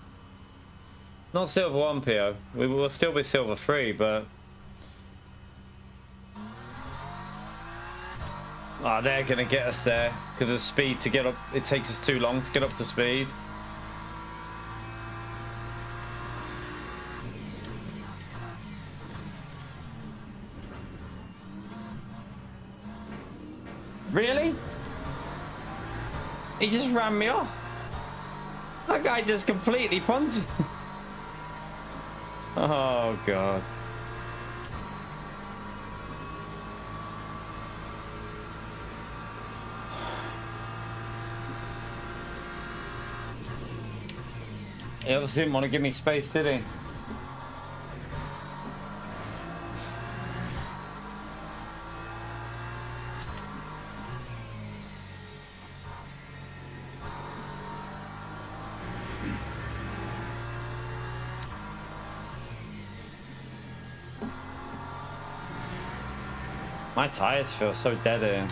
Not silver 1 PO. We will still be silver 3, but oh, they're gonna get us there because of speed to get up. It takes us too long to get up to speed. Really? He just ran me off. That guy just completely punted. Oh god. He obviously didn't want to give me space, did he? My tires feel so dead here.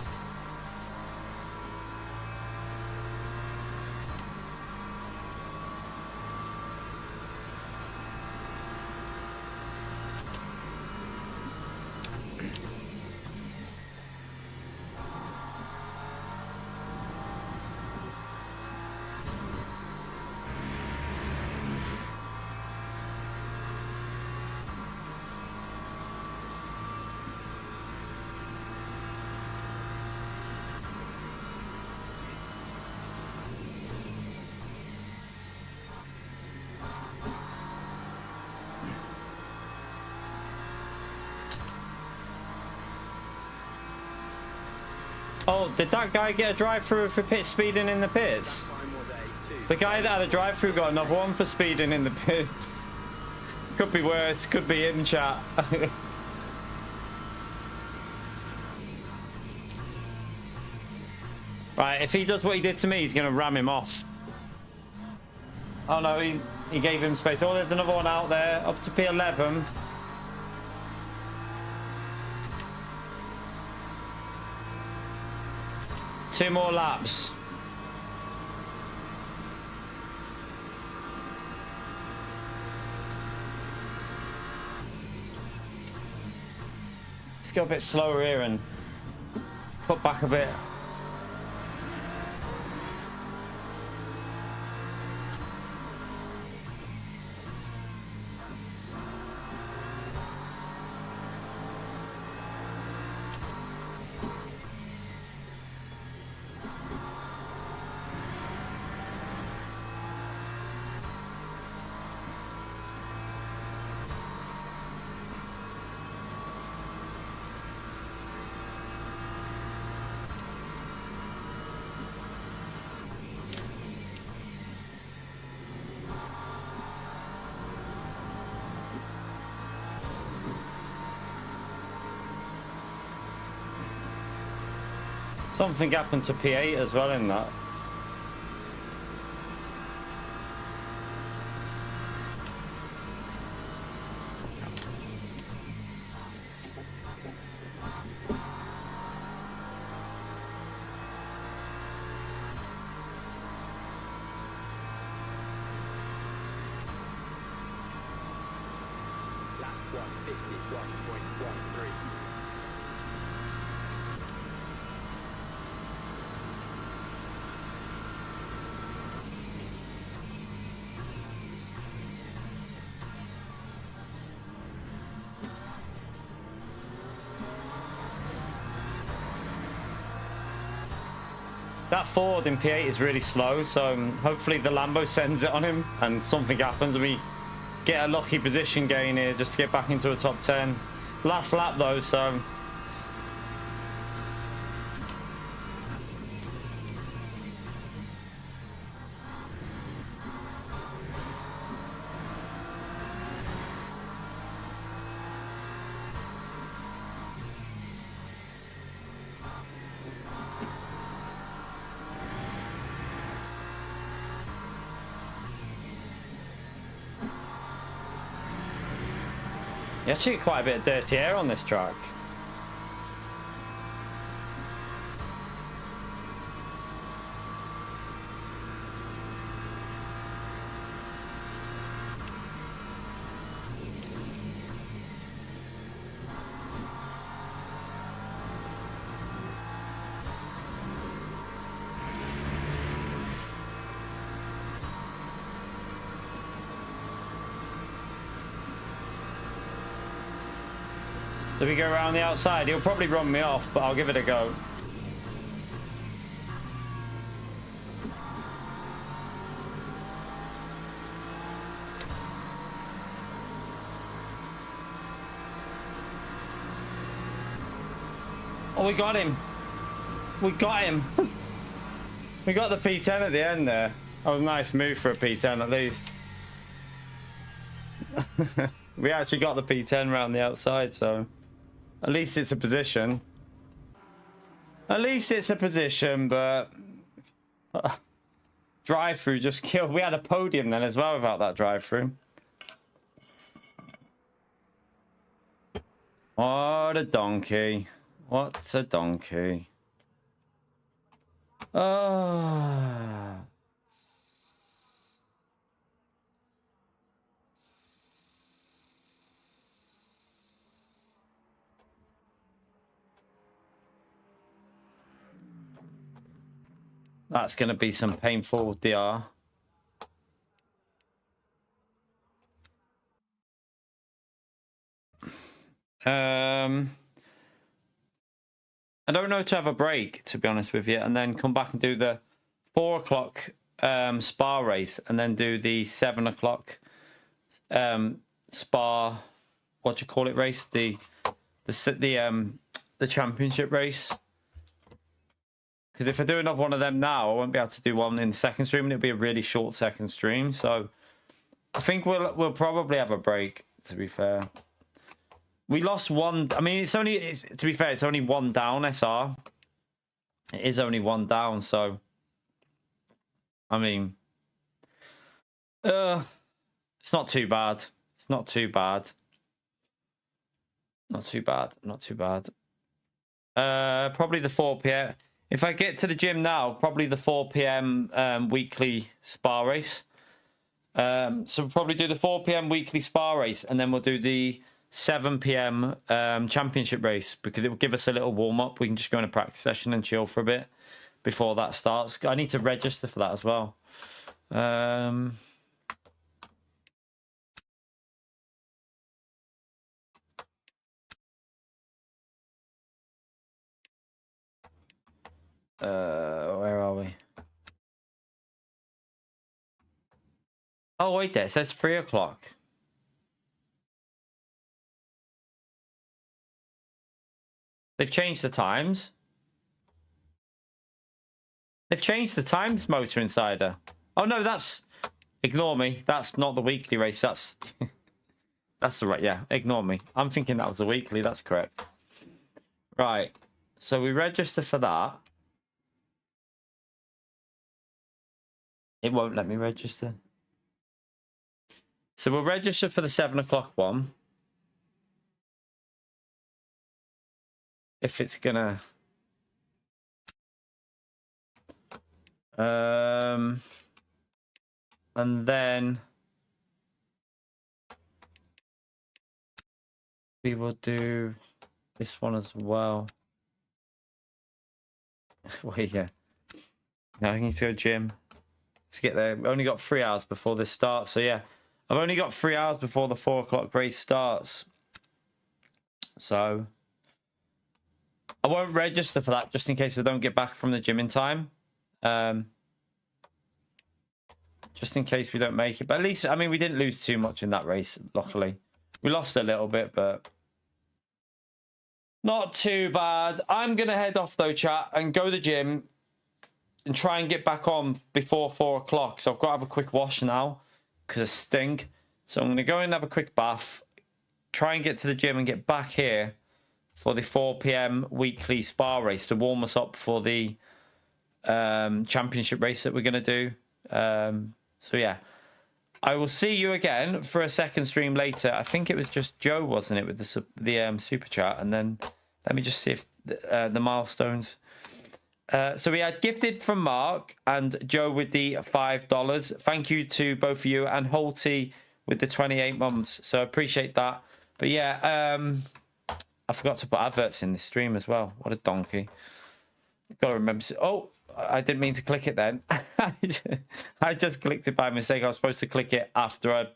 Oh, did that guy get a drive-through for speeding in the pits? The guy that had a drive-through got another one for speeding in the pits. Could be worse, could be in chat. Right, if he does what he did to me, he's gonna ram him off. Oh no, he gave him space. Oh, there's another one out there, up to P11. 2 more laps. Let's go a bit slower here and cut back a bit. Something happened to P8 as well in that. Lap 151.13. That Ford in P8 is really slow, so hopefully the Lambo sends it on him and something happens and we get a lucky position gain here just to get back into a top 10. Last lap though, so... You actually get quite a bit of dirty air on this track. Do we go around the outside? He'll probably run me off, but I'll give it a go. Oh, we got him. We got him. We got the P10 at the end there. That was a nice move for a P10 at least. We actually got the P10 around the outside, so... At least it's a position. At least it's a position, but... drive-through just killed. We had a podium then as well without that drive-through. What a donkey. What a donkey. Oh... That's going to be some painful DR. I don't know to have a break, to be honest with you, and then come back and do the 4 o'clock Spa race, and then do the 7 o'clock Spa, what do you call it, race? The championship race. Because if I do another one of them now, I won't be able to do one in the second stream, and it'll be a really short second stream. So I think we'll probably have a break, to be fair. We lost one. I mean, to be fair, it's only one down, SR. It is only one down, so I mean, it's not too bad. It's not too bad. Not too bad. Not too bad. Probably the 4 p.m. If I get to the gym now, probably the 4 p.m. Weekly spa race. So we'll probably do the 4 p.m. weekly spa race, and then we'll do the 7 p.m. Championship race, because it will give us a little warm up. We can just go in a practice session and chill for a bit before that starts. I need to register for that as well. Where are we? Oh wait, there it says 3 o'clock. They've changed the times. They've changed the times, Motor Insider. Oh no, that's... Ignore me. That's not the weekly race. That's... That's the right... Yeah, ignore me. I'm thinking that was the weekly. That's correct. Right. So we register for that. It won't let me register. So we'll register for the 7 o'clock one. If it's gonna... And then we will do this one as well. Wait, yeah. Now I need to go gym to get there. We've only got 3 hours before this starts. So yeah, I've only got 3 hours before the 4 o'clock race starts. So I won't register for that just in case I don't get back from the gym in time. Just in case we don't make it. But at least, I mean, we didn't lose too much in that race, luckily. We lost a little bit, but not too bad. I'm going to head off, though, chat, and go to the gym and try and get back on before 4 o'clock. So I've got to have a quick wash now because I stink. So I'm going to go and have a quick bath, try and get to the gym and get back here for the 4 p.m. weekly spa race to warm us up for the championship race that we're going to do. So yeah, I will see you again for a second stream later. I think it was just Joe, wasn't it, with the super chat? And then let me just see if the milestones. So we had gifted from Mark and Joe with the $5. Thank you to both of you, and Holty with the 28 months. So I appreciate that. But yeah, I forgot to put adverts in this stream as well. What a donkey. Got to remember. Oh, I didn't mean to click it then. I just clicked it by mistake. I was supposed to click it after I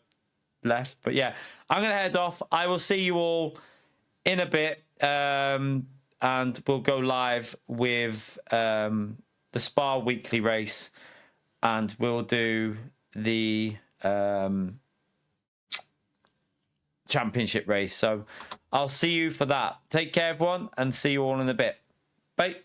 left. But yeah, I'm going to head off. I will see you all in a bit. And we'll go live with the Spa weekly race. And we'll do the championship race. So I'll see you for that. Take care, everyone. And see you all in a bit. Bye.